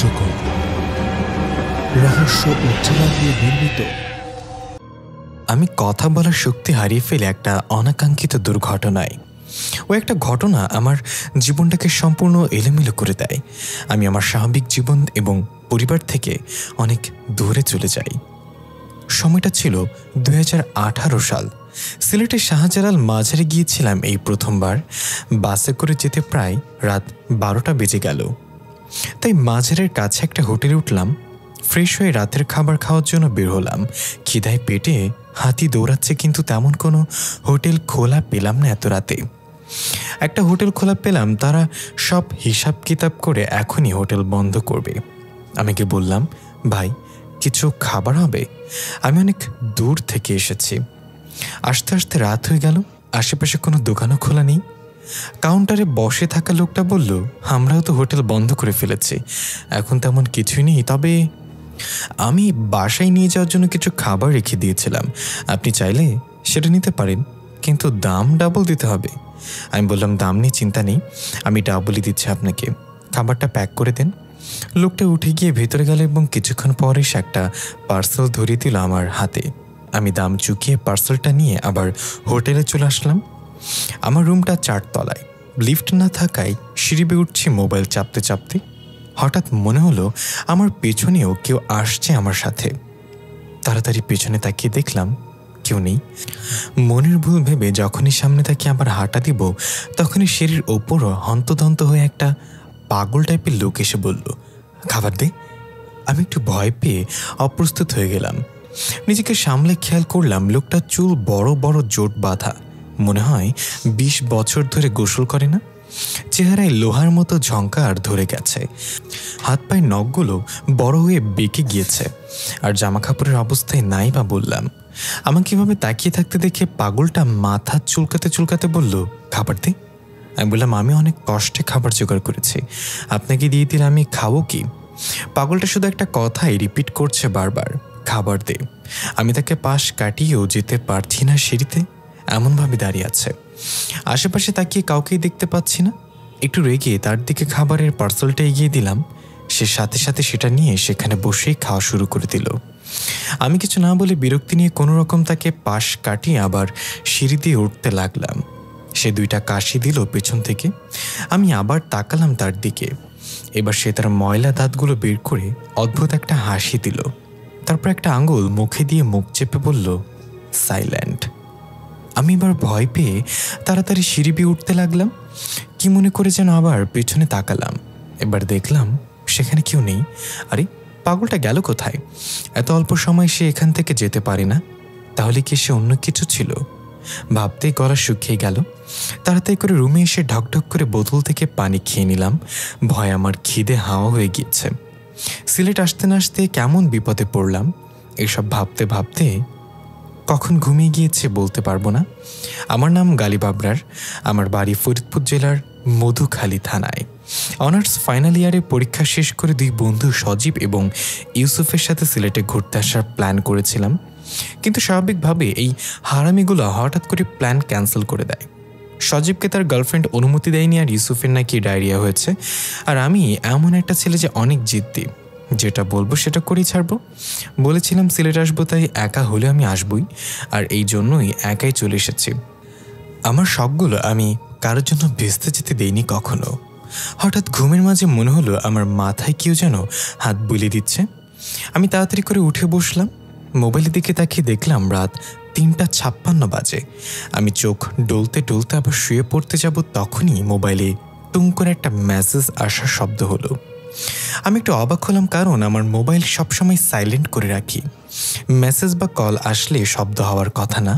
রহস্যকর, রহস্য উচ্চারণ দিয়ে নির্মিত। আমি কথা বলার শক্তি হারিয়ে ফেলে একটা অনাকাঙ্ক্ষিত দুর্ঘটনায়। ও একটা ঘটনা আমার জীবনটাকে সম্পূর্ণ এলোমেলো করে দেয়। আমি আমার স্বাভাবিক জীবন এবং পরিবার থেকে অনেক দূরে চলে যাই। সময়টা ছিল 2018 সাল। সিলেটের শাহজালাল মাজারে গিয়েছিলাম এই প্রথমবার। বাসে করে যেতে প্রায় রাত 12টা বেজে গেল। তাই মাজারের কাছে একটা হোটেলে উঠলাম। ফ্রেশ হয়ে রাতের খাবার খাওয়ার জন্য বের হলাম। খিদায় পেটে হাতি দৌড়াচ্ছে, কিন্তু তেমন কোনো হোটেল খোলা পেলাম না এত রাতে। একটা হোটেল খোলা পেলাম, তারা সব হিসাব কিতাব করে এখনই হোটেল বন্ধ করবে। আমি কি বললাম, ভাই কিছু খাবার হবে? আমি অনেক দূর থেকে এসেছি। আস্তে আস্তে রাত হয়ে গেল, আশেপাশে কোনো দোকানও খোলা নেই। কাউন্টারে বসে থাকা লোকটা বলল, আমরাও তো হোটেল বন্ধ করে ফেলেছি, এখন তেমন কিছুই নেই, তবে আমি বাসায় নিয়ে যাওয়ার জন্য কিছু খাবার রেখে দিয়েছিলাম, আপনি চাইলে সেটা নিতে পারেন, কিন্তু দাম ডাবল দিতে হবে। আমি বললাম, দাম নিয়ে চিন্তা নেই, আমি ডাবলই দিচ্ছি আপনাকে, খাবারটা প্যাক করে দেন। লোকটা উঠে গিয়ে ভেতরে গেল এবং কিছুক্ষণ পরে সে একটা পার্সেল ধরিয়ে দিল আমার হাতে। আমি দাম চুকিয়ে পার্সেলটা নিয়ে আবার হোটেলে চলে আসলাম। আমার রুমটা 4 তলায়, লিফট না থাকায় সিঁড়ি বেয়ে উঠছি মোবাইল চাপতে চাপতে। হঠাৎ মনে হলো আমার পেছনেও কেউ আসছে আমার সাথে। তাড়াতাড়ি পেছনে তাকিয়ে দেখলাম কেউ নেই। মনের ভুল ভেবে যখনই সামনে তাকিয়ে আবার হাঁটা দিব, তখনই সিঁড়ির ওপরও হন্তদন্ত হয়ে একটা পাগল টাইপের লোক এসে বলল, খাবার দে। আমি একটু ভয় পেয়ে অপ্রস্তুত হয়ে গেলাম। নিজেকে সামলে খেয়াল করলাম লোকটা চুল বড় বড় জোট বাঁধা, মনে হয় 20 বছর ধরে গোসল করে না। চেহারায় লোহার মতো ঝঙ্কার ধরে গেছে, হাত পায়ের নখগুলো বড় হয়ে বেঁকে গিয়েছে, আর জামা কাপড়ের অবস্থায় নাই বা বললাম। আমাকে এভাবে তাকিয়ে থাকতে দেখে পাগলটা মাথা চুলকাতে চুলকাতে বলল, খাবার দে। আমি বললাম, আমি অনেক কষ্টে খাবার জোগাড় করেছি, আপনাকে দিয়ে দিলে আমি খাবো কি? পাগলটা শুধু একটা কথাই রিপিট করছে বারবার, খাবার দে। আমি তাকে পাশ কাটিয়েও যেতে পারছি না, সিঁড়িতে এমনভাবে দাঁড়িয়ে আছে। আশেপাশে তাকিয়ে কাউকেই দেখতে পাচ্ছি না। একটু রেগে তার দিকে খাবারের পার্সেলটা এগিয়ে দিলাম। সে সাথে সাথে সেটা নিয়ে সেখানে বসেই খাওয়া শুরু করে দিল। আমি কিছু না বলে বিরক্তি নিয়ে কোনো রকম তাকে পাশ কাটিয়ে আবার সিঁড়ি দিয়ে উঠতে লাগলাম। সে 2টা কাশি দিল পেছন থেকে। আমি আবার তাকালাম তার দিকে। এবার সে তার ময়লা দাঁতগুলো বের করে অদ্ভুত একটা হাসি দিল। তারপর একটা আঙুল মুখে দিয়ে মুখ চেপে বলল, সাইলেন্ট। আমি এবার ভয় পেয়ে তাড়াতাড়ি সিঁড়ি বেয়ে উঠতে লাগলাম। কি মনে করে যেন আবার পেছনে তাকালাম। এবার দেখলাম সেখানে কেউ নেই। আরে পাগলটা গেল কোথায়? এত অল্প সময় সে এখান থেকে যেতে পারে না। তাহলে কি সে অন্য কিছু ছিল? ভাবতেই গলা শুকিয়ে গেল। তাড়াতাড়ি করে রুমে এসে ঢকঢক করে বোতল থেকে পানি খেয়ে নিলাম। ভয় আমার খিদে হাওয়া হয়ে গিয়েছে। সিলেট আসতে না আসতে কেমন বিপদে পড়লাম। এসব ভাবতে ভাবতে কখন ঘুমিয়ে গিয়েছে বলতে পারবো না। আমার নাম গালিব আবরার। আমার বাড়ি ফরিদপুর জেলার মধুখালী থানায়। অনার্স ফাইনাল ইয়ারে পরীক্ষা শেষ করে 2 বন্ধু সজীব এবং ইউসুফের সাথে সিলেটে ঘুরতে আসার প্ল্যান করেছিলাম, কিন্তু স্বাভাবিকভাবে এই হারামিগুলো হঠাৎ করে প্ল্যান ক্যান্সেল করে দেয়। সজীবকে তার গার্লফ্রেন্ড অনুমতি দেয়নি, আর ইউসুফের নাকি ডায়রিয়া হয়েছে। আর আমি এমন একটা ছেলে যে অনেক জিদ্দি, যেটা বলবো সেটা করেই ছাড়বো। বলেছিলাম সিলেট আসবো, তাই একা হলে আমি আসবই, আর এই জন্যই একাই চলে এসেছি। আমার শখগুলো আমি কারোর জন্য ভেস্তে যেতে দেইনি কখনো। হঠাৎ ঘুমের মাঝে মনে হলো আমার মাথায় কেউ যেন হাত বুলিয়ে দিচ্ছে। আমি তাড়াতাড়ি করে উঠে বসলাম। মোবাইলের দিকে তাকিয়ে দেখলাম রাত 3:56 বাজে। আমি চোখ ডলতে ডলতে আবার শুয়ে পড়তে যাব, তখনই মোবাইলে টুং করে একটা মেসেজ আসার শব্দ হলো। আমি একটু অবাক হলাম, কারণ আমার মোবাইল সবসময় সাইলেন্ট করে রাখি। মেসেজ বা কল আসলে শব্দ হওয়ার কথা না।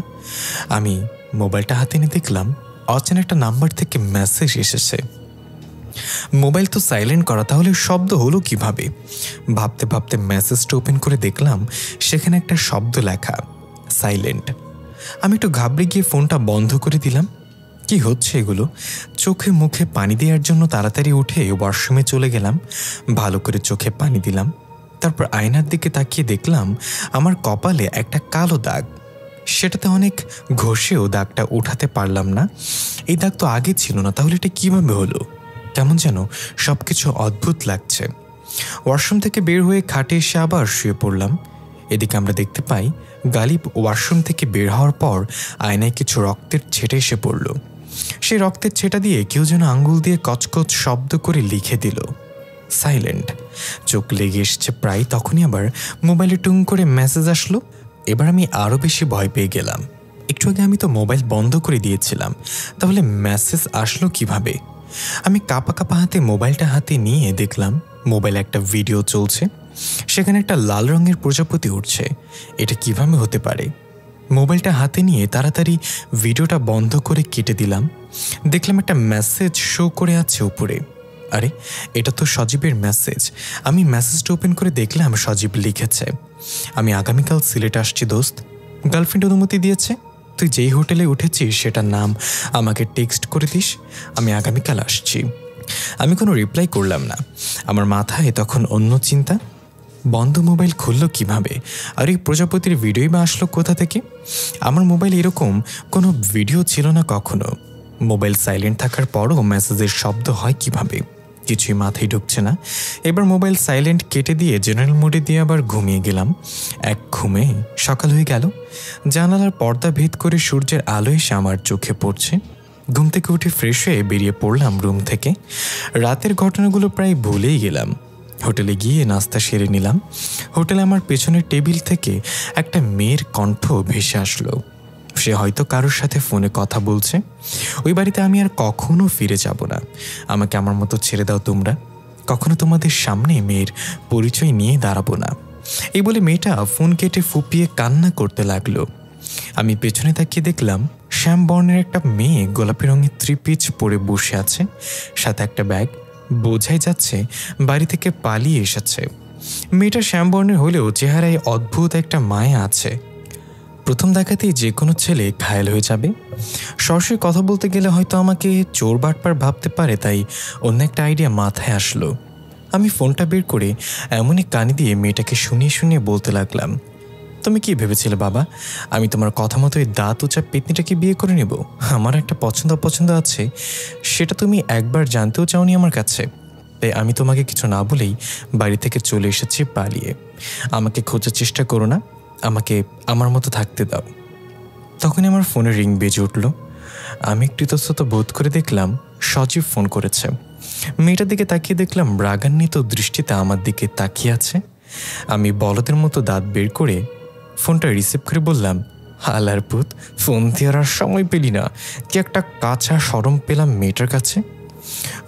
আমি মোবাইলটা হাতে নিয়ে দেখলাম অচেনা একটা নাম্বার থেকে মেসেজ এসেছে। মোবাইল তো সাইলেন্ট করা, তাহলে শব্দ হলো কিভাবে? ভাবতে ভাবতে মেসেজটা ওপেন করে দেখলাম সেখানে একটা শব্দ লেখা, সাইলেন্ট। আমি একটু ঘাবড়ে গিয়ে ফোনটা বন্ধ করে দিলাম। কি হচ্ছে এগুলো? চোখে মুখে পানি দেওয়ার জন্য তাড়াতাড়ি উঠে ওয়াশরুমে চলে গেলাম। ভালো করে চোখে পানি দিলাম। তারপর আয়নার দিকে তাকিয়ে দেখলাম আমার কপালে একটা কালো দাগ। সেটাতে অনেক ঘষেও দাগটা উঠাতে পারলাম না। এই দাগ তো আগে ছিল না, তাহলে এটা কিভাবে হলো? কেমন যেন সবকিছু অদ্ভুত লাগছে। ওয়াশরুম থেকে বের হয়ে খাটে এসে আবার শুয়ে পড়লাম। এদিকে আমরা দেখতে পাই গালিব ওয়াশরুম থেকে বের হওয়ার পর আয়নায় কিছু রক্তের ছেটা এসে পড়ল। সেই রক্তের ছেটা দিয়ে কেউ যেন আঙ্গুল দিয়ে কচকচ শব্দ করে লিখে দিল, সাইলেন্ট। চোখ লেগে এসছে প্রায় তখনই আবার মোবাইলে টুং করে মেসেজ আসলো। এবার আমি আরও বেশি ভয় পেয়ে গেলাম। একটু আগে আমি তো মোবাইল বন্ধ করে দিয়েছিলাম, তাহলে মেসেজ আসলো কিভাবে? আমি কাঁপা কাঁপা হাতে মোবাইলটা হাতে নিয়ে দেখলাম মোবাইলে একটা ভিডিও চলছে, সেখানে একটা লাল রঙের প্রজাপতি উঠছে। এটা কিভাবে হতে পারে? মোবাইলটা হাতে নিয়ে তাড়াতাড়ি ভিডিওটা বন্ধ করে কেটে দিলাম। দেখলাম একটা মেসেজ শো করে আছে উপরে। আরে, এটা তো সজীবের মেসেজ। আমি মেসেজটা ওপেন করে দেখলাম সজীব লিখেছে, আমি আগামীকাল সিলেট আসছি দোস্ত, গার্লফ্রেন্ড অনুমতি দিয়েছে, তুই যেই হোটেলে উঠেছিস সেটার নাম আমাকে টেক্সট করে দিস, আমি আগামীকাল আসছি। আমি কোনো রিপ্লাই করলাম না। আমার মাথায় তখন অন্য চিন্তা, বন্ধ মোবাইল খুললো কিভাবে? আর এই প্রজাপতির ভিডিওই বা আসলো কোথা থেকে? আমার মোবাইল এরকম কোনো ভিডিও ছিল না কখনো। মোবাইল সাইলেন্ট থাকার পরও মেসেজের শব্দ হয় কিভাবে? কিছুই মাথায় ঢুকছে না। এবার মোবাইল সাইলেন্ট কেটে দিয়ে জেনারেল মোডে দিয়ে আবার ঘুমিয়ে গেলাম। এক ঘুমে সকাল হয়ে গেল। জানালার পর্দা ভেদ করে সূর্যের আলো এসে আমার চোখে পড়ছে। ঘুম থেকে উঠে ফ্রেশ হয়ে বেরিয়ে পড়লাম রুম থেকে। রাতের ঘটনাগুলো প্রায় ভুলেই গেলাম। হোটেলে গিয়ে নাস্তা সেরে নিলাম। হোটেলে আমার পেছনের টেবিল থেকে একটা মেয়ের কণ্ঠ ভেসে আসলো। সে হয়তো কারোর সাথে ফোনে কথা বলছে। ওই বাড়িতে আমি আর কখনো ফিরে যাব না। আমাকে আমার মতো ছেড়ে দাও তোমরা, কখনো তোমাদের সামনে মেয়ের পরিচয় নিয়ে দাঁড়াবো না। এই বলে মেয়েটা ফোন কেটে ফুপিয়ে কান্না করতে লাগলো। আমি পেছনে তাকিয়ে দেখলাম শ্যাম বর্ণের একটা মেয়ে গোলাপি রঙের থ্রি-পিস পরে বসে আছে, সাথে একটা ব্যাগ। বোঝাই যাচ্ছে বাড়ি থেকে পালিয়ে এসেছে। মেয়েটা শ্যাম বর্ণের হলেও চেহারায় অদ্ভুত একটা মায়া আছে। প্রথম দেখাতেই যে কোনো ছেলে ঘায়েল হয়ে যাবে। সরাসরি কথা বলতে গেলে হয়তো আমাকে চোর বাটপার ভাবতে পারে, তাই অন্য একটা আইডিয়া মাথায় আসলো। আমি ফোনটা বের করে এমনই কানে দিয়ে মেয়েটাকে শুনিয়ে শুনিয়ে বলতে লাগলাম, তুমি কি ভেবেছিলে বাবা আমি তোমার কথা মতো এই দাঁত উঁচা পেতনিটাকে বিয়ে করে নেব? আমার একটা পছন্দ আছে, সেটা তুমি একবার জানতেও চাওনি আমার কাছে। তাই আমি তোমাকে কিছু না বলেই বাড়ি থেকে চলে এসেছি পালিয়ে। আমাকে খোঁজার চেষ্টা করো না, আমাকে আমার মতো থাকতে দাও। তখনই আমার ফোনে রিং বেজে উঠল। আমি একটু ইতস্তত বোধ করে দেখলাম সজীব ফোন করেছে। মেয়েটার দিকে তাকিয়ে দেখলাম রাগান্বিত দৃষ্টিতে আমার দিকে তাকিয়ে আছে। আমি বলদের মতো দাঁত বের করে ফোনটা রিসিভ করে বললাম, হালার পুত, ফোন দেওয়ার আর সময় পেলি না, কি একটা কাঁচা সরম পেলাম মেয়েটার কাছে।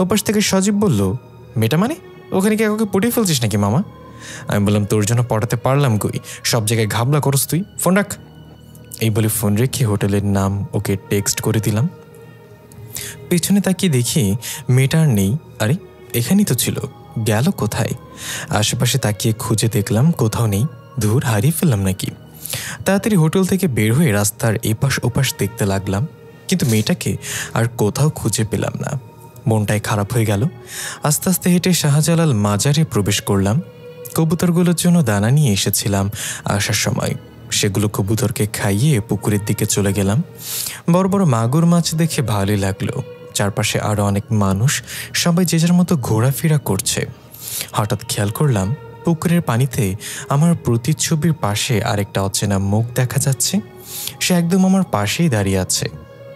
ওপাশ থেকে সজীব বলল, মেয়েটা মানে ওখানে কি কাউকে পটিয়ে ফেলছিস নাকি মামা? আমি বললাম, তোর জন্য পটাতে পারলাম কই, সব জায়গায় ঘাবলা করস তুই, ফোন রাখ। এই বলে ফোন রেখে হোটেলের নাম ওকে টেক্সট করে দিলাম। পেছনে তাকিয়ে দেখি মেয়েটা আর নেই। আরে, এখানেই তো ছিল, গেল কোথায়? আশেপাশে তাকিয়ে খুঁজে দেখলাম কোথাও নেই। ধুর, হারিয়ে ফেললাম নাকি? তাড়াতাড়ি হোটেল থেকে বের হয়ে রাস্তার এপাশ ওপাশ দেখতে লাগলাম, কিন্তু মেয়েটাকে আর কোথাও খুঁজে পেলাম না। মনটাই খারাপ হয়ে গেল। আস্তে আস্তে হেঁটে শাহজালাল মাজারে প্রবেশ করলাম। কবুতরগুলোর জন্য দানা নিয়ে এসেছিলাম আসার সময়। সেগুলো কবুতরকে খাইয়ে পুকুরের দিকে চলে গেলাম। বড় বড় মাগুর মাছ দেখে ভালোই লাগলো। চারপাশে আরও অনেক মানুষ, সবাই যে যার মতো ঘোরাফেরা করছে। হঠাৎ খেয়াল করলাম পুকুরের পানিতে আমার প্রতিচ্ছবির পাশে আরেকটা অচেনা মুখ দেখা যাচ্ছে। সে একদম আমার পাশেই দাঁড়িয়ে আছে,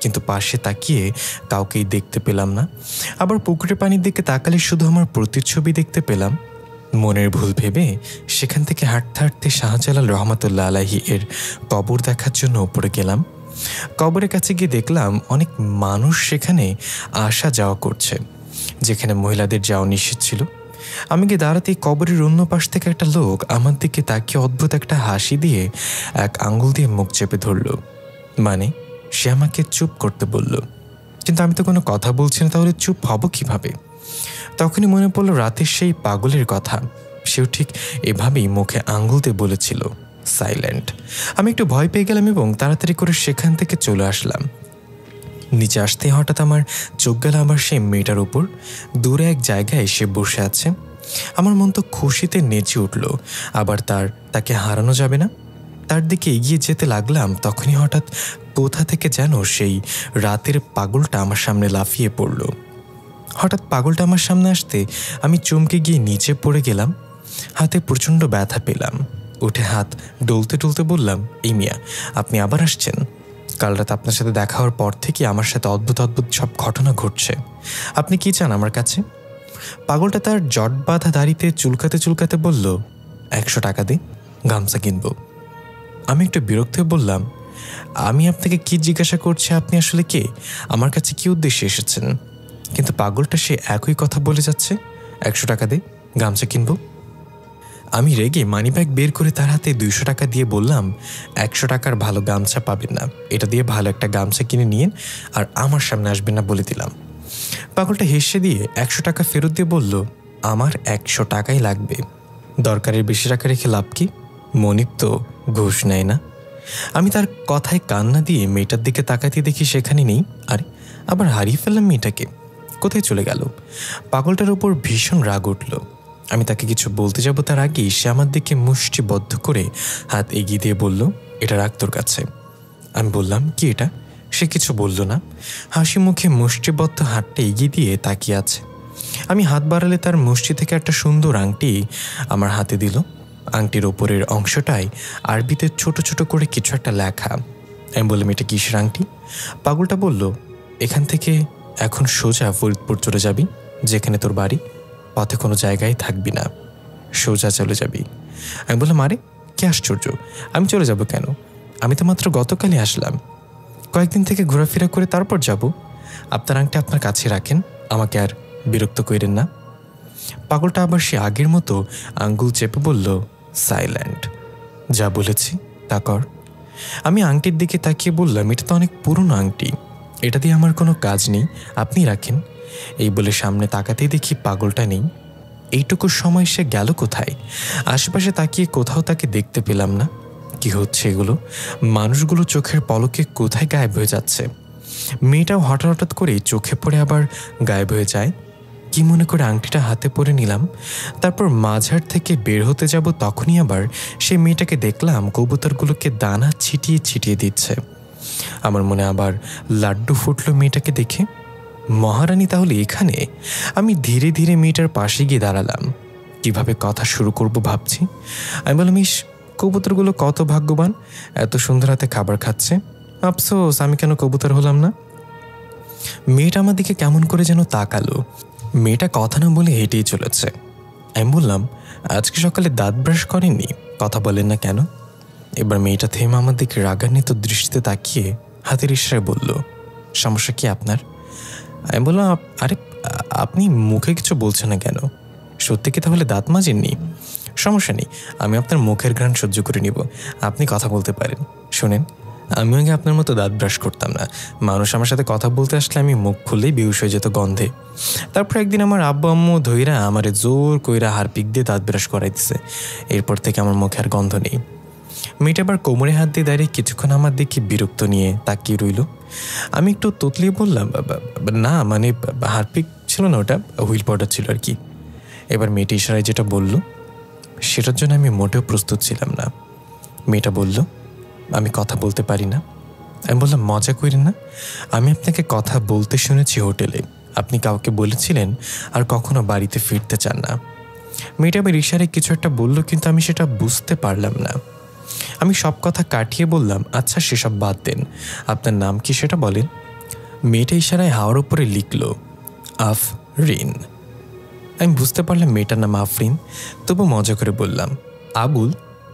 কিন্তু পাশে তাকিয়ে কাউকেই দেখতে পেলাম না। আবার পুকুরের পানির দিকে তাকালে শুধু আমার প্রতিচ্ছবি দেখতে পেলাম। মনের ভুল ভেবে সেখান থেকে হাঁটতে হাঁটতে শাহজালাল রহমতুল্লাহ আলাইহি এর কবর দেখার জন্য উপরে গেলাম। কবরের কাছে গিয়ে দেখলাম অনেক মানুষ সেখানে আসা যাওয়া করছে, যেখানে মহিলাদের যাওয়া নিষেধ ছিল। আমি গিয়ে দাঁড়াতেই কবরের অন্য পাশ থেকে একটা লোক আমার দিকে তাকিয়ে অদ্ভুত একটা হাসি দিয়ে এক আঙ্গুল দিয়ে মুখ চেপে ধরল। মানে সে আমাকে চুপ করতে বলল, কিন্তু আমি তো কোনো কথা বলছি না, তাহলে চুপ হব কিভাবে? তখনই মনে পড়লো রাতের সেই পাগলের কথা। সেও ঠিক এভাবেই মুখে আঙ্গুল দিয়ে বলেছিল, সাইলেন্ট। আমি একটু ভয় পেয়ে গেলাম এবং তাড়াতাড়ি করে সেখান থেকে চলে আসলাম। নিচে আসতে হঠাৎ আমার চোখ গেল আবার সেই মেয়েটার উপর। দূরে এক জায়গায় সে বসে আছে। আমার মন তো খুশিতে নেচে উঠল। আবার তাকে হারানো যাবে না। তার দিকে এগিয়ে যেতে লাগলাম। তখনই হঠাৎ কোথা থেকে যেন সেই রাতের পাগলটা আমার সামনে লাফিয়ে পড়ল। হঠাৎ পাগলটা আমার সামনে আসতে আমি চমকে গিয়ে নিচে পড়ে গেলাম। হাতে প্রচণ্ড ব্যথা পেলাম। উঠে হাত ডলতে ডলতে বললাম, এই মিয়া, আপনি আবার আসছেন? কাল রাত আপনার সাথে দেখা হওয়ার পর থেকে আমার সাথে অদ্ভুত অদ্ভুত সব ঘটনা ঘটছে। আপনি কি চান আমার কাছে? পাগলটা তার জট বাঁধা দাড়িতে চুলকাতে চুলকাতে বলল, 100 টাকা দে, গামছা কিনব। আমি একটু বিরক্ত হয়ে বললাম, আমি আপনাকে কি জিজ্ঞাসা করছি, আপনি আসলে কে, আমার কাছে কি উদ্দেশ্যে এসেছেন? কিন্তু পাগলটা সে একই কথা বলে যাচ্ছে, 100 টাকা দে, গামছা কিনব। আমি রেগে মানিব্যাগ বের করে তার হাতে 200 টাকা দিয়ে বললাম, 100 টাকার ভালো গামছা পাবেন না, এটা দিয়ে ভালো একটা গামছা কিনে নিন আর আমার সামনে আসবেন না বলে দিলাম। পাগলটা হেসে দিয়ে 100 টাকা ফেরত দিয়ে বলল, আমার 100 টাকাই লাগবে, দরকারের বেশি টাকা রেখে লাভ কি? মনিব তো ঘুষ নেয় না। আমি তার কথায় কান্না দিয়ে মেয়েটার দিকে তাকাতে দেখি সেখানে নেই। আরে, আবার হারিয়ে ফেললাম মেয়েটাকে, কোথায় চলে গেল? পাগলটার উপর ভীষণ রাগ উঠল। আমি তাকে কিছু বলতে যাব তার আগেই সে আমার দিকে মুষ্টিবদ্ধ করে হাত এগিয়ে দিয়ে বলল, এটা রাখ তোর কাছে। আমি বললাম, কি এটা? সে কিছু বলল না, হাসি মুখে মুষ্টিবদ্ধ হাতটা এগিয়ে দিয়ে তাকিয়ে আছে। আমি হাত বাড়ালে তার মুষ্টি থেকে একটা সুন্দর আংটি আমার হাতে দিল। আংটির ওপরের অংশটায় আরবিতে ছোট ছোট করে কিছু একটা লেখা। আমি বললাম, এটা কিসের আংটি? পাগলটা বলল, এখান থেকে এখন সোজা ফরিদপুর চলে যাবি, যেখানে তোর বাড়ি। পথে কোনো জায়গায় থাকবি না, সোজা চলে যাবি। আমি বললাম, আরে কি আশ্চর্য, আমি চলে যাব কেন? আমি তো মাত্র গতকালই আসলাম, কয়েকদিন থেকে ঘোরাফেরা করে তারপর যাব। আপনার আংটি আপনার কাছে রাখেন, আমাকে আর বিরক্ত করেন না। পাগলটা আবার সে আগের মতো আঙ্গুল চেপে বলল, সাইলেন্ট, যা বলেছি তা কর। আমি আংটির দিকে তাকিয়ে বললাম, এটা তো অনেক পুরনো আংটি, এটা দিয়ে আমার কোনো কাজ নেই, আপনি রাখেন। এই বলে সামনে তাকাতেই দেখি পাগলটা নেই। এইটুকু সময় সে গেল কোথায়? আশেপাশে তাকিয়ে কোথাও তাকে দেখতে পেলাম না। কি হচ্ছে এগুলো? মানুষগুলো চোখের পলকে কোথায় গায়েব হয়ে যাচ্ছে? মেয়েটাও হঠাৎ হঠাৎ করে চোখে পড়ে আবার গায়েব হয়ে যায়। কি মনে করে আংটিটা হাতে পরে নিলাম। তারপর মাঝার থেকে বের হতে যাব, তখনই আবার সেই মেয়েটাকে দেখলাম কবুতরগুলোকে দানা ছিটিয়ে ছিটিয়ে দিচ্ছে। আমার মনে আবার লাড্ডু ফুটলো মেয়েটাকে দেখে। মহারানী তাহলে এখানে? আমি ধীরে ধীরে মেয়েটার পাশে গিয়ে দাঁড়ালাম। কিভাবে কথা শুরু করব ভাবছি। আমি বললাম, ইস, কবুতরগুলো কত ভাগ্যবান, এত সুন্দর হাতে খাবার খাচ্ছে। আফসোস আমি কেন কবুতর হলাম না। মেয়েটা আমার দিকে কেমন করে যেন তাকালো। মেয়েটা কথা না বলে হেঁটেই চলেছে। আমি বললাম, আজকে সকালে দাঁত ব্রাশ করেননি, কথা বলেন না কেন? এবার মেয়েটা থেমে আমার দিকে রাগান্বিত দৃষ্টিতে তাকিয়ে হাতের ইশারায় বলল, সমস্যা কি আপনার? আমি বললাম, আরে আপনি মুখে কিছু বলছেন না কেন? সত্যি কি তাহলে দাঁত মাজেননি? সমস্যা নেই, আমি আপনার মুখের ঘ্রাণ সহ্য করে নিব, আপনি কথা বলতে পারেন। শোনেন, আমি আগে আপনার মতো দাঁত ব্রাশ করতাম না। মানুষ আমার সাথে কথা বলতে আসলে আমি মুখ খুললেই বেহুশ হয়ে যেত গন্ধে। তারপর একদিন আমার আব্বু আম্মু ধইরা আমারে জোর কইরা হারপিক দিয়ে দাঁত ব্রাশ করাই দিছে। এরপর থেকে আমার মুখে আর গন্ধ নেই। মেয়েটা আবার কোমরে হাত দিয়ে দাঁড়িয়ে কিছুক্ষণ আমার দিকে বিরক্ত নিয়ে তাকিয়ে রইল। আমি একটু তোতলিয়ে বললাম, না মানে হারপিক ছিল না, ওটা হুইল পাউডার ছিল আর কি। এবার মেয়েটি ইশারায় যেটা বলল সেটার জন্য আমি মোটেও প্রস্তুত ছিলাম না। মেয়েটা বলল, আমি কথা বলতে পারি না। আমি বললাম, মজা করেন না, আমি আপনাকে কথা বলতে শুনেছি হোটেলে, আপনি কাউকে বলেছিলেন আর কখনো বাড়িতে ফিরতে চান না। মেয়েটা আবার ইশারায় কিছু একটা বলল, কিন্তু আমি সেটা বুঝতে পারলাম না। আমি সব কথা কাটিয়ে বললাম, আচ্ছা সেসব বাদ দেন, আপনার নাম কি সেটা বলেন। মেয়েটা ইশারায় হাওয়ার উপরে লিখল, আফরিন। আমি বুঝতে পারলাম মেয়েটার নাম আফরিন, তবু মজা করে বললাম, আবুল?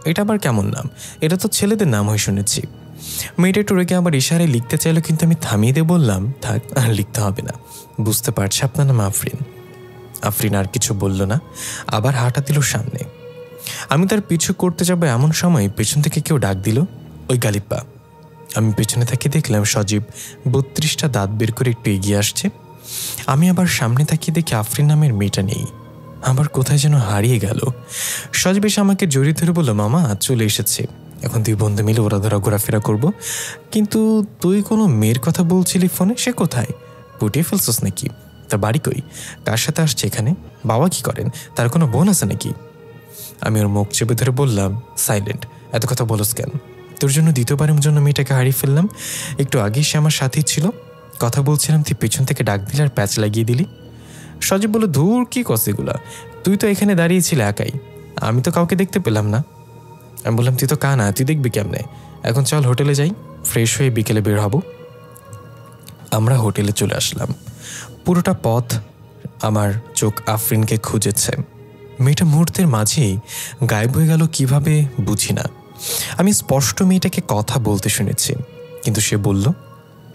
এটা আবার কেমন নাম? এটা তো ছেলেদের নাম হয়ে শুনেছি। মেয়েটা একটু রেগে আবার ইশারায় লিখতে চাইলো, কিন্তু আমি থামিয়ে দিয়ে বললাম, থাক, আর লিখতে হবে না, বুঝতে পারছি আপনার নাম আফরিন। আফরিন আর কিছু বলল না, আবার হাঁটা দিল সামনে। আমি তার পিছু করতে যাব, এমন সময় পেছন থেকে কেউ ডাক দিল, ওই গালিপ্পা। আমি পেছনে তাকিয়ে দেখলাম সজীব 32টা দাঁত বের করে একটু এগিয়ে আসছে। আমি আবার সামনে তাকিয়ে দেখি আফরিন নামের মেয়েটা নেই, আবার কোথায় যেন হারিয়ে গেল। সজীব এসে আমাকে জড়িয়ে ধরে বলল, মামা চলে এসেছে, এখন তুই বন্ধু মিলে ওরা ধরা ঘোরাফেরা করবো। কিন্তু তুই কোনো মেয়ের কথা বলছিলি ফোনে, সে কোথায়? পুটিয়ে ফেলছস নাকি? তার বাড়ি কই? কার সাথে আসছে এখানে? বাবা কি করেন? তার কোনো বোন আছে নাকি? আমি ওর মুখ চেপে ধরে বললাম, সাইলেন্ট, এত কথা বলস কেন? তোর জন্য দ্বিতীয়বারের জন্য মেয়েটাকে হারিয়ে ফেললাম। একটু আগেই সে আমার সাথেই ছিল, কথা বলছিলাম, তুই পেছন থেকে ডাক দিলে আর প্যাচ লাগিয়ে দিলি। সজীব বলল, ধুর কি কস এগুলা, তুই তো এখানে দাঁড়িয়েছিলে একাই, আমি তো কাউকে দেখতে পেলাম না। আমি বললাম, তুই তো কানা, তুই দেখবি কেমনে, এখন চল হোটেলে যাই, ফ্রেশ হয়ে বিকেলে বের হব। আমরা হোটেলে চলে আসলাম। পুরোটা পথ আমার চোখ আফরিনকে খুঁজেছে। মেয়েটা মুহূর্তের মাঝেই গায়েব হয়ে গেল কিভাবে বুঝি না। আমি স্পষ্ট মেয়েটাকে কথা বলতে শুনেছি, কিন্তু সে বলল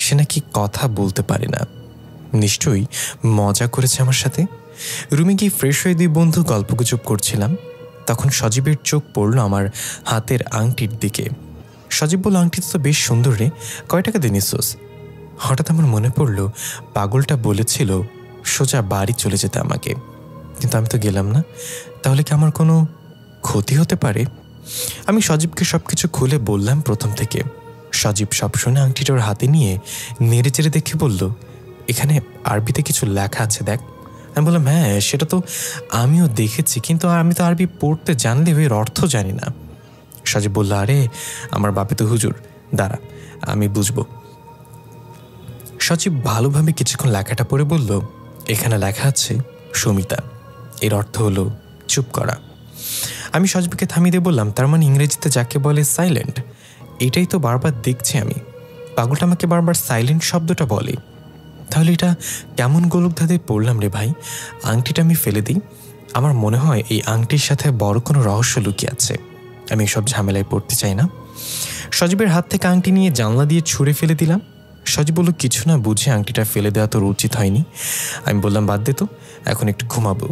সে নাকি কথা বলতে পারে না। নিশ্চয়ই মজা করেছে আমার সাথে। রুমে গিয়ে ফ্রেশ হয়ে দুই বন্ধু গল্পগুজব করছিলাম, তখন সজীবের চোখ পড়ল আমার হাতের আংটির দিকে। সজীব বলল, আংটিটা তো বেশ সুন্দর রে, কয় টাকা দিয়ে নিছোস? হঠাৎ আমার মনে পড়ল পাগলটা বলেছিল সোজা বাড়ি চলে যেতে আমাকে, কিন্তু আমি তো গেলাম না, তাহলে কি আমার কোনো ক্ষতি হতে পারে? আমি সজীবকে সব কিছু খুলে বললাম প্রথম থেকে। সজীব সব শুনে আংটিটা ওর হাতে নিয়ে নেড়ে চেড়ে দেখে বলল, এখানে আরবিতে কিছু লেখা আছে দেখ। আমি বললাম, হ্যাঁ সেটা তো আমিও দেখেছি, কিন্তু আমি তো আরবি পড়তে জানলেও এর অর্থ জানি না। সজীব বলল, আরে আমার বাপে তো হুজুর, দাঁড়া আমি বুঝবো। সজীব ভালোভাবে কিছুক্ষণ লেখাটা পড়ে বলল, এখানে লেখা আছে সুমিতা, এর অর্থ হলো চুপ করা। আমি সজীবকে থামিয়ে দিয়ে বললাম, তার মানে ইংরেজিতে যাকে বলে সাইলেন্ট, এটাই তো বারবার দেখছি আমি, পাগলটা আমাকে বারবার সাইলেন্ট শব্দটা বলে। তাহলে এটা কেমন গোলকধাঁধে পড়লাম রে ভাই, আংটিটা আমি ফেলে দিই, আমার মনে হয় এই আংটির সাথে বড় কোনো রহস্য লুকিয়ে আছে, আমি এসব ঝামেলায় পড়তে চাই না। সজীবের হাত থেকে আংটি নিয়ে জানলা দিয়ে ছুঁড়ে ফেলে দিলাম। সজীব বলল, কিছু না বুঝে আংটিটা ফেলে দেওয়া তোর উচিত হয়নি। আমি বললাম, বাদ দে তো, এখন একটু ঘুমাবো,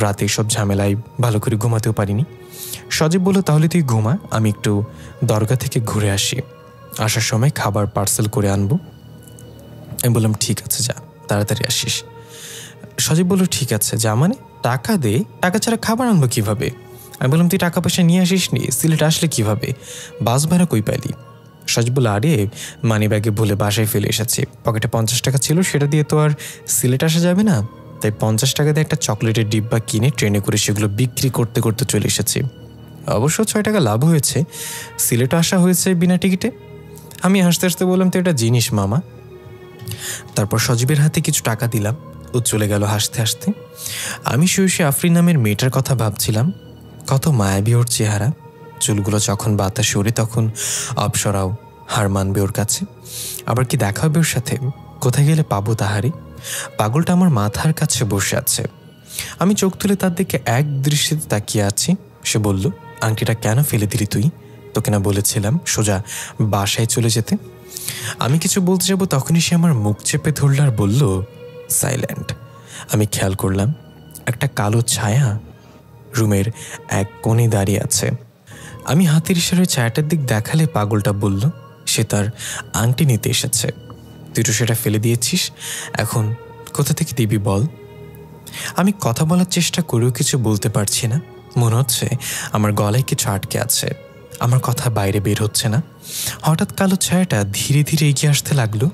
রাতে এইসব ঝামেলায় ভালো করে ঘুমাতেও পারিনি। সজীব বলল, তাহলে তুই ঘুমা, আমি একটু দরগা থেকে ঘুরে আসি, আসার সময় খাবার পার্সেল করে আনবো। আমি বললাম, ঠিক আছে যা, তাড়াতাড়ি আসিস। সজীব বলল, ঠিক আছে যা মানে, টাকা দে, টাকা ছাড়া খাবার আনবো কিভাবে? আমি বললাম, তুই টাকা পয়সা নিয়ে আসিস নি, সিলেট আসলে কিভাবে, বাস ভাড়া কই পাইলি? সজীব বলল, আরে মানি ব্যাগে ভুলে বাসায় ফেলে এসেছি, পকেটে 50 টাকা ছিল, সেটা দিয়ে তো আর সিলেট আসা যাবে না, তাই 50 টাকা দিয়ে একটা চকলেটের ডিব্বা কিনে ট্রেনে করে সেগুলো বিক্রি করতে করতে চলে এসেছি। অবশ্য 6 টাকা লাভ হয়েছে, সিলেটও আসা হয়েছে বিনা টিকিটে। আমি হাসতে হাসতে বললাম, তো এটা জিনিস মামা। তারপর সজীবের হাতে কিছু টাকা দিলাম, ও চলে গেল হাসতে হাসতে। আমি শুয়ে শুয়ে আফরিন নামের মেয়েটার কথা ভাবছিলাম, কত মায়াবী ওর চেহারা, চুলগুলো যখন বাতাসে ওড়ে তখন অপসরাও হার মানবে ওর কাছে। আবার কি দেখা হবে ওর সাথে, কোথায় গেলে পাবো তাহারে? পাগলটা আমার মাথার কাছে বসে আছে, আমি চোখ তুলে তার দিকে এক দৃষ্টিতে তাকিয়ে আছি। সে বলল, আংটিটা কেন ফেলে দিলি তুই? তোকে না বলেছিলাম সোজা বাসায় চলে যেতে? আমি কিছু বলতে যাবো তখনই সে আমার মুখ চেপে ধরল আর বলল, সাইলেন্ট। আমি খেয়াল করলাম একটা কালো ছায়া রুমের এক কোণে দাঁড়িয়ে আছে। আমি হাতের ইশারায় ছায়াটার দিক দেখালে পাগলটা বলল, সে তার আংটি নিতে এসেছে, তুই তো সেটা ফেলে দিয়েছিস, এখন কোথা থেকে দিবি বল? আমি কথা বলার চেষ্টা করেও কিছু বলতে পারছি না, মনে হচ্ছে আমার গলায় কিছু আটকে আছে, আমার কথা বাইরে বের হচ্ছে না। হঠাৎ কালো ছায়াটা ধীরে ধীরে এগিয়ে আসতে লাগলো,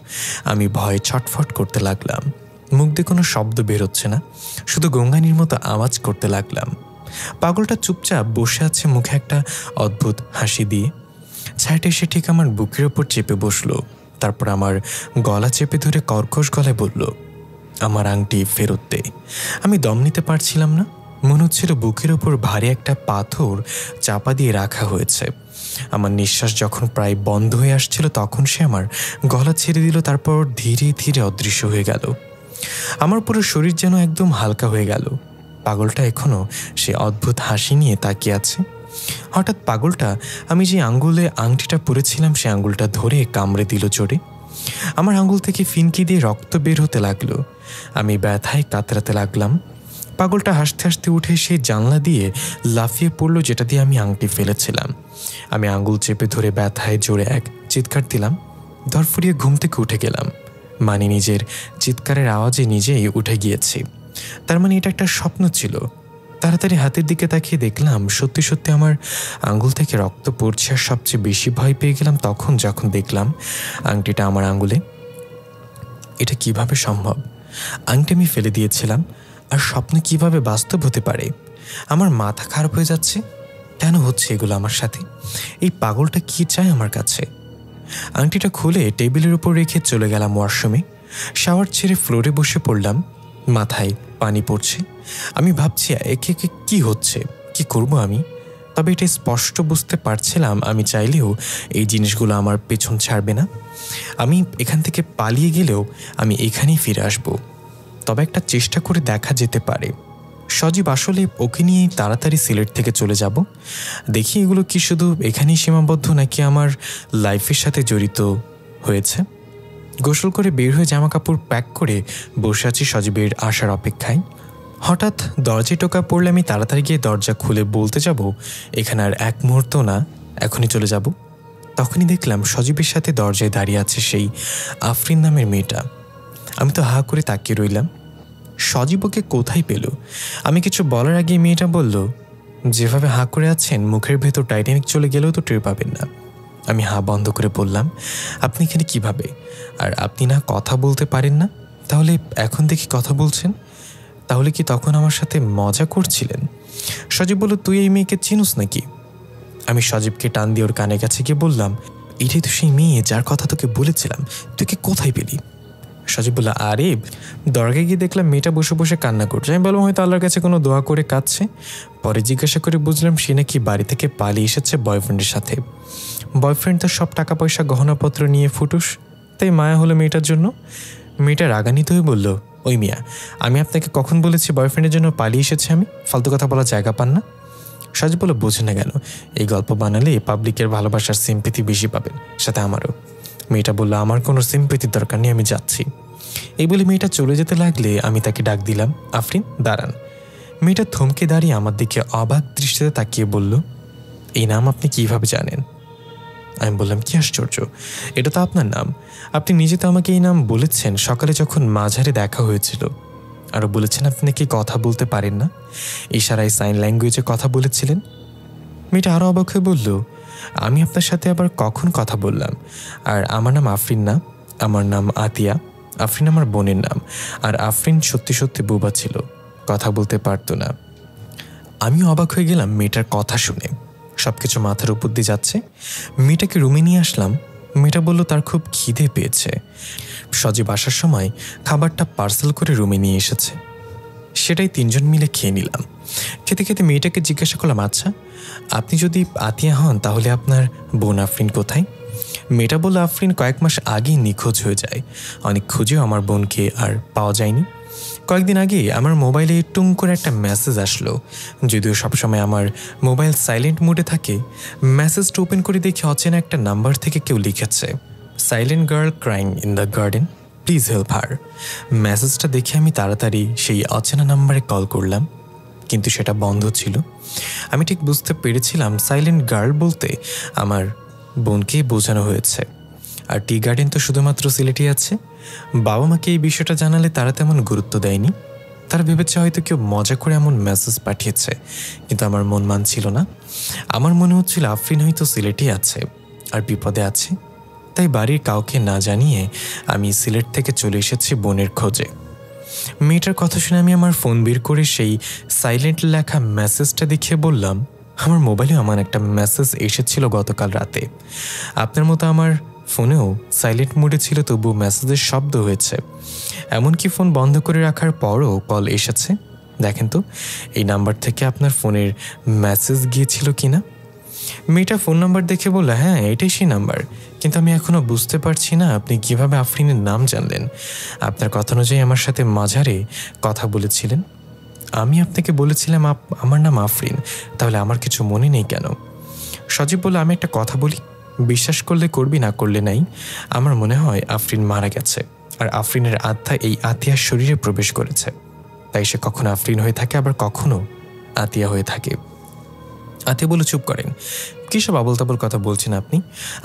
আমি ভয়ে ছটফট করতে লাগলাম, মুখ দিয়ে কোনো শব্দ বের হচ্ছে না, শুধু গঙ্গানির মতো আওয়াজ করতে লাগলাম। পাগলটা চুপচাপ বসে আছে, মুখে একটা অদ্ভুত হাসি দিয়ে। ছায়াটা এসে ঠিক আমার বুকের ওপর চেপে বসলো, তারপর আমার গলা চেপে ধরে কর্কশ গলায় বলল, আমার আংটি ফেরত দে। আমি দম নিতে পারছিলাম না, মনে হচ্ছিল বুকের ওপর ভারী একটা পাথর চাপা দিয়ে রাখা হয়েছে। আমার নিঃশ্বাস যখন প্রায় বন্ধ হয়ে আসছিল তখন সে আমার গলা ছেড়ে দিল, তারপর ধীরে ধীরে অদৃশ্য হয়ে গেল। আমার পুরো শরীর যেন একদম হালকা হয়ে গেল। পাগলটা এখনো সে অদ্ভুত হাসি নিয়ে তাকিয়ে আছে। হঠাৎ পাগলটা আমি যে আঙ্গুলে আংটিটা পরেছিলাম সে আঙ্গুলটা ধরে কামড়ে দিল জোরে। আমার আঙ্গুল থেকে ফিনকি দিয়ে রক্ত বের হতে লাগলো, আমি ব্যথায় কাতরাতে লাগলাম। পাগলটা হাসতে হাসতে উঠে সেই জানলা দিয়ে লাফিয়ে পড়লো যেটা দিয়ে আমি আংটি ফেলেছিলাম। আমি আঙ্গুল চেপে ধরে ব্যথায় জোরে এক চিৎকার দিলাম, ধরফড়িয়ে ঘুম থেকে উঠে গেলাম, মানে নিজের চিৎকারের আওয়াজে নিজেই উঠে গিয়েছি। তার মানে এটা একটা স্বপ্ন ছিল। তাড়াতাড়ি হাতের দিকে তাকিয়ে দেখলাম সত্যি সত্যি আমার আঙ্গুল থেকে রক্ত পড়ছে, আর সবচেয়ে বেশি ভয় পেয়ে গেলাম তখন যখন দেখলাম আংটিটা আমার আঙ্গুলে। এটা কিভাবে সম্ভব? আংটি আমি ফেলে দিয়েছিলাম, আর স্বপ্ন কিভাবে বাস্তব হতে পারে? আমার মাথা খারাপ হয়ে যাচ্ছে, কেন হচ্ছে এগুলো আমার সাথে? এই পাগলটা কি চায় আমার কাছে? আংটিটা খুলে টেবিলের উপর রেখে চলে গেলাম ওয়াশরুমে। শাওয়ার ছেড়ে ফ্লোরে বসে পড়লাম, মাথায় পানি পড়ছে। আমি ভাবছি একে কি হচ্ছে, কি করব আমি। তবে এটা স্পষ্ট বুঝতে পারছিলাম আমি চাইলেও এই জিনিসগুলো আমার পেছন ছাড়বে না। আমি এখান থেকে পালিয়ে গেলেও আমি এখানেই ফিরে আসব। তবে একটা চেষ্টা করে দেখা যেতে পারে। সজীব আসলে ওকে নিয়েই তাড়াতাড়ি সিলেট থেকে চলে যাব। দেখি এগুলো কি শুধু এখানেই সীমাবদ্ধ নাকি আমার লাইফের সাথে জড়িত হয়েছে। গোসল করে বের হয়ে জামা কাপড় প্যাক করে বসে আছি সজীবের আসার অপেক্ষায়। হঠাৎ দরজায় টোকা পড়লে আমি তাড়াতাড়ি গিয়ে দরজা খুলে বলতে যাব এখানে আর এক মুহূর্ত না, এখনই চলে যাব। তখনই দেখলাম সজীবের সাথে দরজায় দাঁড়িয়ে আছে সেই আফরিন নামের মেয়েটা। আমি তো হা করে তাকিয়ে রইলাম। সজীব ওকে কোথায় পেল? আমি কিছু বলার আগে মেয়েটা বলল, যেভাবে হা করে আছেন মুখের ভেতর টাইটানিক চলে গেলেও তো টের পাবেন না। আমি হা বন্ধ করে বললাম, আপনি এখানে কিভাবে? আর আপনি না কথা বলতে পারেন না, তাহলে এখন দেখি কথা বলছেন? তাহলে কি তখন আমার সাথে মজা করছিলেন? সজীব বলল, তুই এই মেয়েকে চিনুস নাকি? আমি সজীবকে টান দিয়ে ওর কানে কাছে গিয়ে বললাম, এটাই তো সেই মেয়ে যার কথা তোকে বলেছিলাম, তুই কি কোথায় পেলি? সজীব বলল, আরে দরগায় গিয়ে দেখলাম মেয়েটা বসে বসে কান্না করছে। আমি বললাম হয়তো আল্লাহর কাছে কোনো দোয়া করে কাঁদছে। পরে জিজ্ঞাসা করে বুঝলাম সে নাকি বাড়ি থেকে পালিয়ে এসেছে বয়ফ্রেন্ডের সাথে। বয়ফ্রেন্ড তো সব টাকা পয়সা গহনাপত্র নিয়ে ফুটুস, তাই মায়া হলো মেয়েটার জন্য। মেয়েটা রাগান্বিত হয়ে বলল, ওই মিয়া, আমি আপনাকে কখন বলেছি বয়ফ্রেন্ডের জন্য পালিয়ে এসেছি আমি? ফালতু কথা বলার জায়গা পান না। সজীব বলল, বোঝে না কেন? এই গল্প বানালে পাবলিকের ভালোবাসার সিম্পেথি বেশি পাবেন, সাথে আমারও। মেয়েটা বলল, আমার কোনো সিম্পেথির দরকার নেই, আমি যাচ্ছি। এই বলে মেয়েটা চলে যেতে লাগলে আমি তাকে ডাক দিলাম, আফরিন দাঁড়ান। মেয়েটা থমকে দাঁড়িয়ে আমার দিকে অবাক দৃষ্টিতে তাকিয়ে বলল, এই নাম আপনি কিভাবে জানেন? আমি বললাম, কি আশ্চর্য, এটা তো আপনার নাম। আপনি নিজে তো আমাকে এই নাম বলেছেন সকালে যখন মাঝারে দেখা হয়েছিল। আরও বলেছেন আপনি নাকি কথা বলতে পারেন না, ইশারায় সাইন ল্যাঙ্গুয়েজে কথা বলেছিলেন। মেয়েটা আরও অবাক হয়ে বলল, আমি আপনার সাথে আবার কখন কথা বললাম? আর আমার নাম আফরিন না, আমার নাম আতিয়া। আফরিন আমার বোনের নাম। আর আফরিন সত্যি সত্যি বোবা ছিল, কথা বলতে পারতো না। আমি অবাক হয়ে গেলাম মেয়েটার কথা শুনে। সব কিছু মাথার উপর দিয়ে যাচ্ছে। মেয়েটাকে রুমে নিয়ে আসলাম। মেয়েটা বলল তার খুব খিদে পেয়েছে। সজীব আসার সময় খাবারটা পার্সেল করে রুমে নিয়ে এসেছে, সেটাই তিনজন মিলে খেয়ে নিলাম। খেতে খেতে মেয়েটাকে জিজ্ঞাসা করলাম, আচ্ছা আপনি যদি আতিয়া হন তাহলে আপনার বোন আফরিন কোথায়? মেয়েটা বলল, আফরিন কয়েক মাস আগেই নিখোঁজ হয়ে যায়। অনেক খুঁজেও আমার বোনকে আর পাওয়া যায়নি। কয়েকদিন আগে আমার মোবাইলে টুং করে একটা মেসেজ আসলো। যদিও সবসময় আমার মোবাইল সাইলেন্ট মোডে থাকে, মেসেজটা ওপেন করে দেখি অচেনা একটা নাম্বার থেকে কেউ লিখেছে, silent girl crying in the garden, please help হার। মেসেজটা দেখে আমি তাড়াতাড়ি সেই অচেনা নাম্বারে কল করলাম, কিন্তু সেটা বন্ধ ছিল। আমি ঠিক বুঝতে পেরেছিলাম সাইলেন্ট গার্ল বলতে আমার বোনকেই বোঝানো হয়েছে। আর টি গার্ডেন তো শুধুমাত্র সিলেটে আছে। বাবা মাকে এই বিষয়টা জানালে তারা তেমন গুরুত্ব দেয়নি। তারা ভেবেছে হয়তো কেউ মজা করে এমন মেসেজ পাঠিয়েছে, কিন্তু আমার মন মানছিল না। আমার মনে হচ্ছিল আফরিন হয়তো সিলেটে আছে আর বিপদে আছে। তাই বাড়ির কাউকে না জানিয়ে আমি সিলেট থেকে চলে এসেছি বোনের খোঁজে। মেয়েটার কথা শুনে আমি আমার ফোন বের করে সেই সাইলেন্ট লেখা মেসেজটা দেখিয়ে বললাম, আমার মোবাইলে আমার একটা মেসেজ এসেছিল গতকাল রাতে। আপনার মতো আমার ফোনেও সাইলেন্ট মোডে ছিল, তবু মেসেজের শব্দ হয়েছে। এমনকি ফোন বন্ধ করে রাখার পরও কল এসেছে। দেখেন তো এই নাম্বার থেকে আপনার ফোনের মেসেজ গিয়েছিল কিনা। মেয়েটা ফোন নাম্বার দেখে বলল, হ্যাঁ এটাই সেই নাম্বার, কিন্তু আমি এখনও বুঝতে পারছি না আপনি কিভাবে আফরিনের নাম জানলেন। আপনার কথা অনুযায়ী আমার সাথে মাঝারে কথা বলেছিলেন। আমি আপনাকে বলেছিলাম আমার নাম আফরিন, তাহলে আমার কিছু মনে নেই কেন? সজীব বলল, আমি একটা কথা বলি, বিশ্বাস করলে করবি, না করলে নাই। আমার মনে হয় আফরিন মারা গেছে, আর আফরিনের আত্মা এই আতিয়ার শরীরে প্রবেশ করেছে। তাই সে কখনো আফরিন হয়ে থাকে, আবার কখনো আতিয়া হয়ে থাকে। আতিয়া বলে, চুপ করেন, কী সব আবল তাবল কথা বলছেন আপনি?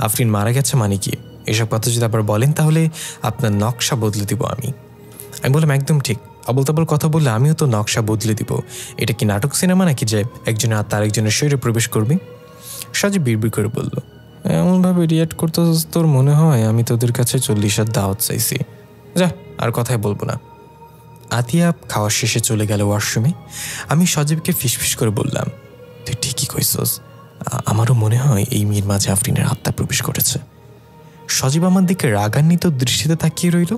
আফরিন মারা গেছে মানে কি? এসব কথা যদি আবার বলেন তাহলে আপনার নকশা বদলে দিব আমি বললাম, একদম ঠিক, আবল তাবল কথা বললে আমিও তো নকশা বদলে দিব। এটা কি নাটক সিনেমা নাকি যে একজনের আত্মা আরেকজনের শরীরে প্রবেশ করবে? সজীব বিড়বিড় করে বলল, এমনভাবে রিয়াক্ট করতে তোর মনে হয় আমি তোদের কাছে 40 দাওয়াত চাইছি। যা, আর কথাই বলবো না। আতিয়া খাওয়ার শেষে চলে গেল ওয়াশরুমে। আমি সজীবকে ফিসফিস করে বললাম, তুই ঠিকই কইছস, আমারও মনে হয় এই মেয়ের মাঝে আফরিনের আত্মা প্রবেশ করেছে। সজীব আমার দিকে রাগান্বিত দৃষ্টিতে তাকিয়ে রইল।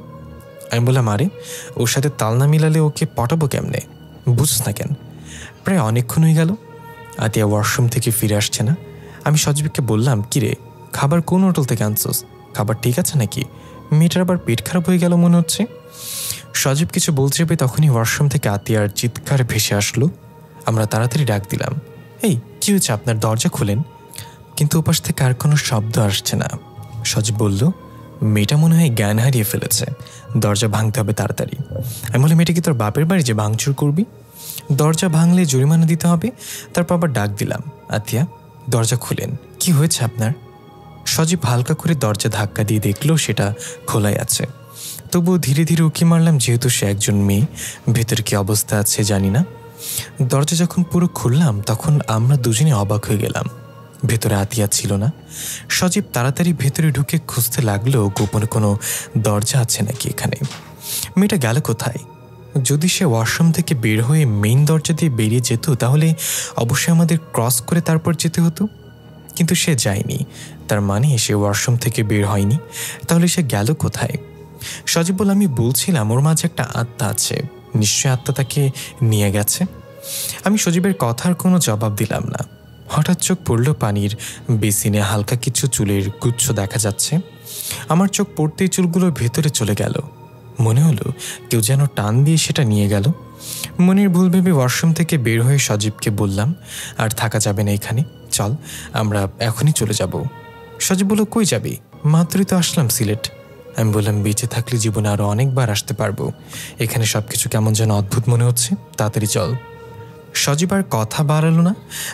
আমি বললাম, আরে ওর সাথে তাল না মিলালে ওকে পটাবো কেমনে, বুঝছ না কেন? প্রায় অনেকক্ষণ হয়ে গেল, আতিয়া ওয়াশরুম থেকে ফিরে আসছে না। আমি সজীবকে বললাম, কিরে খাবার কোন হোটেল থেকে আনছোস, খাবার ঠিক আছে নাকি? মেয়েটার আবার পেট খারাপ হয়ে গেল মনে হচ্ছে। সজীব কিছু বলতে যাবে তখনই ওয়াশরুম থেকে আতিয়ার চিৎকার ভেসে আসলো। আমরা তাড়াতাড়ি ডাক দিলাম, এই কি হয়েছে আপনার, দরজা খুলেন। কিন্তু ওপাশ থেকে আর কোনো শব্দ আসছে না। সজীব বলল, মেয়েটা মনে হয় জ্ঞান হারিয়ে ফেলেছে, দরজা ভাঙতে হবে তাড়াতাড়ি। আমি বললাম, মেয়েটা কি তোর বাপের বাড়ি যে ভাঙচুর করবি? দরজা ভাঙলে জরিমানা দিতে হবে। তারপর আবার ডাক দিলাম, আতিয়া দরজা খুলেন, কি হয়েছে আপনার? সজীব হালকা করে দরজা ধাক্কা দিয়ে দেখলো সেটা খোলাই আছে। তবুও ধীরে ধীরে উঁকি মারলাম, যেহেতু সে একজন মেয়ে, ভেতরে কি অবস্থা আছে জানি না। দরজা যখন পুরো খুললাম তখন আমরা দুজনে অবাক হয়ে গেলাম, ভেতরে আতিয়া ছিল না। সজীব তাড়াতাড়ি ভেতরে ঢুকে খুঁজতে লাগলো গোপনে কোনো দরজা আছে নাকি এখানে। মেয়েটা গেল কোথায়? যদি সে ওয়াশরুম থেকে বের হয়ে মেইন দরজা দিয়ে বেরিয়ে যেত তাহলে অবশ্যই আমাদের ক্রস করে তারপর যেতে হতো, কিন্তু সে যায়নি। তার মানে সে ওয়াশরুম থেকে বের হয়নি। তাহলে সে গেল কোথায়? সজীব বলে, আমি বলছিলাম ওর মাঝে একটা আত্মা আছে, নিশ্চয়ই আত্মা তাকে নিয়ে গেছে। আমি সজীবের কথার কোনো জবাব দিলাম না। হঠাৎ চোখ পড়ল পানির বেসিনে হালকা কিছু চুলের গুচ্ছ দেখা যাচ্ছে। আমার চোখ পড়তেই চুলগুলো ভেতরে চলে গেল। মনে হলো কেউ যেন টান দিয়ে সেটা নিয়ে গেল। মনের ভুল ভেবে ওয়াশরুম থেকে বের হয়ে সজীবকে বললাম, আর থাকা যাবে না এখানে, চল আমরা এখনই চলে যাব। সজীব বলল, কই যাবি? মাত্রই তো আসলাম সিলেট। আমি বললাম, বেঁচে থাকলে জীবনে আরও অনেকবার আসতে পারবো, এখানে সব কিছু কেমন যেন অদ্ভুত মনে হচ্ছে, তাড়াতাড়ি চল। সজীব আর কথা বাড়ালো না।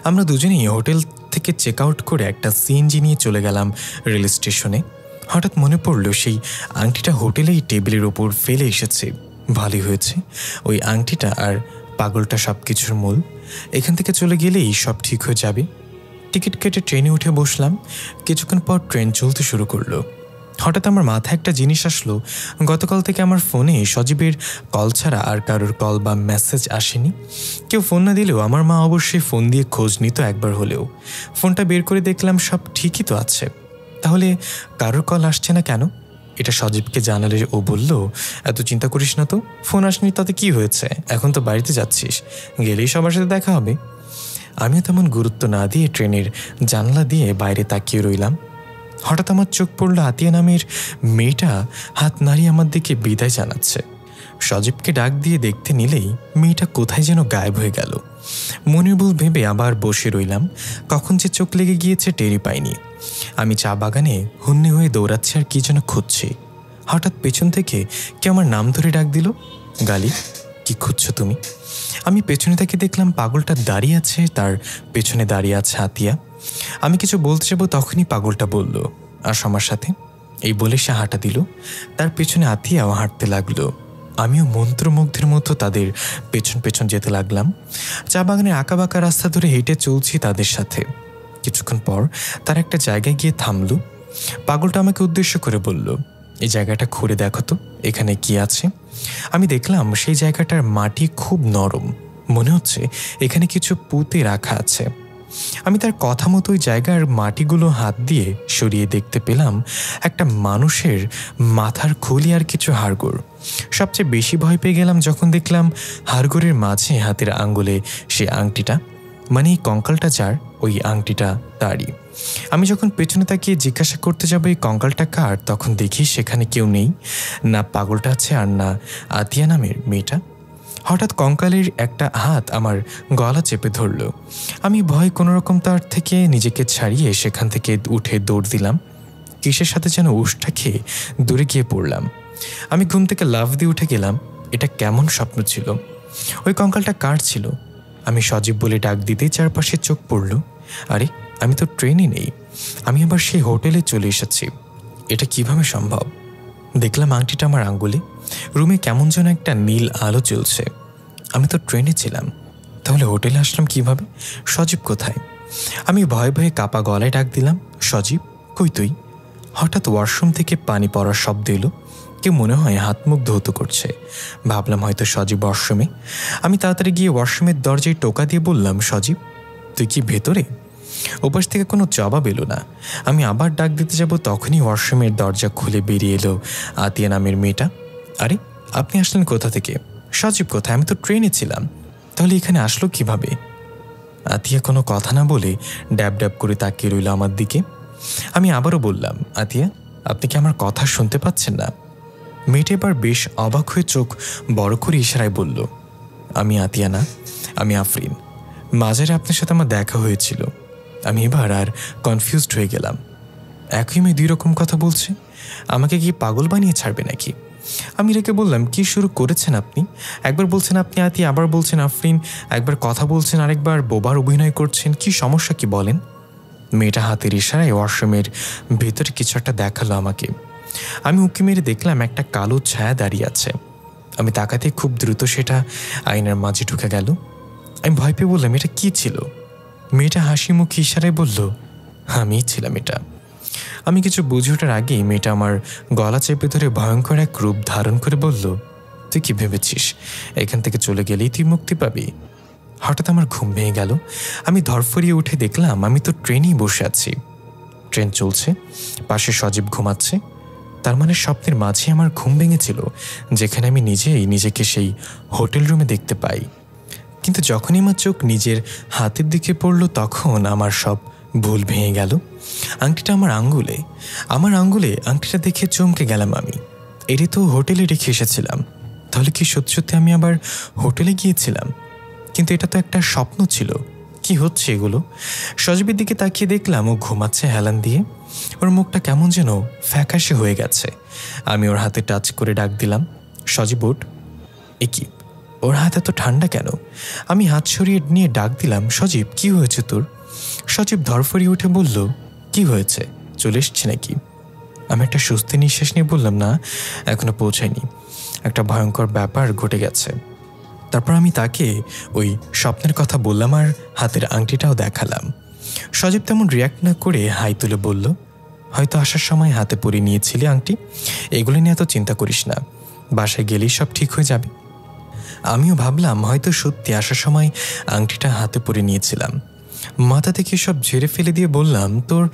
আমরা দুজনেই হোটেল থেকে চেক আউট করে একটা সিএনজি নিয়ে চলে গেলাম রেল স্টেশনে। হঠাৎ মনে পড়লো সেই আংটিটা হোটেলেই টেবিলের ওপর ফেলে এসেছে। ভালোই হয়েছে, ওই আংটিটা আর পাগলটা সব কিছুর মূল। এখান থেকে চলে গেলেই সব ঠিক হয়ে যাবে। টিকিট কেটে ট্রেনে উঠে বসলাম। কিছুক্ষণ পর ট্রেন চলতে শুরু করলো। হঠাৎ আমার মাথায় একটা জিনিস আসলো, গতকাল থেকে আমার ফোনে সজীবের কল ছাড়া আর কারোর কল বা মেসেজ আসেনি। কেউ ফোন না দিলেও আমার মা অবশ্যই ফোন দিয়ে খোঁজ নিত একবার হলেও। ফোনটা বের করে দেখলাম সব ঠিকই তো আছে। তাহলে কারোর কল আসছে না কেন? এটা সজীবকে জানালে ও বলল, এত চিন্তা করিস না তো, ফোন আসনি তাতে কি হয়েছে, এখন তো বাড়িতে যাচ্ছিস, গেলেই সবার সাথে দেখা হবে। আমিও তেমন গুরুত্ব না দিয়ে ট্রেনের জানলা দিয়ে বাইরে তাকিয়ে রইলাম। হঠাৎ আমার চোখ পড়ল আতিয়া নামের মেয়েটা হাত নাড়িয়ে আমার দিকে বিদায় জানাচ্ছে। সজীবকে ডাক দিয়ে দেখতে নিলেই মেয়েটা কোথায় যেন গায়েব হয়ে গেল। মনের ভুল ভেবে আবার বসে রইলাম। কখন যে চোখ লেগে গিয়েছে টেরই পাইনি। আমি চা বাগানে হন্যে হয়ে দৌড়াচ্ছি আর কি যেন খুঁজছি। হঠাৎ পেছন থেকে কেউ আমার নাম ধরে ডাক দিল, গালি, কি খুঁজছো তুমি? আমি পেছনে থেকে দেখলাম পাগলটা দাঁড়িয়ে আছে, তার পেছনে দাঁড়িয়ে আছে আতিয়া। আমি কিছু বলতে যাবো তখনই পাগলটা বলল, আস আমার সাথে। এই বলে সে হাঁটা দিল। তার পেছনে আতিয়াও হাঁটতে লাগলো। আমিও মন্ত্রমুগ্ধের মতো তাদের পেছন পেছন যেতে লাগলাম। চা বাগানের আঁকাবাঁকা রাস্তা ধরে হেঁটে চলছি তাদের সাথে। কিছুক্ষণ পর তার একটা জায়গায় গিয়ে থামলো। পাগলটা আমাকে উদ্দেশ্য করে বলল, এই জায়গাটা ঘুরে দেখো তো, এখানে কি আছে। আমি দেখলাম সেই জায়গাটার মাটি খুব নরম, মনে হচ্ছে এখানে কিছু পুঁতে রাখা আছে। আমি তার কথা মতো ওই জায়গার মাটিগুলো হাত দিয়ে সরিয়ে দেখতে পেলাম একটা মানুষের মাথার খুলি আর কিছু হাড়গোড়। সবচেয়ে বেশি ভয় পেয়ে গেলাম যখন দেখলাম হাড়গোড়ের মাঝে হাতের আঙ্গুলে সে আংটিটা, মানে এই কঙ্কালটা যার, ওই আংটিটা তারই। আমি যখন পেছনে তাকিয়ে জিজ্ঞাসা করতে যাব এই কঙ্কালটা কার, তখন দেখি সেখানে কেউ নেই, না পাগলটা আছে আর না আতিয়া নামের মেয়েটা। হঠাৎ কঙ্কালের একটা হাত আমার গলা চেপে ধরল। আমি ভয় কোনোরকম তার থেকে নিজেকে ছাড়িয়ে সেখান থেকে উঠে দৌড় দিলাম। কিসের সাথে যেন উষ্টা খেয়ে দূরে গিয়ে পড়লাম। আমি ঘুম থেকে লাফ দিয়ে উঠে গেলাম। এটা কেমন স্বপ্ন ছিল? ওই কঙ্কালটা কার ছিল? আমি সজীব বলে ডাক দিতেই চারপাশে চোখ পড়ল। আরে আমি তো ট্রেনে নেই, আমি আবার সেই হোটেলে চলে এসেছি। এটা কিভাবে সম্ভব? দেখলাম আংটিটা আমার আঙ্গুলে। রুমে কেমন যেন একটা নীল আলো জ্বলছে। আমি তো ট্রেনে ছিলাম, তাহলে হোটেলে আসলাম কিভাবে? সজীব কোথায়? আমি ভয়ে ভয়ে কাপা গলায় ডাক দিলাম, সজীব কই তুই? হঠাৎ ওয়াশরুম থেকে পানি পড়ার শব্দ এলো। কেউ মনে হয় হাত মুখ ধৌত করছে। ভাবলাম হয়তো সজীব ওয়াশরুমে। আমি তাড়াতাড়ি গিয়ে ওয়াশরুমের দরজায় টোকা দিয়ে বললাম, সজীব তুই কি ভেতরে? ওপাশ থেকে কোনো জবাব এলো না। আমি আবার ডাক দিতে যাব তখনই ওয়াশরুমের দরজা খুলে বেরিয়ে এলো আতিয়া নামের মেয়েটা। আরে আপনি আসলেন কোথা থেকে? সজীব কোথায়? আমি তো ট্রেনে ছিলাম। তাহলে এখানে আসলো কিভাবে? আতিয়া কোনো কথা না বলে ড্যাব ড্যাব করে তাকিয়ে রইল আমার দিকে। আমি আবারও বললাম, আতিয়া, আপনি কি আমার কথা শুনতে পাচ্ছেন না? মেয়েটা এবার বেশ অবাক হয়ে চোখ বড় করে ইশারায় বলল, আমি আতিয়া না, আমি আফরিন। মাঝারে আপনার সাথে আমার দেখা হয়েছিল। আমি এবার আর কনফিউজড হয়ে গেলাম। একই মেয়ে দুই রকম কথা বলছে, আমাকে কি পাগল বানিয়ে ছাড়বে নাকি? আমি রেখে বললাম, কি শুরু করেছেন আপনি? একবার বলছেন আপনি আতিয়া, আবার বলছেন আফরিন, একবার কথা বলছেন, আরেকবার বোবার অভিনয় করছেন। কি সমস্যা কি বলেন? মেয়েটা হাতের ইশারায় ওয়াশরুমের ভেতরে কিছু একটা দেখালো আমাকে। আমি উঁকি মেরে দেখলাম একটা কালো ছায়া দাঁড়িয়ে আছে। আমি তাকাতে খুব দ্রুত সেটা আয়নার মাঝে ঢুকে গেল। আমি ভয় পেয়ে বললাম, এটা কি ছিল? মেয়েটা হাসি মুখে ইশারায় বলল, আমিই ছিলাম এটা। আমি কিছু বুঝে ওঠার আগেই মেয়েটা আমার গলা চেপে ধরে ভয়ঙ্কর এক রূপ ধারণ করে বলল, তুই কি ভেবেছিস এখান থেকে চলে গেলেই তুই মুক্তি পাবি? হঠাৎ আমার ঘুম ভেঙে গেল। আমি ধরফরিয়ে উঠে দেখলাম আমি তো ট্রেনেই বসে আছি। ট্রেন চলছে, পাশে সজীব ঘুমাচ্ছে। তার মানে স্বপ্নের মাঝে আমার ঘুম ভেঙেছিল, যেখানে আমি নিজেই নিজেকে সেই হোটেল রুমে দেখতে পাই। কিন্তু যখনই আমার চোখ নিজের হাতের দিকে পড়ল, তখন আমার সব ভুল ভেঙে গেল। আংটিটা আমার আঙ্গুলে আংটিটা দেখে চমকে গেলাম আমি। এটি তো হোটেলে রেখে এসেছিলাম। তাহলে কি সত্যি সত্যি আমি আবার হোটেলে গিয়েছিলাম? কিন্তু এটা তো একটা স্বপ্ন ছিল। কি হচ্ছে এগুলো? সজীবের দিকে তাকিয়ে দেখলাম ও ঘুমাচ্ছে হেলান দিয়ে। ওর মুখটা কেমন যেন ফ্যাকাশে হয়ে গেছে। আমি ওর হাতে টাচ করে ডাক দিলাম, সজীব ওঠ। এ কি, ওর হাত এত ঠান্ডা কেন? আমি হাত সরিয়ে নিয়ে ডাক দিলাম, সজীব কি হয়েছে তোর? সজীব ধরফরিয়ে উঠে বলল, কি হয়েছে, চলে এসছি নাকি? আমি একটা স্বস্তি নিঃশ্বাস নিয়ে বললাম, না, এখনো পৌঁছায়নি। একটা ভয়ঙ্কর ব্যাপার ঘটে গেছে। তারপর আমি তাকে ওই স্বপ্নের কথা বললাম আর হাতের আংটিটাও দেখালাম। সজীব তেমন রিয়াক্ট না করে হাই তুলে বলল, হয়তো আসার সময় হাতে পরিয়ে নিয়েছিলি আংটি, এগুলো নিয়ে এত চিন্তা করিস না, বাসায় গেলেই সব ঠিক হয়ে যাবে। আমিও ভাবলাম হয়তো সত্যি আসার সময় আংটিটা হাতে পরে নিয়েছিলাম। মাথা থেকে সব ঝেড়ে ফেলে দিয়ে বললাম, তোর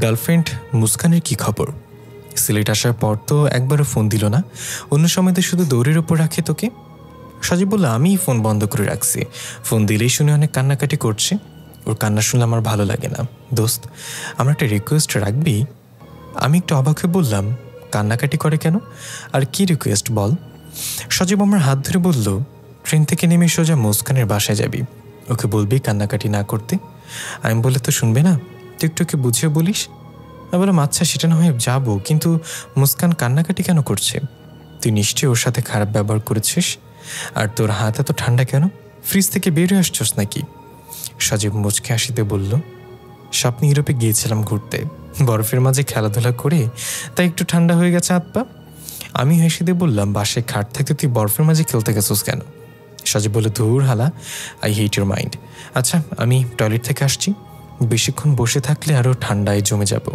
গার্লফ্রেন্ড মুস্কানের কি খবর? সিলেট আসার পর তো একবারও ফোন দিল না, অন্য সময় তো শুধু দৌড়ের ওপর রাখে তোকে। সজীব বলল, আমিই ফোন বন্ধ করে রাখছি, ফোন দিলেই শুনে অনেক কান্নাকাটি করছে। ওর কান্না শুনলে আমার ভালো লাগে না। দোস্ত, আমার একটা রিকোয়েস্ট রাখবি? আমি একটু অবাক হয়ে বললাম, কান্নাকাটি করে কেন? আর কি রিকোয়েস্ট বল? সজীব আমার হাত ধরে বলল, ট্রেন থেকে নেমে সোজা মুস্কানের বাসায় যাবি, ওকে বলবি কান্নাকাটি না করতে। আমি বলে তো শুনবে না, তুই একটু ওকে বুঝিয়ে বলিস। আমি বললাম, আচ্ছা সেটা না হয় যাবো, কিন্তু মুস্কান কান্নাকাটি কেন করছে? তুই নিশ্চয়ই ওর সাথে খারাপ ব্যবহার করেছিস। আর তোর হাত এত ঠান্ডা কেন? ফ্রিজ থেকে বের হয়ে আসছস নাকি? সজীব মুচকে হাসিতে বলল, স্বপ্নে ইউরোপে গিয়েছিলাম ঘুরতে, বরফের মাঝে খেলাধুলা করে তাই একটু ঠান্ডা হয়ে গেছে হাত পা। আমি হেসে দিয়ে বললাম, বাসায় খাট থাকতে তুই বরফের মাঝে খেলতে গেছিস কেন? সজীব বলে, ধুর হালা, আই হেট ইউর মাইন্ড। আচ্ছা, আমি টয়লেট থেকে আসছি, বেশিক্ষণ বসে থাকলে আরও ঠান্ডায় জমে যাব।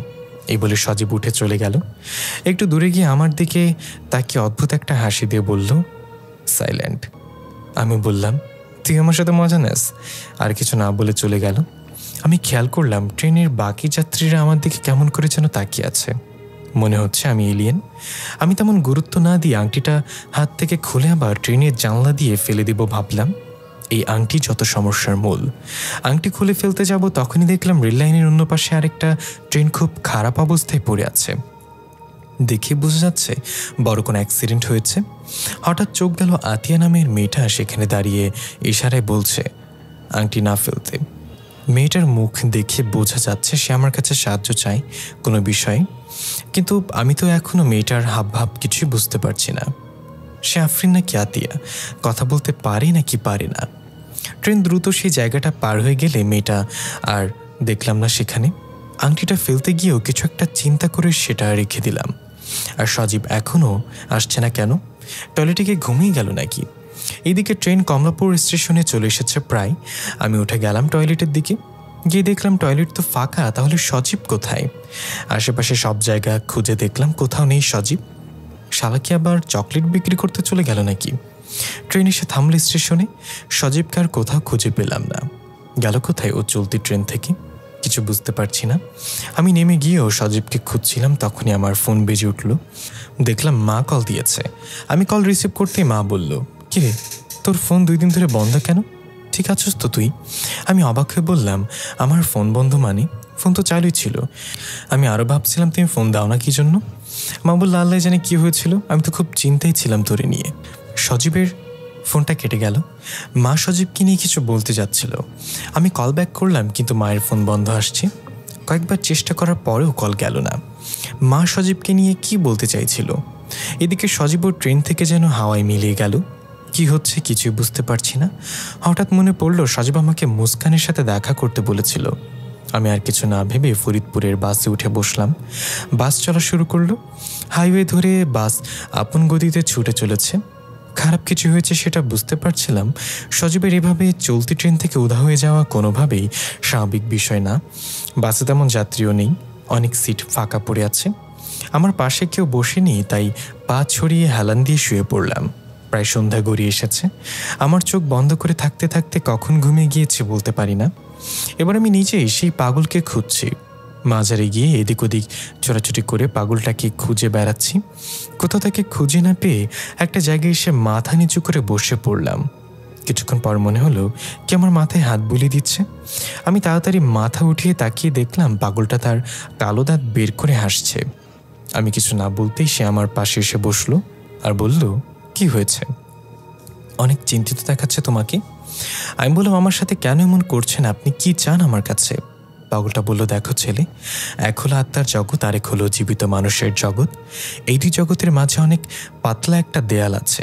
এই বলে সজীব উঠে চলে গেল। একটু দূরে গিয়ে আমার দিকে তাকে অদ্ভুত একটা হাসি দিয়ে বলল, সাইলেন্ট। আমি বললাম, তুই আমার সাথে মজা নেস। আর কিছু না বলে চলে গেল। আমি খেয়াল করলাম ট্রেনের বাকি যাত্রীরা আমার দিকে কেমন করে যেন তাকিয়ে আছে। মনে হচ্ছে আমি এলিয়েন। আমি তেমন গুরুত্ব না দিয়ে আংটিটা হাত থেকে খুলে আবার ট্রেনের জানলা দিয়ে ফেলে দেব ভাবলাম। এই আংটি যত সমস্যার মূল। আংটি খুলে ফেলতে যাব, তখনই দেখলাম রেল লাইনের অন্য পাশে আরেকটা ট্রেন খুব খারাপ অবস্থায় পড়ে আছে। দেখে বোঝা যাচ্ছে বড় কোনো অ্যাক্সিডেন্ট হয়েছে। হঠাৎ চোখ গেল আতিয়া নামের মেয়েটা সেখানে দাঁড়িয়ে ইশারায় বলছে আংটি না ফেলতে। মেয়েটার মুখ দেখে বোঝা যাচ্ছে সে আমার কাছে সাহায্য চায় কোনো বিষয়ে, কিন্তু আমি তো এখনো মেয়েটার হাবভাব কিছুই বুঝতে পারছি না। সে আফরিন নাকি আতিয়া, কথা বলতে পারে নাকি পারে না। ট্রেন দ্রুত সেই জায়গাটা পার হয়ে গেলে মেয়েটা আর দেখলাম না সেখানে। আংটিটা ফেলতে গিয়েও কিছু একটা চিন্তা করে সেটা রেখে দিলাম। আর সজীব এখনও আসছে না কেন? টয়লেটে গিয়ে ঘুমিয়ে গেল নাকি? এইদিকে ট্রেন কমলাপুর স্টেশনে চলে এসেছে প্রায়। আমি উঠে গেলাম টয়লেটের দিকে, গিয়ে দেখলাম টয়লেট তো ফাঁকা। তাহলে সজীব কোথায়? আশেপাশে সব জায়গা খুঁজে দেখলাম, কোথাও নেই সজীব। শালা কি আবার চকলেট বিক্রি করতে চলে গেল নাকি? ট্রেন এসে থামল স্টেশনে। সজীবকে আর কোথাও খুঁজে পেলাম না। গেল কোথায় ও চলতি ট্রেন থেকে? কিছু বুঝতে পারছি না। আমি নেমে গিয়েও সজীবকে খুঁজছিলাম, তখনই আমার ফোন বেজে উঠল। দেখলাম মা কল দিয়েছে। আমি কল রিসিভ করতেই মা বলল, কিরে তোর ফোন 2 দিন ধরে বন্ধ কেন? ঠিক আছিস তো তুই? আমি অবাক হয়ে বললাম, আমার ফোন বন্ধ মানে? ফোন তো চালুই ছিল। আমি আরও ভাবছিলাম তুমি ফোন দাও না কি জন্য। মা বলল, আল্লাহ জানে কি হয়েছিল, আমি তো খুব চিন্তায় ছিলাম তোরে নিয়ে। সজীবের ফোনটা কেটে গেল। মা সজীবকে নিয়ে কিছু বলতে যাচ্ছিল। আমি কল ব্যাক করলাম, কিন্তু মায়ের ফোন বন্ধ আসছে। কয়েকবার চেষ্টা করার পরেও কল গেল না। মা সজীবকে নিয়ে কি বলতে চাইছিল? এদিকে সজীব ওর ট্রেন থেকে যেন হাওয়ায় মিলিয়ে গেল। কি হচ্ছে কিছুই বুঝতে পারছি না। হঠাৎ মনে পড়ল সজীব আমাকে মুস্কানের সাথে দেখা করতে বলেছিল। আমি আর কিছু না ভেবে ফরিদপুরের বাসে উঠে বসলাম। বাস চলা শুরু করলো। হাইওয়ে ধরে বাস আপন গতিতে ছুটে চলেছে। খারাপ কিছু হয়েছে সেটা বুঝতে পারছিলাম। সজীবের এভাবে চলতি ট্রেন থেকে উধা হয়ে যাওয়া কোনোভাবেই স্বাভাবিক বিষয় না। বাসে তেমন যাত্রীও নেই, অনেক সিট ফাঁকা পড়ে আছে। আমার পাশে কেউ বসেনি, তাই পা ছড়িয়ে হেলান দিয়ে শুয়ে পড়লাম। প্রায় সন্ধ্যা গড়িয়ে এসেছে। আমার চোখ বন্ধ করে থাকতে থাকতে কখন ঘুমিয়ে গিয়েছে বলতে পারি না। এবার আমি নিজেই সেই পাগলকে খুঁজছি। মাজারে গিয়ে এদিক ওদিক ছোটাছুটি করে পাগলটাকে খুঁজে বেড়াচ্ছি। কোথাও তাকে খুঁজে না পেয়ে একটা জায়গায় এসে মাথা নিচু করে বসে পড়লাম। কিছুক্ষণ পর মনে হলো কি আমার মাথায় হাত বুলিয়ে দিচ্ছে। আমি তাড়াতাড়ি মাথা উঠিয়ে তাকিয়ে দেখলাম পাগলটা তার কালো দাঁত বের করে হাসছে। আমি কিছু না বলতেই সে আমার পাশে এসে বসলো আর বলল, কি হয়েছে? অনেক চিন্তিত দেখাচ্ছে তোমাকে। আমি বললাম, আমার সাথে কেন এমন করছেন আপনি? কি চান আমার কাছে? পাগলটা বলল, দেখো ছেলে, এক হলো আত্মার জগৎ আর এক হলো জীবিত মানুষের জগৎ। এই দুই জগতের মাঝে অনেক পাতলা একটা দেয়াল আছে।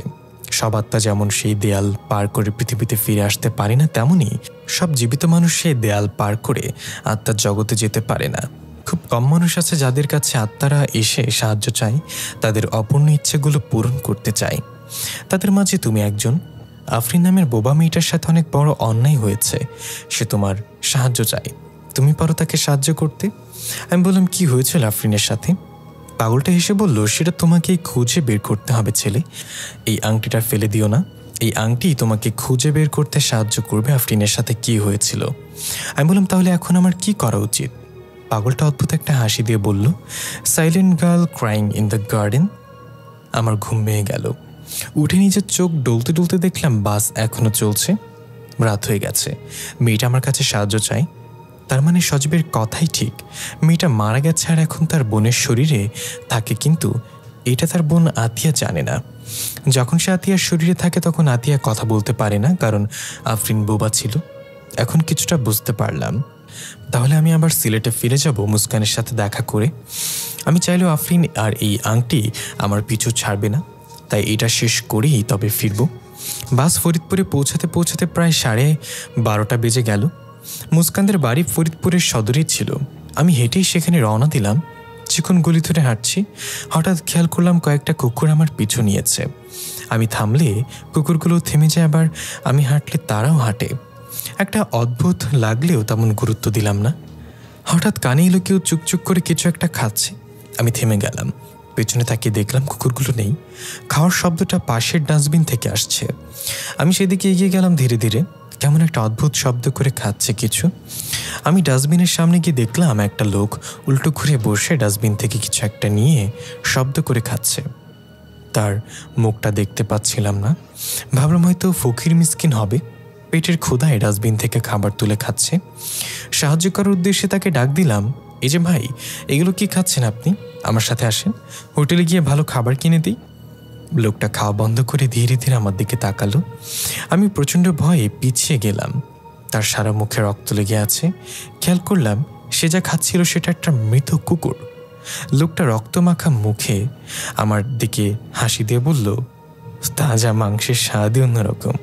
সব আত্মা যেমন সেই দেয়াল পার করে পৃথিবীতে ফিরে আসতে পারে না, তেমনি সব জীবিত মানুষ সেই দেয়াল পার করে আত্মার জগতে যেতে পারে না। খুব কম মানুষ আছে যাদের কাছে আত্মারা এসে সাহায্য চায়, তাদের অপূর্ণ ইচ্ছেগুলো পূরণ করতে চায়। তাদের মাঝে তুমি একজন। আফরিন নামের বোবা মেয়েটার সাথে অনেক বড় অন্যায় হয়েছে। সে তোমার সাহায্য চায়, তুমি পারো তাকে সাহায্য করতে? আমি বললাম, কি হয়েছিল আফরিনের সাথে? পাগলটা হেসে বলল, সেটা তোমাকে খুঁজে বের করতে হবে ছেলে। এই আংটিটা ফেলে দিও না। এই আংটি তোমাকে খুঁজে বের করতে সাহায্য করবে আফরিনের সাথে কি হয়েছিল। আমি বললাম, তাহলে এখন আমার কি করা উচিত? পাগলটা অদ্ভুত একটা হাসি দিয়ে বলল, silent girl crying in the garden. আমার ঘুম ভেঙে গেল। উঠে নিজের চোখ ডলতে ডলতে দেখলাম বাস এখনো চলছে। রাত হয়ে গেছে। মেয়েটা আমার কাছে সাহায্য চায়, তার মানে সজীবের কথাই ঠিক। মেয়েটা মারা গেছে আর এখন তার বোনের শরীরে থাকে, কিন্তু এটা তার বোন আতিয়া জানে না। যখন সে আতিয়ার শরীরে থাকে তখন আতিয়া কথা বলতে পারে না, কারণ আফরিন বোবা ছিল। এখন কিছুটা বুঝতে পারলাম। তাহলে আমি আবার সিলেটে ফিরে যাব মুস্কানের সাথে দেখা করে। আমি চাইলেও আফরিন আর এই আংটি আমার পিছু ছাড়বে না, তাই এটা শেষ করেই তবে ফিরব। বাস ফরিদপুরে পৌঁছাতে পৌঁছাতে প্রায় 12:30 বেজে গেল। মুস্কানদের বাড়ি ফরিদপুরের সদরেই ছিল। আমি হেঁটেই সেখানে রওনা দিলাম। চিকন গলি ধরে হাঁটছি। হঠাৎ খেয়াল করলাম কয়েকটা কুকুর আমার পিছু নিয়েছে। আমি থামলে কুকুরগুলো থেমে যায়, আবার আমি হাঁটলে তারাও হাঁটে। একটা অদ্ভুত লাগলেও তেমন গুরুত্ব দিলাম না। হঠাৎ কানে এলো কেউ চুকচুক করে কিছু একটা খাচ্ছে। আমি থেমে গেলাম। পেছনে তাকিয়ে দেখলাম কুকুরগুলো নেই। খাওয়ার শব্দটা পাশের ডাস্টবিন থেকে আসছে। আমি সেদিকে এগিয়ে গেলাম ধীরে ধীরে। কেমন একটা অদ্ভুত শব্দ করে খাচ্ছে কিছু। আমি ডাস্টবিনের সামনে গিয়ে দেখলাম একটা লোক উল্টো ঘুরে বসে ডাস্টবিন থেকে কিছু একটা নিয়ে শব্দ করে খাচ্ছে। তার মুখটা দেখতে পাচ্ছিলাম না। ভাবলাম হয়তো ফকির মিসকিন হবে, পেটের ক্ষুধায় ডাস্টবিন থেকে খাবার তুলে খাচ্ছে। সাহায্য করার উদ্দেশ্যে তাকে ডাক দিলাম, এই যে ভাই, এগুলো কি খাচ্ছেন আপনি? আমার সাথে আসেন, হোটেলে গিয়ে ভালো খাবার কিনে দিই। লোকটা খাওয়া বন্ধ করে ধীরে ধীরে আমার দিকে তাকালো। আমি প্রচণ্ড ভয়ে পিছিয়ে গেলাম। তার সারা মুখে রক্ত লেগে আছে। খেয়াল করলাম সে যা খাচ্ছিল সেটা একটা মৃত কুকুর। লোকটা রক্তমাখা মুখে আমার দিকে হাসি দিয়ে বলল, তাজা মাংসের স্বাদই অন্যরকম,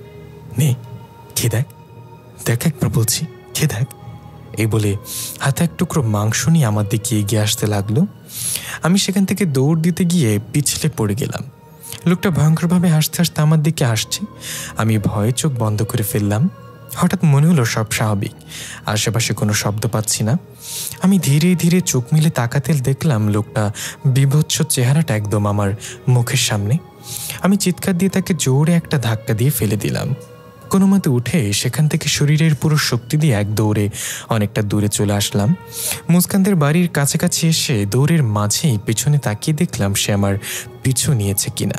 নে খেয়ে দেখ, দেখ একবার বলছি, খেয়ে দেখ। এই বলে হাতে এক টুকরো মাংস নিয়ে আমার দিকে এগিয়ে আসতে লাগলো। আমি সেখান থেকে দৌড় দিতে গিয়ে পিছলে পড়ে গেলাম। লোকটা ভয়ঙ্করভাবে হাসতে হাসতে আমার দিকে আসছে। আমি ভয়ে চোখ বন্ধ করে ফেললাম। হঠাৎ মনে হলো সব স্বাভাবিক, আশেপাশে কোনো শব্দ পাচ্ছি না। আমি ধীরে ধীরে চোখ মিলে তাকাতে দেখলাম লোকটা বিভৎস চেহারাটা একদম আমার মুখের সামনে। আমি চিৎকার দিয়ে তাকে জোরে একটা ধাক্কা দিয়ে ফেলে দিলাম। কোনো মতে উঠে সেখান থেকে শরীরের পুরো শক্তি দিয়ে এক দৌড়ে অনেকটা দূরে চলে আসলাম। মুস্কানদের বাড়ির কাছাকাছি এসে দৌড়ের মাঝেই পেছনে তাকিয়ে দেখলাম সে আমার পিছু নিয়েছে কিনা।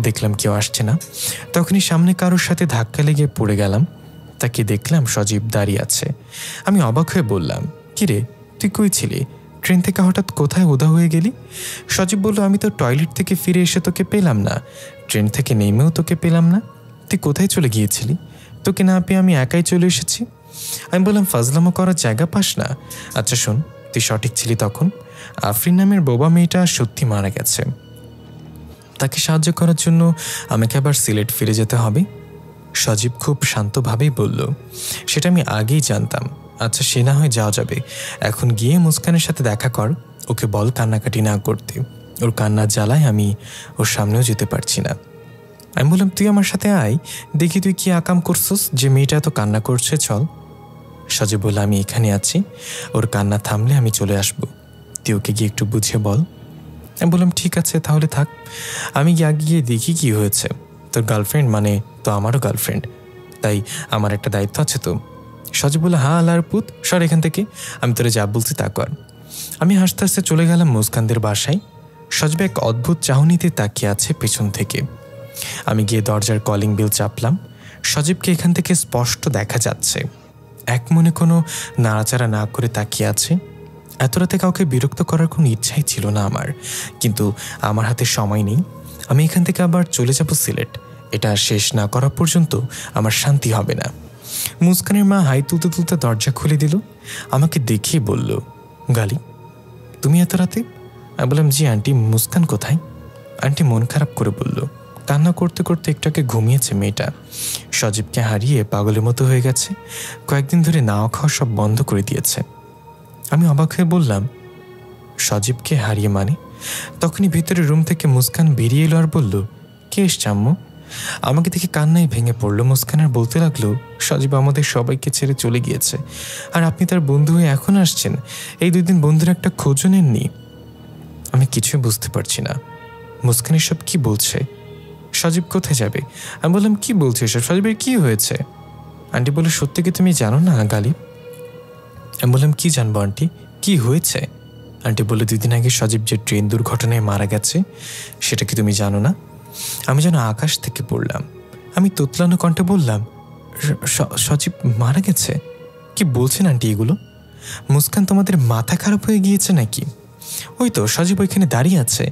দেখলাম কেউ আসছে না। তখনই সামনে কারোর সাথে ধাক্কা লেগে পড়ে গেলাম। তাকে দেখলাম সজীব দাঁড়িয়ে আছে। আমি অবাক হয়ে বললাম, কিরে তুই কই ছিলি? ট্রেন থেকে হঠাৎ কোথায় উদা হয়ে গেলি? সজীব বলল, আমি তো টয়লেট থেকে ফিরে এসে তোকে পেলাম না, ট্রেন থেকে নেমেও তোকে পেলাম না। তুই কোথায় চলে গিয়েছিলি? তোকে না পেয়ে আমি একাই চলে এসেছি। আমি বললাম, ফাজলামো করার জায়গা পাস না। আচ্ছা শোন, তুই সঠিক ছিলি তখন। আফরিন নামের বোবা মেয়েটা সত্যি মারা গেছে। তাকে সাহায্য করার জন্য আমাকে আবার সিলেট ফিরে যেতে হবে। সজীব খুব শান্তভাবেই বলল, সেটা আমি আগেই জানতাম। আচ্ছা সে না হয় যাওয়া যাবে, এখন গিয়ে মুস্কানের সাথে দেখা কর, ওকে বল কান্নাকাটি না করতে। ওর কান্নার জ্বালায় আমি ওর সামনেও যেতে পারছি না। আমি বললাম, তুই আমার সাথে আয়, দেখি তুই কি আকাম করছিস যে মেয়েটা এত কান্না করছে, চল। সজীব বলল, আমি এখানে আছি, ওর কান্না থামলে আমি চলে আসবো, তুই ওকে গিয়ে একটু বুঝিয়ে বল। আমি বললাম, ঠিক আছে তাহলে থাক, আমি গিয়ে দেখি কি হয়েছে। তোর গার্লফ্রেন্ড মানে তো আমারও গার্লফ্রেন্ড, তাই আমার একটা দায়িত্ব আছে তো। সজীব বলল, হ্যাঁ আল্লাহর পুত, সর এখান থেকে, আমি তোরে যা বলছি তা কর। আমি হাসতে হাসতে চলে গেলাম মুস্কানদের বাসায়। সজীব এক অদ্ভুত চাহনিতে তাকিয়ে আছে পেছন থেকে। আমি গিয়ে দরজার কলিং বেল চাপলাম। সজীবকে এখান থেকে স্পষ্ট দেখা যাচ্ছে, এক মনে কোনো নাড়াচাড়া না করে তাকিয়ে আছে। এত রাতে কাউকে বিরক্ত করার কোনো ইচ্ছাই ছিল না আমার, কিন্তু আমার হাতে সময় নেই। আমি এখান থেকে আবার চলে যাব সিলেট, এটা শেষ না করা পর্যন্ত আমার শান্তি হবে না। মুস্কানের মা হাই তুলতে তুলতে দরজা খুলে দিল। আমাকে দেখেই বলল, গালি তুমি এত রাতে? আমি বললাম, জি আন্টি। মুস্কান কোথায়? আন্টি মন খারাপ করে বলল, কান্না করতে করতে একটাকে ঘুমিয়েছে মেয়েটা, সজীবকে হারিয়ে পাগলের মতো হয়ে গেছে, কয়েকদিন ধরে নাওয়া খাওয়া সব বন্ধ করে দিয়েছে। আমি অবাক হয়ে বললাম, সজীবকে হারিয়ে মানে? তখনই ভিতরে রুম থেকে মুস্কান বেরিয়ে এলো আর বলল, কে এসছে আম্মু? আমাকে দেখে কান্নায় ভেঙে পড়লো মুস্কান আর বলতে লাগলো, সজীব আমাদের সবাইকে ছেড়ে চলে গিয়েছে, আর আপনি তার বন্ধু হয়ে এখন আসছেন? এই 2 দিন বন্ধুর একটা খোঁজও নেননি? আমি কিছুই বুঝতে পারছি না, মুস্কান এসব কি বলছে? সজীব কোথায় যাবে? আমি বললাম, কি বলছো এসব? সজীবের কি হয়েছে? আন্টি বলে, সত্যি কি তুমি জানো না গালিব? আমি বললাম, কি জানবো আন্টি, কি হয়েছে? আন্টি বলে, 2 দিন আগে সজীব যে ট্রেন দুর্ঘটনায় মারা গেছে সেটা কি তুমি জানো না? আমি যেন আকাশ থেকে পড়লাম। আমি তোতলানো কণ্ঠে বললাম, সজীব মারা গেছে? কি বলছেন আন্টি এগুলো? মুস্কান, তোমাদের মাথা খারাপ হয়ে গিয়েছে নাকি? ওই তো সজীব ওইখানে দাঁড়িয়ে আছে।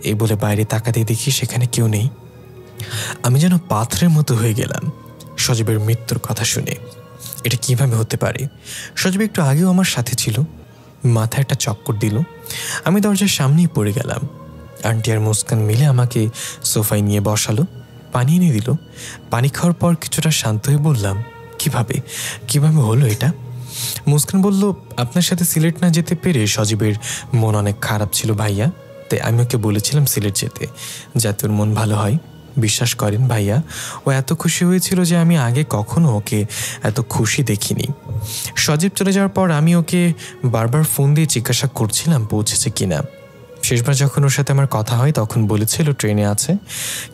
এই বলে বাইরে তাকাতে দেখি সেখানে কেউ নেই। আমি যেন পাথরের মতো হয়ে গেলাম সজীবের মৃত্যুর কথা শুনে। এটা কিভাবে হতে পারে? সজীব একটু আগেও আমার সাথে ছিল। মাথায় একটা চক্কর দিল। আমি দরজার সামনেই পড়ে গেলাম। আন্টি আর মুস্কান মিলে আমাকে সোফায় নিয়ে বসালো, পানি এনে দিল। পানি খাওয়ার পর কিছুটা শান্ত হয়ে বললাম, কিভাবে হলো এটা? মুস্কান বলল, আপনার সাথে সিলেট না যেতে পেরে সজীবের মন অনেক খারাপ ছিল ভাইয়া, তাই আমি ওকে বলেছিলাম সিলেট যেতে, যাতে ওর মন ভালো হয়। বিশ্বাস করেন ভাইয়া, ও এত খুশি হয়েছিল যে আমি আগে কখনো ওকে এত খুশি দেখিনি। সজীব চলে যাওয়ার পর আমি ওকে বারবার ফোন দিয়ে জিজ্ঞাসা করছিলাম পৌঁছেছে কিনা। শেষবার যখন ওর সাথে আমার কথা হয় তখন বলেছিল ট্রেনে আছে,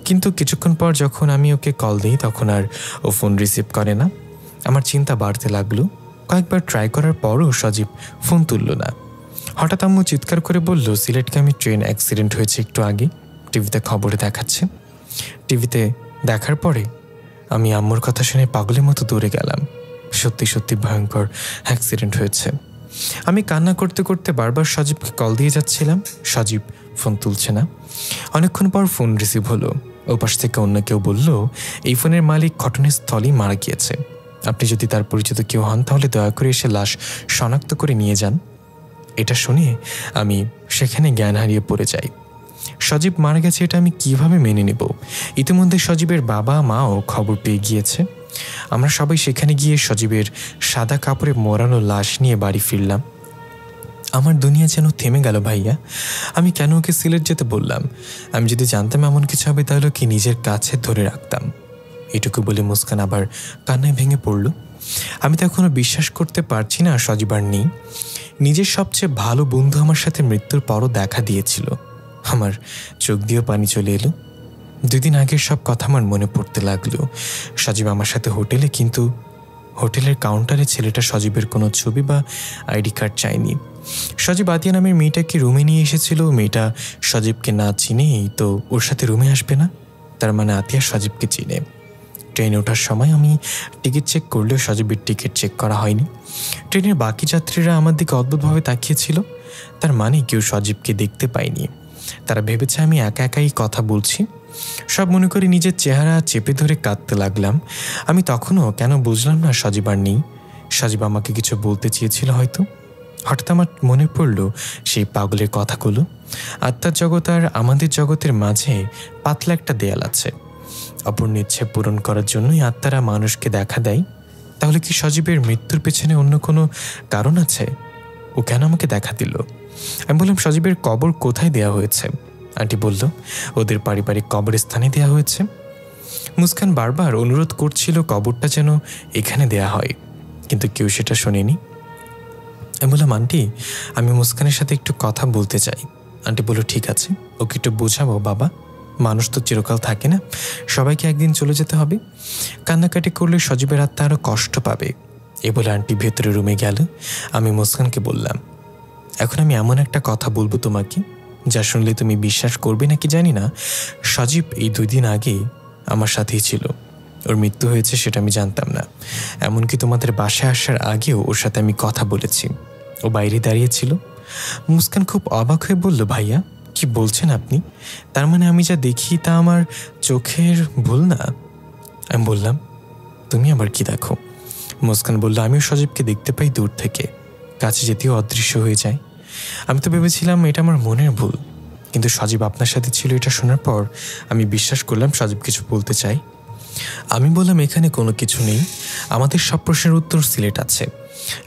কিন্তু কিছুক্ষণ পর যখন আমি ওকে কল দিই তখন আর ও ফোন রিসিভ করে না। আমার চিন্তা বাড়তে লাগলো। কয়েকবার ট্রাই করার পরও সজীব ফোন তুলল না। হঠাৎ আম্মু চিৎকার করে বলল, সিলেটকে আমি ট্রেন অ্যাক্সিডেন্ট হয়েছে একটু আগে, টিভিতে খবরে দেখাচ্ছে। টিভিতে দেখার পরে আমি আম্মুর কথা শুনে পাগলের মতো দৌড়ে গেলাম। সত্যি সত্যি ভয়ঙ্কর অ্যাক্সিডেন্ট হয়েছে। আমি কান্না করতে করতে বারবার সজীবকে কল দিয়ে যাচ্ছিলাম, সজীব ফোন তুলছে না। অনেকক্ষণ পর ফোন রিসিভ হলো। ওপাশ থেকে অন্য কেউ বলল, এই ফোনের মালিক ঘটনাস্থলেই মারা গিয়েছে, আপনি যদি তার পরিচিত কেউ হন তাহলে দয়া করে এসে লাশ শনাক্ত করে নিয়ে যান। এটা শুনে আমি সেখানে জ্ঞান হারিয়ে পড়ে যাই। সজীব মারা গেছে এটা আমি কিভাবে মেনে নেব? ইতিমধ্যে সজীবের বাবা মাও খবর পেয়ে গিয়েছে। আমরা সবাই সেখানে গিয়ে সজীবের সাদা কাপড়ে মোড়ানো লাশ নিয়ে বাড়ি ফিরলাম। আমার দুনিয়া যেন থেমে গেল ভাইয়া। আমি কেন ওকে সিলেট যেতে বললাম? আমি যদি জানতাম এমন কিছু হবে তাহলে কি নিজের কাছে ধরে রাখতাম। এটুকু বলে মুস্কান আবার কান্নায় ভেঙে পড়ল। আমি তো এখনো বিশ্বাস করতে পারছি না সজীব আর নেই। নিজের সবচেয়ে ভালো বন্ধু আমার সাথে মৃত্যুর পরও দেখা দিয়েছিল। আমার চোখ দিয়েও পানি চলে এলো। 2 দিন আগের সব কথা আমার মনে পড়তে লাগলো। সজীব আমার সাথে হোটেলে, কিন্তু হোটেলের কাউন্টারে ছেলেটা সজীবের কোনো ছবি বা আইডি কার্ড চায়নি। সজীব আতিয়া নামের মেয়েটাকে রুমে নিয়ে এসেছিল। মেয়েটা সজীবকে না চিনেই তো ওর সাথে রুমে আসবে না, তার মানে আতিয়া সজীবকে চিনে। ট্রেনে ওঠার সময় আমি টিকিট চেক করলেও সজীবের টিকিট চেক করা হয়নি। ট্রেনের বাকি যাত্রীরা আমার দিকে অদ্ভুতভাবে তাকিয়েছিল, তার মানে কেউ সজীবকে দেখতে পায়নি। তারা ভেবেছে আমি একা একাই কথা বলছি। সব মনে করে নিজের চেহারা চেপে ধরে কাঁদতে লাগলাম। আমি তখনও কেন বুঝলাম না সজীব আর নেই। সজীব আমাকে কিছু বলতে চেয়েছিল হয়তো। হঠাৎ আমার মনে পড়ল সেই পাগলের কথাগুলো। আত্মার জগৎ আর আমাদের জগতের মাঝে পাতলা একটা দেয়াল আছে। অপর ইচ্ছে পূরণ করার জন্যই আত্মারা মানুষকে দেখা দেয়। তাহলে কি সজীবের মৃত্যুর পেছনে অন্য কোনো কারণ আছে? ও কেন আমাকে দেখা দিল? আমি বললাম, সজীবের কবর কোথায় দেয়া হয়েছে? আন্টি বলল, ওদের পারিবারিক কবরস্থানে দেয়া হয়েছে। মুস্কান বারবার অনুরোধ করছিল কবরটা যেন এখানে দেয়া হয়, কিন্তু কেউ সেটা শোনেনি। আমি বললাম, আন্টি আমি মুস্কানের সাথে একটু কথা বলতে চাই। আন্টি বলল, ঠিক আছে, ওকে একটু বোঝাবো বাবা, মানুষ তো চিরকাল থাকে না, সবাইকে একদিন চলে যেতে হবে। কান্নাকাটি করলে সজীবের আত্মা আরও কষ্ট পাবে। এ বলে আন্টি ভেতরে রুমে গেল। আমি মুস্কানকে বললাম, এখন আমি এমন একটা কথা বলবো তোমাকে যা শুনলে তুমি বিশ্বাস করবে নাকি জানি না। সজীব এই 2 দিন আগে আমার সাথেই ছিল। ওর মৃত্যু হয়েছে সেটা আমি জানতাম না। এমনকি তোমাদের বাসায় আসার আগেও ওর সাথে আমি কথা বলেছি। ও বাইরে দাঁড়িয়েছিল। মুস্কান খুব অবাক হয়ে বলল, ভাইয়া কি বলছেন আপনি? তার মানে আমি যা দেখি তা আমার চোখের ভুল না? আমি বললাম, তুমি আবার কি দেখো? মুস্কান বলল, আমিও সজীবকে দেখতে পাই দূর থেকে, কাছে যেতেও অদৃশ্য হয়ে যায়। আমি তো ভেবেছিলাম এটা আমার মনের ভুল, কিন্তু সজীব আপনার সাথে ছিল এটা শোনার পর আমি বিশ্বাস করলাম সজীব কিছু বলতে চাই। আমি বললাম, এখানে কোনো কিছু নেই, আমাদের সব প্রশ্নের উত্তর সিলেট আছে।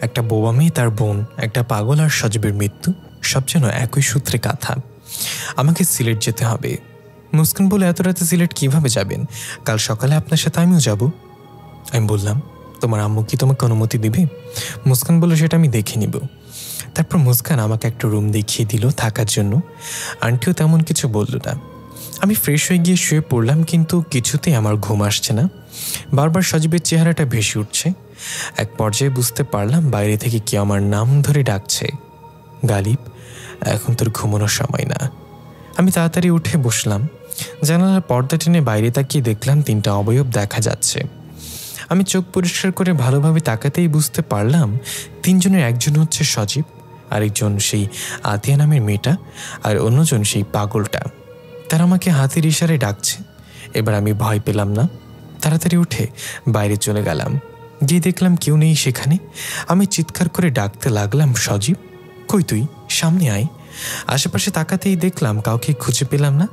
একটা বোবা মেয়ে, তার বোন, একটা পাগল আর সজীবের মৃত্যু, সব যেন একই সূত্রে গাঁথা। আমাকে সিলেট যেতে হবে। মুস্কান বলে, এত রাতে সিলেট কিভাবে যাবেন? কাল সকালে আপনার সাথে আমিও যাব। আমি বললাম, তোমার আম্মু কি তোমাকে অনুমতি দিবে? মুস্কান বলল, সেটা আমি দেখে নিব। তারপর মুস্কান আমাকে একটা রুম দেখিয়ে দিল থাকার জন্য। আন্টিও তেমন কিছু বলল না। আমি ফ্রেশ হয়ে গিয়ে শুয়ে পড়লাম, কিন্তু কিছুতেই আমার ঘুম আসছে না। বারবার সজীবের চেহারাটা ভেসে উঠছে। এক পর্যায়ে বুঝতে পারলাম বাইরে থেকে কি আমার নাম ধরে ডাকছে, গালিব, এখন তোর ঘুমানোর সময় না। আমি তাড়াতাড়ি উঠে বসলাম। জানালার পর্দা টেনে বাইরে তাকিয়ে দেখলাম 3টা অবয়ব দেখা যাচ্ছে। আমি চোখ পরিষ্কার করে ভালোভাবে তাকাতেই বুঝতে পারলাম 3 জনের একজন হচ্ছে সজীব, আরেকজন সেই আতিয়া নামের মেয়েটা, আর অন্যজন সেই পাগলটা। তারা আমাকে হাতের ইশারায় ডাকছে। এবার আমি ভয় পেলাম না, তাড়াতাড়ি উঠে বাইরে চলে গেলাম। গিয়ে দেখলাম কেউ নেই সেখানে। আমি চিৎকার করে ডাকতে লাগলাম, সজীব কই তুই, সামনে আয়। আশেপাশে তাকাতেই দেখলাম কাউকে খুঁজে পেলাম না।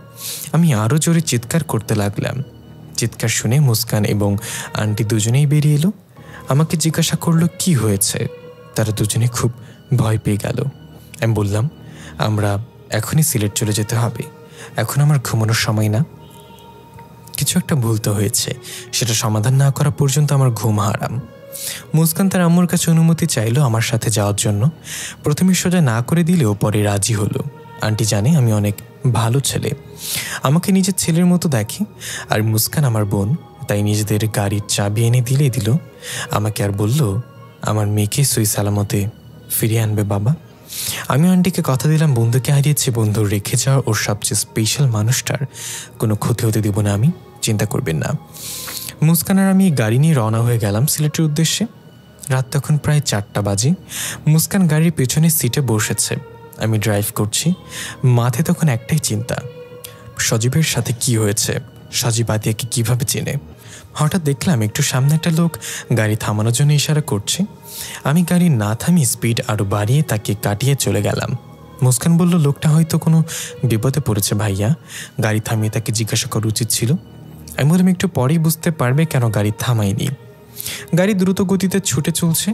আমি আরও জোরে চিৎকার করতে লাগলাম। চিৎকার শুনে মুস্কান এবং আন্টি দুজনেই বেরিয়ে এলো। আমাকে জিজ্ঞাসা করলো কি হয়েছে। তারা দুজনে খুব ভয় পেয়ে গেল। আমি বললাম, আমরা এখনই সিলেট চলে যেতে হবে, এখন আমার ঘুমানোর সময় না। কিছু একটা ভুল তো হয়েছে, সেটা সমাধান না করা পর্যন্ত আমার ঘুম হারাম। মুস্কান তার আম্মুর কাছে অনুমতি চাইলো আমার সাথে যাওয়ার জন্য। প্রথমে সোজা না করে দিলেও পরে রাজি হলো। আন্টি জানে আমি অনেক ভালো ছেলে, আমাকে নিজের ছেলের মতো দেখে। আর মুস্কান আমার বোন, তাই নিজেদের গাড়ির চাবি এনে দিলেই দিল আমাকে, আর বলল আমার মেয়েকে সই সালামতে ফিরিয়ে আনবে বাবা। আমি আন্টিকে কথা দিলাম, বন্ধুকে হারিয়েছি, বন্ধুর রেখে যাওয়ার ওর সবচেয়ে স্পেশাল মানুষটার কোনো ক্ষতি হতে দেব না আমি, চিন্তা করবেন না। মুস্কান আর আমি গাড়ি নিয়ে রওনা হয়ে গেলাম সিলেটের উদ্দেশ্যে। রাত তখন প্রায় 4টা বাজে। মুস্কান গাড়ির পেছনের সিটে বসেছে, আমি ড্রাইভ করছি। মাথায় তখন একটাই চিন্তা, সজীবের সাথে কি হয়েছে, সজীব আতিয়াকে কিভাবে চেনে। হঠাৎ দেখলাম একটু সামনে একটা লোক গাড়ি থামানোর জন্য ইশারা করছে। আমি গাড়ি না থামিয়ে স্পিড আরও বাড়িয়ে তাকে কাটিয়ে চলে গেলাম। মুস্কান বলল, লোকটা হয়তো কোনো বিপদে পড়েছে ভাইয়া, গাড়ি থামিয়ে তাকে জিজ্ঞাসা করা উচিত ছিল। আমি বললাম, একটু পরেই বুঝতে পারবে কেন গাড়ি থামাইনি। গাড়ি দ্রুত গতিতে ছুটে চলছে।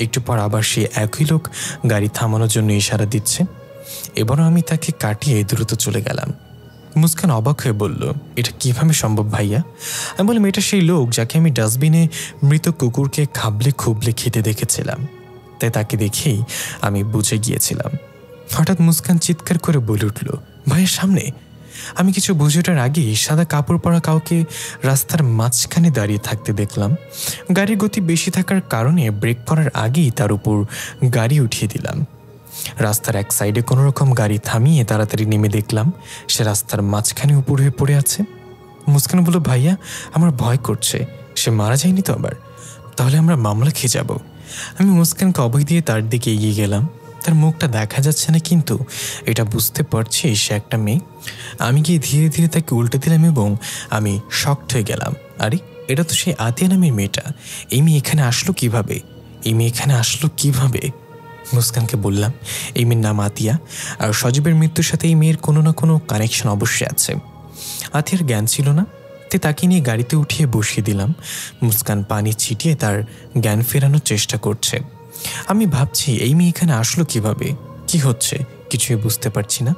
একটু পর আবার সে একই লোক গাড়ি থামানোর জন্য ইশারা দিচ্ছে। এবারও আমি তাকে কাটিয়ে দ্রুত চলে গেলাম। মুস্কান অবাক হয়ে বলল, এটা কিভাবে সম্ভব ভাইয়া? আমি বললাম, এটা সেই লোক যাকে আমি ডাস্টবিনে মৃত কুকুরকে খাবলে খুবলে খেতে দেখেছিলাম, তাই তাকে দেখেই আমি বুঝে গিয়েছিলাম। হঠাৎ মুস্কান চিৎকার করে বলে উঠল, ভাইয়ের সামনে। আমি কিছু বুঝে ওঠার আগেই সাদা কাপড় পরা কাউকে রাস্তার মাঝখানে দাঁড়িয়ে থাকতে দেখলাম। গাড়ির গতি বেশি থাকার কারণে ব্রেক করার আগেই তার উপর গাড়ি উঠিয়ে দিলাম। রাস্তার এক সাইডে কোনো রকম গাড়ি থামিয়ে তাড়াতাড়ি নেমে দেখলাম সে রাস্তার মাঝখানে উপর হয়ে পড়ে আছে। মুস্কান বলল, ভাইয়া আমার ভয় করছে, সে মারা যায়নি তো আবার? তাহলে আমরা মামলা খেয়ে যাব। আমি মুস্কানকে অভয় দিয়ে তার দিকে এগিয়ে গেলাম। তার মুখটা দেখা যাচ্ছে না, কিন্তু এটা বুঝতে পারছি সে একটা মেয়ে। আমি গিয়ে ধীরে ধীরে তাকে উল্টে দিলাম এবং আমি শকড হয়ে গেলাম। আরে এটা তো সেই আতিয়া নামের মেয়েটা। এই মেয়ে এখানে আসলো কিভাবে? মুস্কানকে বললাম, এই মেয়ের নাম আতিয়া, আর সজীবের মৃত্যুর সাথে এই মেয়ের কোনো না কোনো কানেকশন অবশ্যই আছে। আতিয়ার জ্ঞান ছিল না, তাকে নিয়ে গাড়িতে উঠিয়ে বসিয়ে দিলাম। মুস্কান পানি ছিটিয়ে তার জ্ঞান ফেরানোর চেষ্টা করছে। আমি ভাবছি এই মেয়ে এখানে আসলো কিভাবে, কি হচ্ছে কিছুই বুঝতে পারছি না।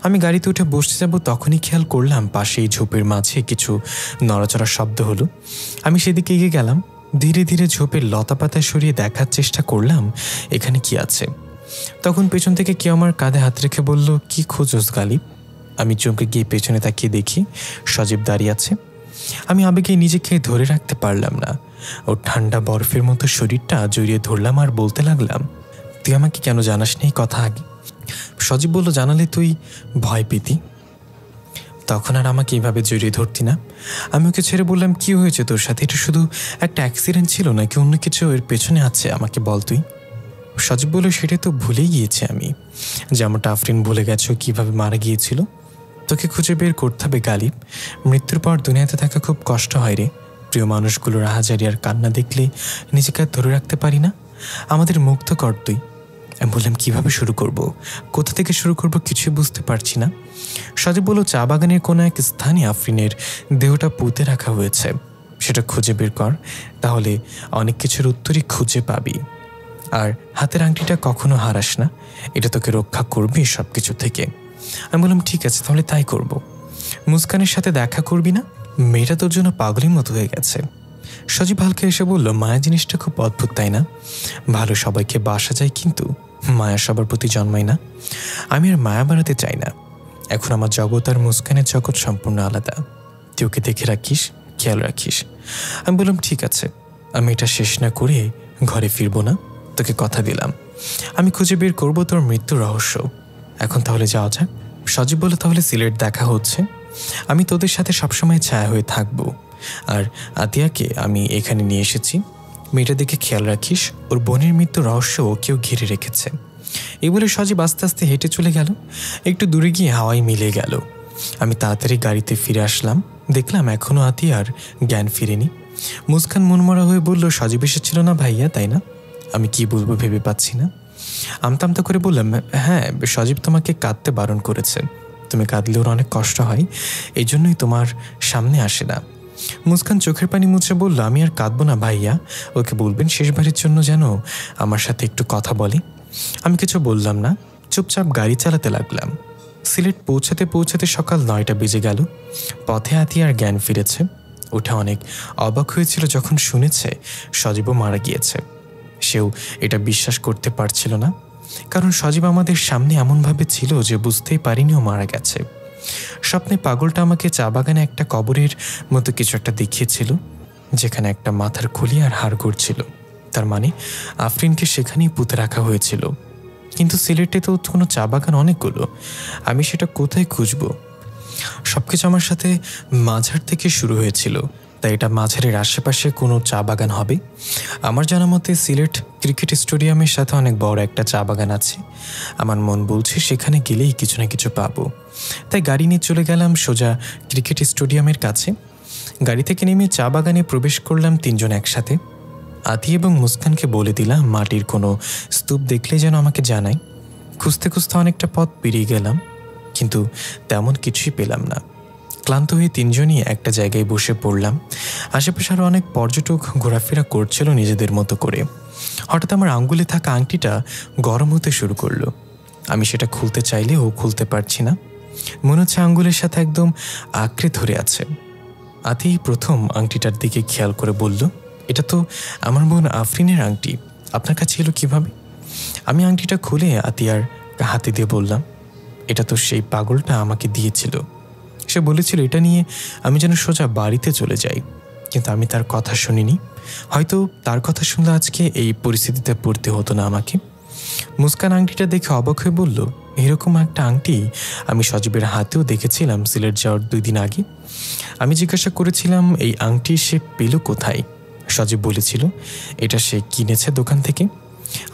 আমি গাড়িতে উঠে বসতে যাব, তখনই খেয়াল করলাম পাশে এই ঝোপের মাঝে কিছু নড়াচড়ার শব্দ হলো। আমি সেদিকে এগিয়ে গেলাম। ধীরে ধীরে ঝোপের লতা পাতা সরিয়ে দেখার চেষ্টা করলাম এখানে কি আছে। তখন পেছন থেকে কেউ আমার কাঁধে হাত রেখে বলল, কি খোঁজোস গালিব? আমি চমকে গিয়ে পেছনে তাকিয়ে দেখি সজীব দাঁড়িয়ে আছে। আমি আবেগে নিজেকে ধরে রাখতে পারলাম না। ওর ঠান্ডা বরফের মতো শরীরটা জড়িয়ে ধরলাম আর বলতে লাগলাম, তুই আমাকে কেন জানাসনি এই কথা আগে? সজীব বলল, জানালে তুই ভয় পেতি, তখন আর আমাকে এইভাবে জড়িয়ে ধরতি না। আমি ওকে ছেড়ে বললাম, কি হয়েছে তোর সাথে? এটা শুধু একটা অ্যাক্সিডেন্ট ছিল নাকি অন্য কিছু এর পেছনে আছে? আমাকে বল তুই। সজীব বলল, সেটা তো ভুলেই গিয়েছি আমি, যেমনটা আফরিন ভুলে গেছো কিভাবে মারা গিয়েছিল। তোকে খুঁজে বের করতে হবে গালিব। মৃত্যুর পর দুনিয়াতে থাকা খুব কষ্ট হয় রে। প্রিয় মানুষগুলোর আহাজারি আর কান্না দেখলে নিজেকে আর ধরে রাখতে পারি না। আমাদের মুক্ত কর তুই। আমি বললাম, কীভাবে শুরু করব, কোথা থেকে শুরু করব কিছুই বুঝতে পারছি না। সজীব বলল, চা বাগানের কোনো এক স্থানে আফরিনের দেহটা পুঁতে রাখা হয়েছে, সেটা খুঁজে বের কর, তাহলে অনেক কিছুর উত্তরই খুঁজে পাবি। আর হাতের আংটিটা কখনো হারাস না, এটা তোকে রক্ষা করবে সব কিছু থেকে। আমি বললাম, ঠিক আছে তাহলে তাই করব। মুস্কানের সাথে দেখা করবি না? মেয়েটা তোর জন্য পাগলের মতো হয়ে গেছে। সজীব হালকা এসে বলল, মায়া জিনিসটা খুব অদ্ভুত তাই না? ভালো সবাইকে বাসা যায়, কিন্তু মায়া সবার প্রতি জন্মায় না। আমি আর মায়া বাড়াতে চাই না। এখন আমার জগৎ আর মুস্কানের জগৎ সম্পূর্ণ আলাদা। তুই ওকে দেখে রাখিস, খেয়াল রাখিস। আমি বললাম, ঠিক আছে, আমি এটা শেষ না করে ঘরে ফিরবো না, তোকে কথা দিলাম। আমি খুঁজে বের করবো তোর মৃত্যুর রহস্য। এখন তাহলে যাওয়া যাক। সজীব বলল, তাহলে সিলেট দেখা হচ্ছে। আমি তোদের সাথে সবসময় ছায়া হয়ে থাকবো। আর আতিয়াকে আমি এখানে নিয়ে এসেছি, মেয়েটা দেখে খেয়াল রাখিস। ওর বোনের মৃত্যুর রহস্য কেউ ঘিরে রেখেছে। এই বলে সজীব আস্তে আস্তে হেঁটে চলে গেল। একটু দূরে গিয়ে হাওয়ায় মিলে গেল। আমি তাড়াতাড়ি গাড়িতে ফিরে আসলাম। দেখলাম এখনও আতিয়ার জ্ঞান ফিরেনি। মুস্কান মনমরা হয়ে বলল, সজীব এসেছিল না ভাইয়া, তাই না? আমি কি বলবো ভেবে পাচ্ছি না। আমতা আমতা করে বললাম, হ্যাঁ, সজীব তোমাকে কাঁদতে বারণ করেছে। তুমি কাঁদলে ওর অনেক কষ্ট হয়, এই জন্যই তোমার সামনে আসে না। মুস্কান চোখের পানি মুছে বলল, আমি আর কাঁদবো না ভাইয়া, ওকে বলবেন শেষবারের জন্য যেন আমার সাথে একটু কথা বলে। আমি কিছু বললাম না, চুপচাপ গাড়ি চালাতে লাগলাম। সিলেট পৌঁছাতে পৌঁছাতে সকাল 9টা বেজে গেল। পথে আতিয়ার জ্ঞান ফিরেছে। ওটা অনেক অবাক হয়েছিল যখন শুনেছে সজীবও মারা গিয়েছে। সেও এটা বিশ্বাস করতে পারছিল না, কারণ সজীব আমাদের সামনে এমনভাবে ছিল যে বুঝতেই পারিনি ও মারা গেছে। স্বপ্নে পাগলটা আমাকে চা বাগানে একটা কবরের মতো কিছু একটা দেখিয়েছিল, যেখানে একটা মাথার খুলি আর হাড় ছিল। তার মানে আফরিনকে সেখানেই পুঁতে রাখা হয়েছিল। কিন্তু সিলেটে তো কোনো চা বাগান অনেকগুলো, আমি সেটা কোথায় খুঁজবো? সবকিছু আমার সাথে মাঝার থেকে শুরু হয়েছিল, তাই এটা মাঝারের আশেপাশে কোনো চা বাগান হবে। আমার জানা মতে সিলেট ক্রিকেট স্টেডিয়ামের সাথে অনেক বড় একটা চা বাগান আছে। আমার মন বলছে সেখানে গেলেই কিছু না কিছু পাবো। তাই গাড়ি নিয়ে চলে গেলাম সোজা ক্রিকেট স্টেডিয়ামের কাছে। গাড়ি থেকে নেমে চা বাগানে প্রবেশ করলাম তিনজন একসাথে। আতি এবং মুস্কানকে বলে দিলাম মাটির কোনো স্তূপ দেখলে যেন আমাকে জানায়। খুঁজতে খুঁজতে অনেকটা পথ পেরিয়ে গেলাম, কিন্তু তেমন কিছুই পেলাম না। ক্লান্ত হয়ে তিনজনই একটা জায়গায় বসে পড়লাম। আশেপাশে আরও অনেক পর্যটক ঘোরাফেরা করছিল নিজেদের মতো করে। হঠাৎ আমার আঙ্গুলে থাকা আংটিটা গরম হতে শুরু করলো। আমি সেটা খুলতে চাইলেও খুলতে পারছি না, মনে হচ্ছে আঙ্গুলের সাথে একদম আঁকড়ে ধরে আছে। আতি প্রথম আংটিটার দিকে খেয়াল করে বলল, এটা তো আমার বোন আফরিনের আংটি, আপনার কাছে এলো কীভাবে? আমি আংটিটা খুলে আতিয়ার হাতে দিয়ে বললাম, এটা তো সেই পাগলটা আমাকে দিয়েছিল। সে বলেছিল এটা নিয়ে আমি যেন সোজা বাড়িতে চলে যাই, কিন্তু আমি তার কথা শুনিনি। হয়তো তার কথা শুনলে আজকে এই পরিস্থিতিতে পড়তে হতো না আমাকে। মুস্কান আংটিটা দেখে অবাক হয়ে বলল, এরকম একটা আংটি আমি সজীবের হাতেও দেখেছিলাম সিলেট যাওয়ার 2 দিন আগে। আমি জিজ্ঞাসা করেছিলাম এই আংটি সে পেল কোথায়। সজীব বলেছিল এটা সে কিনেছে দোকান থেকে।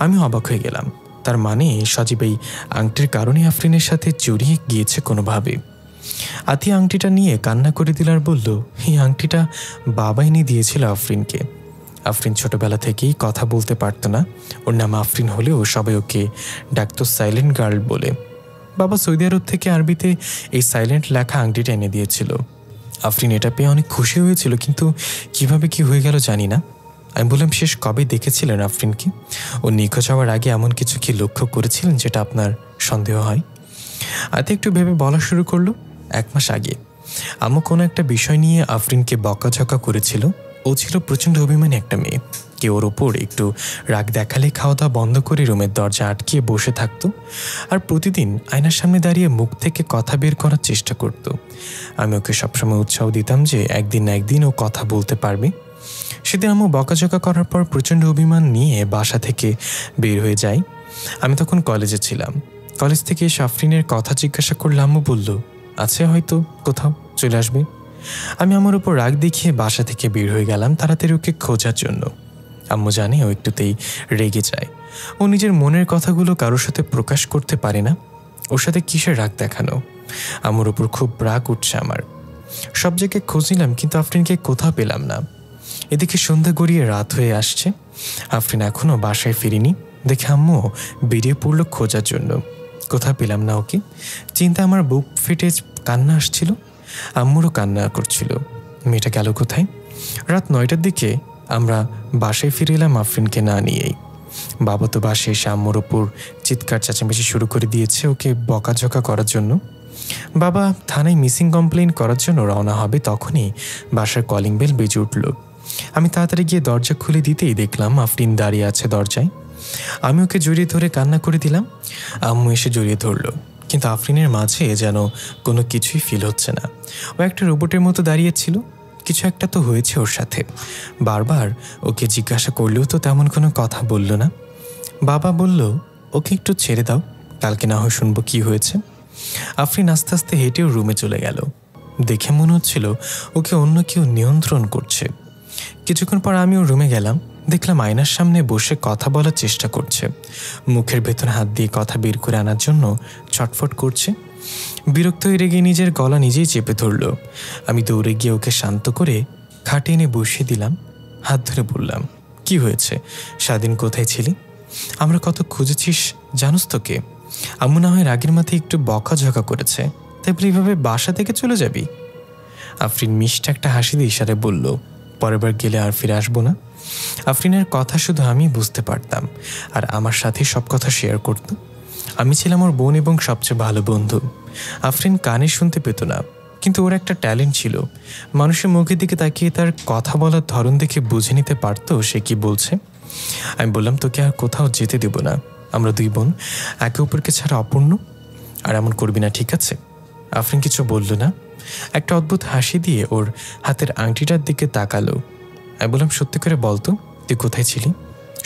আমি অবাক হয়ে গেলাম। তার মানে সজীব এই আংটির কারণে আফরিনের সাথে জড়িয়ে গিয়েছে কোনোভাবে। আতিয়া আংটিটা নিয়ে কান্না করে দিল আর বলল, এই আংটিটা বাবা এনে দিয়েছিল আফরিনকে। আফরিন ছোটবেলা থেকেই কথা বলতে পারত না। ওর নাম আফরিন হলেও সবাই ওকে ডাকতো সাইলেন্ট গার্ল বলে। বাবা সৌদি আরব থেকে আরবিতে এই সাইলেন্ট লেখা আংটিটা এনে দিয়েছিল। আফরিন এটা পেয়ে অনেক খুশি হয়েছিল, কিন্তু কিভাবে কি হয়ে গেল জানি না। আমি বললাম, শেষ কবে দেখেছিলেন আফরিনকে? ও নিখোঁজ হওয়ার আগে এমন কিছু কি লক্ষ্য করেছিলেন যেটা আপনার সন্দেহ হয়? আতে একটু ভেবে বলা শুরু করলো, 1 মাস আগে আম্মু কোনো একটা বিষয় নিয়ে আফরিনকে বকাঝকা করেছিল। ও ছিল প্রচণ্ড অভিমানী একটা মেয়ে। কেউ ওর ওপর একটু রাগ দেখালে খাওয়া দাওয়া বন্ধ করে রুমের দরজা আটকিয়ে বসে থাকতো আর প্রতিদিন আয়নার সামনে দাঁড়িয়ে মুখ থেকে কথা বের করার চেষ্টা করত। আমি ওকে সবসময় উৎসাহ দিতাম যে একদিন না একদিন ও কথা বলতে পারবে। সেদিন আম্মু বকাঝকা করার পর প্রচণ্ড অভিমান নিয়ে বাসা থেকে বের হয়ে যায়। আমি তখন কলেজে ছিলাম। কলেজ থেকে এসে আফরিনের কথা জিজ্ঞাসা করলে আম্মু বলল, আছে হয়তো কোথাও, চলে আসবে। আমি আমার উপর রাগ দেখিয়ে বাসা থেকে বের হয়ে গেলাম তাড়াতাড়ি ওকে খোঁজার জন্য। আম্মু জানে ও একটুতেই রেগে যায়। ও নিজের মনের কথাগুলো কারোর সাথে প্রকাশ করতে পারে না। ওর সাথে কিসের রাগ দেখানো? আম্মুর উপর খুব রাগ উঠছে আমার। সব জায়গায় খোঁজ নিলাম, কিন্তু আফরিনকে কোথাও পেলাম না। এদিকে সন্ধ্যা গড়িয়ে রাত হয়ে আসছে। আফরিন এখনও বাসায় ফিরিনি দেখে আম্মু বেরিয়ে পড়লো খোঁজার জন্য। কোথাও পেলাম না ওকে। চিন্তা আমার বুক ফেটে কান্না আসছিল। আম্মুরও কান্না করছিল। মেয়েটা গেল কোথায়? রাত 9টার দিকে আমরা বাসায় ফিরে এলাম আফরিনকে না নিয়েই। বাবা তো বাসায় এসে আম্মুর ওপর চিৎকার চেঁচামেচি শুরু করে দিয়েছে ওকে বকাঝকা করার জন্য। বাবা থানায় মিসিং কমপ্লেন করার জন্য রওনা হবে, তখনই বাসার কলিং বেল বেজে উঠল। আমি তাড়াতাড়ি গিয়ে দরজা খুলে দিতেই দেখলাম আফরিন দাঁড়িয়ে আছে দরজায়। আমি ওকে জড়িয়ে ধরে কান্না করে দিলাম। আম্মু এসে জড়িয়ে ধরল, কিন্তু আফরিনের মাঝে যেন কোনো কিছুই ফিল হচ্ছে না। ও একটা রোবটের মতো দাঁড়িয়েছিল। কিছু একটা তো হয়েছে ওর সাথে। বারবার ওকে জিজ্ঞাসা করলেও তো তেমন কোনো কথা বলল না। বাবা বলল, ওকে একটু ছেড়ে দাও, কালকে না হয় শুনবো কি হয়েছে। আফরিন আস্তে আস্তে হেঁটেও রুমে চলে গেল। দেখে মনে হচ্ছিল ওকে অন্য কেউ নিয়ন্ত্রণ করছে। কিছুক্ষণ পর আমিও রুমে গেলাম। দেখলাম আয়নার সামনে বসে কথা বলার চেষ্টা করছে। মুখের ভেতর হাত দিয়ে কথা বের করে আনার জন্য ছটফট করছে। বিরক্ত হয়ে রেগে নিজের গলা নিজেই চেপে ধরল। আমি দৌড়ে গিয়ে ওকে শান্ত করে খাটে এনে বসিয়ে দিলাম। হাত ধরে বললাম, কি হয়েছে? সারাদিন কোথায় ছিলি? আমরা কত খুঁজেছিস জানোস তো কে? আম্মু না হয় রাগের মাথায় একটু বকাঝকা করেছে, তাই বলে এইভাবে বাসা থেকে চলে যাবি? আফরিন মিষ্টি একটা হাসি দিয়ে ইশারায় বলল, পরের বার গেলে আর ফিরে আসবো না। আফরিনের কথা শুধু আমি বুঝতে পারতাম, আর আমার সাথে সব কথা শেয়ার করত। আমি ছিলাম ওর বোন এবং সবচেয়ে ভালো বন্ধু। আফরিন কানে শুনতে পেত না, কিন্তু ওর একটা ট্যালেন্ট ছিল। মানুষের মুখের দিকে তাকিয়ে তার কথা বলার ধরন দেখে বুঝে নিতে পারত সে কি বলছে। আমি বললাম, তোকে আর কোথাও যেতে দেব না। আমরা 2 বোন, একে অপরকে ছাড়া অপূর্ণ। আর এমন করবি না, ঠিক আছে? আফরিন কিছু বলল না। একটা অদ্ভুত হাসি দিয়ে ওর হাতের আংটিটার দিকে তাকালো। আমি বললাম, সত্যি করে বলতো, তুই কোথায় ছিলি?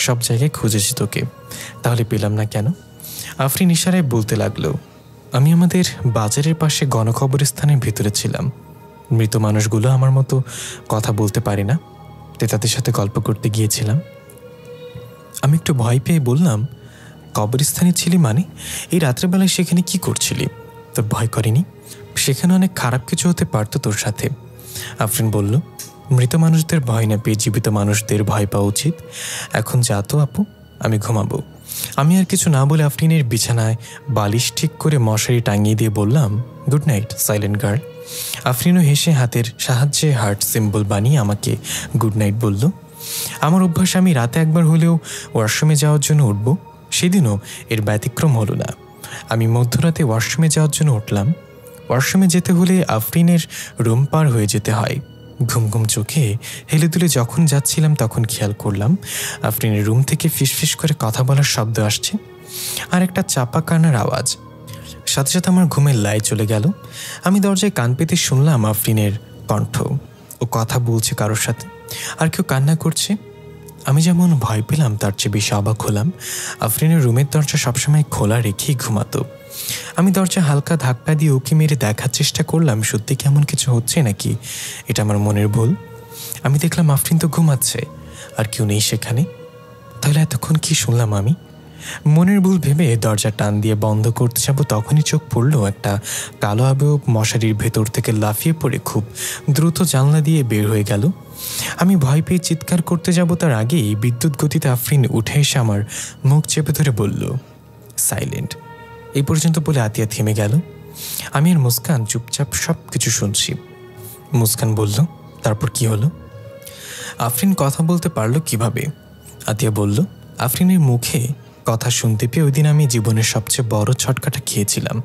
সব জায়গায় খুঁজেছি তোকে, তাহলে পেলাম না কেন? আফরিন ইশারায় বলতে লাগলো, আমি আমাদের বাজারের পাশে গণকবরস্থানের ভিতরে ছিলাম। মৃত মানুষগুলো আমার মতো কথা বলতে পারে না, তাই তাদের সাথে গল্প করতে গিয়েছিলাম। আমি একটু ভয় পেয়ে বললাম, কবরস্থানে ছিলি মানে? এই রাত্রেবেলায় সেখানে কি করছিলি? তোর ভয় করেনি? সেখানে অনেক খারাপ কিছু হতে পারতো তোর সাথে। আফরিন বলল, মৃত মানুষদের ভয় না পেয়ে জীবিত মানুষদের ভয় পাওয়া উচিত। এখন যা তো আপু, আমি ঘুমাবো। আমি আর কিছু না বলে আফরিনের বিছানায় বালিশ ঠিক করে মশারি টাঙিয়ে দিয়ে বললাম, গুড নাইট সাইলেন্ট গার্ল। আফরিনও হেসে হাতের সাহায্যে হার্ট সিম্বল বানিয়ে আমাকে গুড নাইট বলল। আমার অভ্যাস, আমি রাতে একবার হলেও ওয়াশরুমে যাওয়ার জন্য উঠব। সেদিনও এর ব্যতিক্রম হলো না। আমি মধ্যরাতে ওয়াশরুমে যাওয়ার জন্য উঠলাম। ওয়াশরুমে যেতে হলে আফরিনের রুম পার হয়ে যেতে হয়। ঘুম ঘুম চোখে হেলে দুলে যখন যাচ্ছিলাম তখন খেয়াল করলাম আফরিনের রুম থেকে ফিসফিস করে কথা বলার শব্দ আসছে আর একটা চাপা কান্নার আওয়াজ। সাথে সাথে আমার ঘুমের লাই চলে গেল। আমি দরজায় কান পেতে শুনলাম আফরিনের কণ্ঠ। ও কথা বলছে কারোর সাথে, আর কেউ কান্না করছে। আমি যেমন ভয় পেলাম তার চেয়ে বেশি অবাক হলাম। আফরিনের রুমের দরজা সবসময় খোলা রেখেই ঘুমাতো। আমি দরজা হালকা ধাক্কা দিয়ে উঁকি মেরে দেখার চেষ্টা করলাম সত্যি কেমন কিছু হচ্ছে নাকি এটা আমার মনের ভুল। আমি দেখলাম আফরিন তো ঘুমাচ্ছে, আর কেউ নেই সেখানে। তাহলে এতক্ষণ কি শুনলাম আমি? মনের ভুল ভেবে দরজা টান দিয়ে বন্ধ করতে যাব, তখনই চোখ পড়ল একটা কালো আবয়ব মশারির ভেতর থেকে লাফিয়ে পড়ে খুব দ্রুত জানলা দিয়ে বের হয়ে গেল। আমি ভয় পেয়ে চিৎকার করতে যাব, তার আগেই বিদ্যুৎ গতিতে আফরিন উঠে এসে আমার মুখ চেপে ধরে বলল, সাইলেন্ট। এই পর্যন্ত বলে আতিয়া থেমে গেল। আমি আর মুস্কান চুপচাপ সব কিছু শুনছি। মুস্কান বলল, তারপর কি হলো? আফরিন কথা বলতে পারলো কিভাবে? আতিয়া বলল, আফরিনের মুখে কথা শুনতে পেয়ে ওই দিন আমি জীবনের সবচেয়ে বড় ছটকাটা খেয়েছিলাম,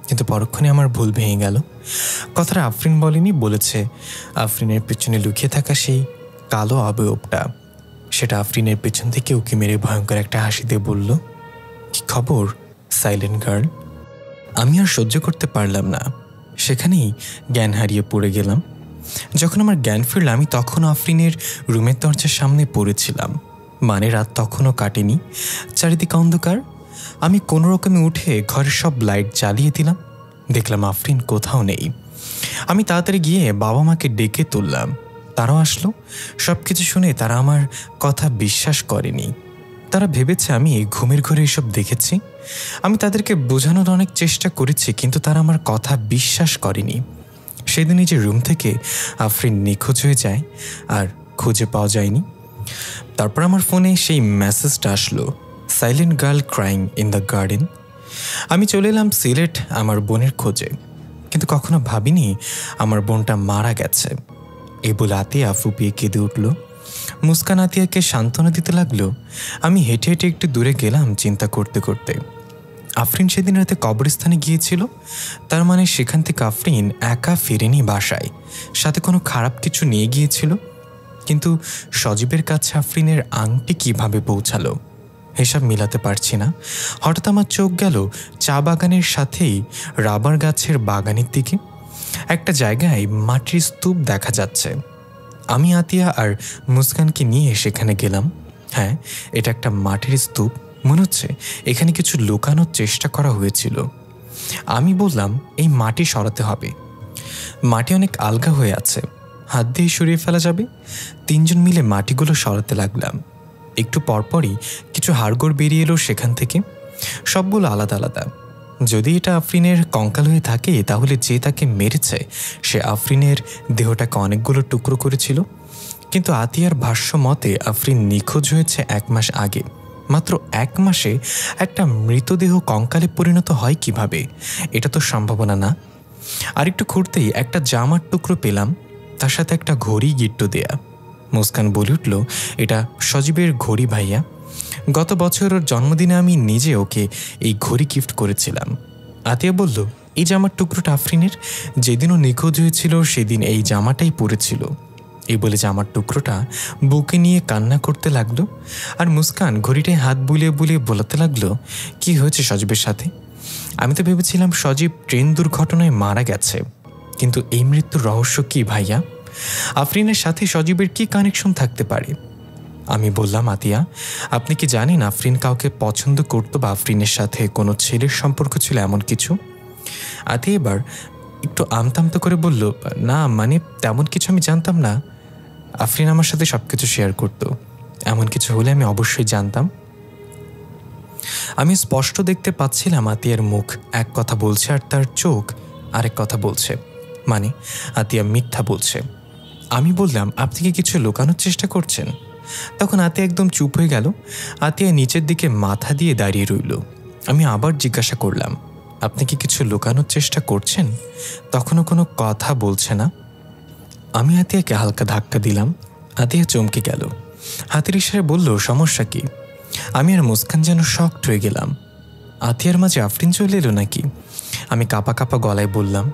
কিন্তু পরক্ষণে আমার ভুল ভেঙে গেল। কথাটা আফরিন বলেনি, বলেছে আফরিনের পেছনে লুকিয়ে থাকা সেই কালো অবয়বটা। সেটা আফরিনের পেছন থেকে উকি মেরে ভয়ঙ্কর একটা হাসি দিয়ে বলল, কি খবর সাইলেন্ট গার্ল? আমি আর সহ্য করতে পারলাম না, সেখানেই জ্ঞান হারিয়ে পড়ে গেলাম। যখন আমার জ্ঞান ফিরল আমি তখনও আফরিনের রুমের দরজার সামনে পড়েছিলাম। মানে রাত তখনও কাটেনি, চারিদিকে অন্ধকার। আমি কোনো রকমে উঠে ঘরের সব লাইট জ্বালিয়ে দিলাম। দেখলাম আফরিন কোথাও নেই। আমি তাড়াতাড়ি গিয়ে বাবা মাকে ডেকে তুললাম, তারাও আসলো। সব কিছু শুনে তারা আমার কথা বিশ্বাস করেনি। তারা ভেবেছে আমি ঘুমের ঘরে এসব দেখেছি। আমি তাদেরকে বোঝানোর অনেক চেষ্টা করেছি, কিন্তু তারা আমার কথা বিশ্বাস করেনি। সেদিনই যে রুম থেকে আফরিন নিখোঁজ হয়ে যায় আর খুঁজে পাওয়া যায়নি। তারপর আমার ফোনে সেই মেসেজটা আসলো, silent girl crying in the garden. আমি চলে এলাম সিলেট আমার বোনের খোঁজে, কিন্তু কখনো ভাবিনি আমার বোনটা মারা গেছে। এই বলে আতিয়া ফুপিয়ে কেঁদে উঠল। মুস্কান আতিয়াকে সান্ত্বনা দিতে লাগলো। আমি হেঁটে হেঁটে একটু দূরে গেলাম চিন্তা করতে করতে। আফরিন সেদিন রাতে কবরস্থানে গিয়েছিল, তার মানে সেখান থেকে আফরিন একা ফেরেনি বাসায়, সাথে কোনো খারাপ কিছু নিয়ে গিয়েছিল। কিন্তু সজীবের কাছে আফরিনের আংটি কিভাবে পৌঁছালো এসব মিলাতে পারছি না। হঠাৎ আমার চোখ গেল চা বাগানের সাথেই রাবার গাছের বাগানের দিকে। একটা জায়গায় মাটির স্তূপ দেখা যাচ্ছে। আমি আতিয়া আর মুস্কানকে নিয়ে সেখানে গেলাম। হ্যাঁ, এটা একটা মাটির স্তূপ। মনে হচ্ছে এখানে কিছু লুকানোর চেষ্টা করা হয়েছিল। আমি বললাম, এই মাটি সরাতে হবে। মাটি অনেক আলগা হয়ে আছে, হাত দিয়ে সরিয়ে ফেলা যাবে। তিনজন মিলে মাটিগুলো সরাতে লাগলাম। একটু পরপরই কিছু হাড়গোড় বেরিয়ে এলো সেখান থেকে, সবগুলো আলাদা আলাদা। যদি এটা আফরিনের কঙ্কাল হয়ে থাকে তাহলে যে তাকে মেরেছে সে আফরিনের দেহটাকে অনেকগুলো টুকরো করেছিল। কিন্তু আতিয়ার ভাষ্য মতে আফরিন নিখোঁজ হয়েছে 1 মাস আগে। মাত্র 1 মাসে একটা মৃতদেহ কঙ্কালে পরিণত হয় কিভাবে? এটা তো সম্ভাবনা না। আর একটু খুঁড়তেই একটা জামার টুকরো পেলাম, তার সাথে একটা ঘড়ি গিট্টু দেয়া। মুস্কান বলে উঠল, এটা সজীবের ঘড়ি ভাইয়া। গত বছর ওর জন্মদিনে আমি নিজে ওকে এই ঘড়ি গিফট করেছিলাম। আতিয়া বলল, এই জামার টুকরোটা আফরিনের, যেদিন ও নিখোঁজ হয়েছিল সেদিন এই জামাটাই পরেছিল। এই বলে জামার টুকরোটা বুকে নিয়ে কান্না করতে লাগলো। আর মুস্কান ঘড়িটায় হাত বুলিয়ে বুলিয়ে বলাতে লাগলো, কি হয়েছে সজীবের সাথে? আমি তো ভেবেছিলাম সজীব ট্রেন দুর্ঘটনায় মারা গেছে, কিন্তু এই মৃত্যুর রহস্য কি ভাইয়া? আফরিনের সাথে সজীবের কি কানেকশন থাকতে পারে? আমি বললাম, আতিয়া, আপনি কি জানেন আফরিন কাউকে পছন্দ করতো বা আফরিনের সাথে কোনো ছেলের সম্পর্ক ছিল এমন কিছু? আতিয়া এবার একটু আমতামতো করে বলল, না মানে তেমন কিছু আমি জানতাম না। আফরিন আমার সাথে সব কিছু শেয়ার করত, এমন কিছু হলে আমি অবশ্যই জানতাম। আমি স্পষ্ট দেখতে পাচ্ছিলাম আতিয়ার মুখ এক কথা বলছে আর তার চোখ আরেক কথা বলছে, মানে আতিয়া মিথ্যা বলছে। আমি বললাম, আপনি কি কিছু লুকানোর চেষ্টা করছেন? তখন আতিয়া একদম চুপ হয়ে গেল। আতিয়া নিচের দিকে মাথা দিয়ে দাঁড়িয়ে রইল। আমি আবার জিজ্ঞাসা করলাম, আপনি কি কিছু লুকানোর চেষ্টা করছেন? তখনও কোনো কথা বলছে না। আমি আতিয়াকে হালকা ধাক্কা দিলাম। আতিয়া চমকে গেল, হাতের ইশারায় বলল, সমস্যা কি? আমি আর মুস্কান যেন শকড হয়ে গেলাম। আতিয়ার মাঝে আফরিন চলে এলো নাকি? আমি কাঁপা কাঁপা গলায় বললাম,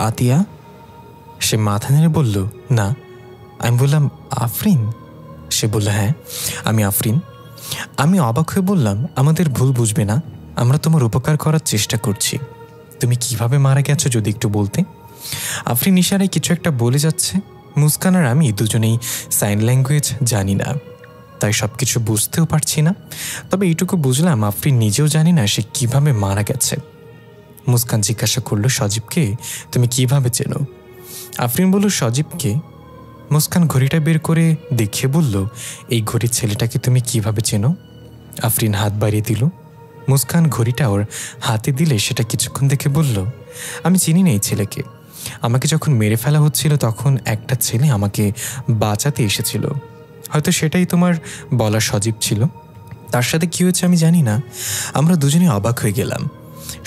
আতিয়া? সে মাথা নেড়ে বলল, না। আমি বললাম, আফরিন? সে বলল, হ্যাঁ আমি আফরিন। আমি অবাক হয়ে বললাম, আমাদের ভুল বুঝবে না, আমরা তোমার উপকার করার চেষ্টা করছি। তুমি কিভাবে মারা গেছো যদি একটু বলতে। আফরিন ইশারায় কিছু একটা বলে যাচ্ছে। মুস্কান আর আমি দুজনেই সাইন ল্যাঙ্গুয়েজ জানি না, তাই সব কিছু বুঝতেও পারছি না। তবে এইটুকু বুঝলাম আফরিন নিজেও জানি না সে কিভাবে মারা গেছে। মুস্কান জিজ্ঞাসা করলো, সজীবকে তুমি কিভাবে চেনো? আফরিন বলল, সজীবকে? মুস্কান ঘড়িটা বের করে দেখিয়ে বলল, এই ঘড়ির ছেলেটাকে তুমি কিভাবে চেনো? আফরিন হাত বাড়িয়ে দিল। মুস্কান ঘড়িটা ওর হাতে দিলে সেটা কিছুক্ষণ দেখে বলল, আমি চিনি না এই ছেলেকে। আমাকে যখন মেরে ফেলা হচ্ছিল তখন একটা ছেলে আমাকে বাঁচাতে এসেছিল, হয়তো সেটাই তোমার বলা সজীব ছিল। তার সাথে কী হয়েছে আমি জানি না। আমরা দুজনে অবাক হয়ে গেলাম,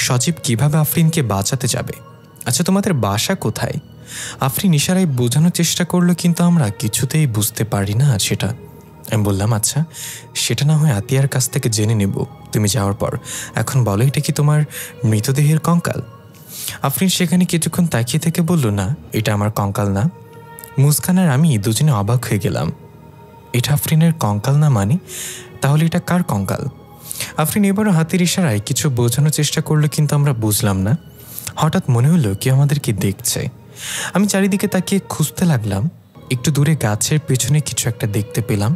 সজীব কিভাবে আফরিনকে বাঁচাতে যাবে? আচ্ছা, তোমাদের বাসা কোথায়? আফরিন ইশারায় বোঝানোর চেষ্টা করলো, কিন্তু আমরা কিছুতেই বুঝতে পারি না সেটা। আমি বললাম, আচ্ছা সেটা না হয় আতিয়ার কাছ থেকে জেনে নেব তুমি যাওয়ার পর। এখন বলো, এটা কি তোমার মৃতদেহের কঙ্কাল? আফরিন সেখানে কিছুক্ষণ তাকিয়ে থেকে বলল, না এটা আমার কঙ্কাল না। মুস্কান আর আমি দুজনে অবাক হয়ে গেলাম, এটা আফরিনের কঙ্কাল না মানে? তাহলে এটা কার কঙ্কাল? আফরিন এবারও হাতের ইশারায় কিছু বোঝানোর চেষ্টা করলো, কিন্তু আমরা বুঝলাম না। হঠাৎ মনে হলো কেউ আমাদেরকে দেখছে। আমি চারিদিকে তাকিয়ে খুঁজতে লাগলাম। একটু দূরে গাছের পেছনে কিছু একটা দেখতে পেলাম।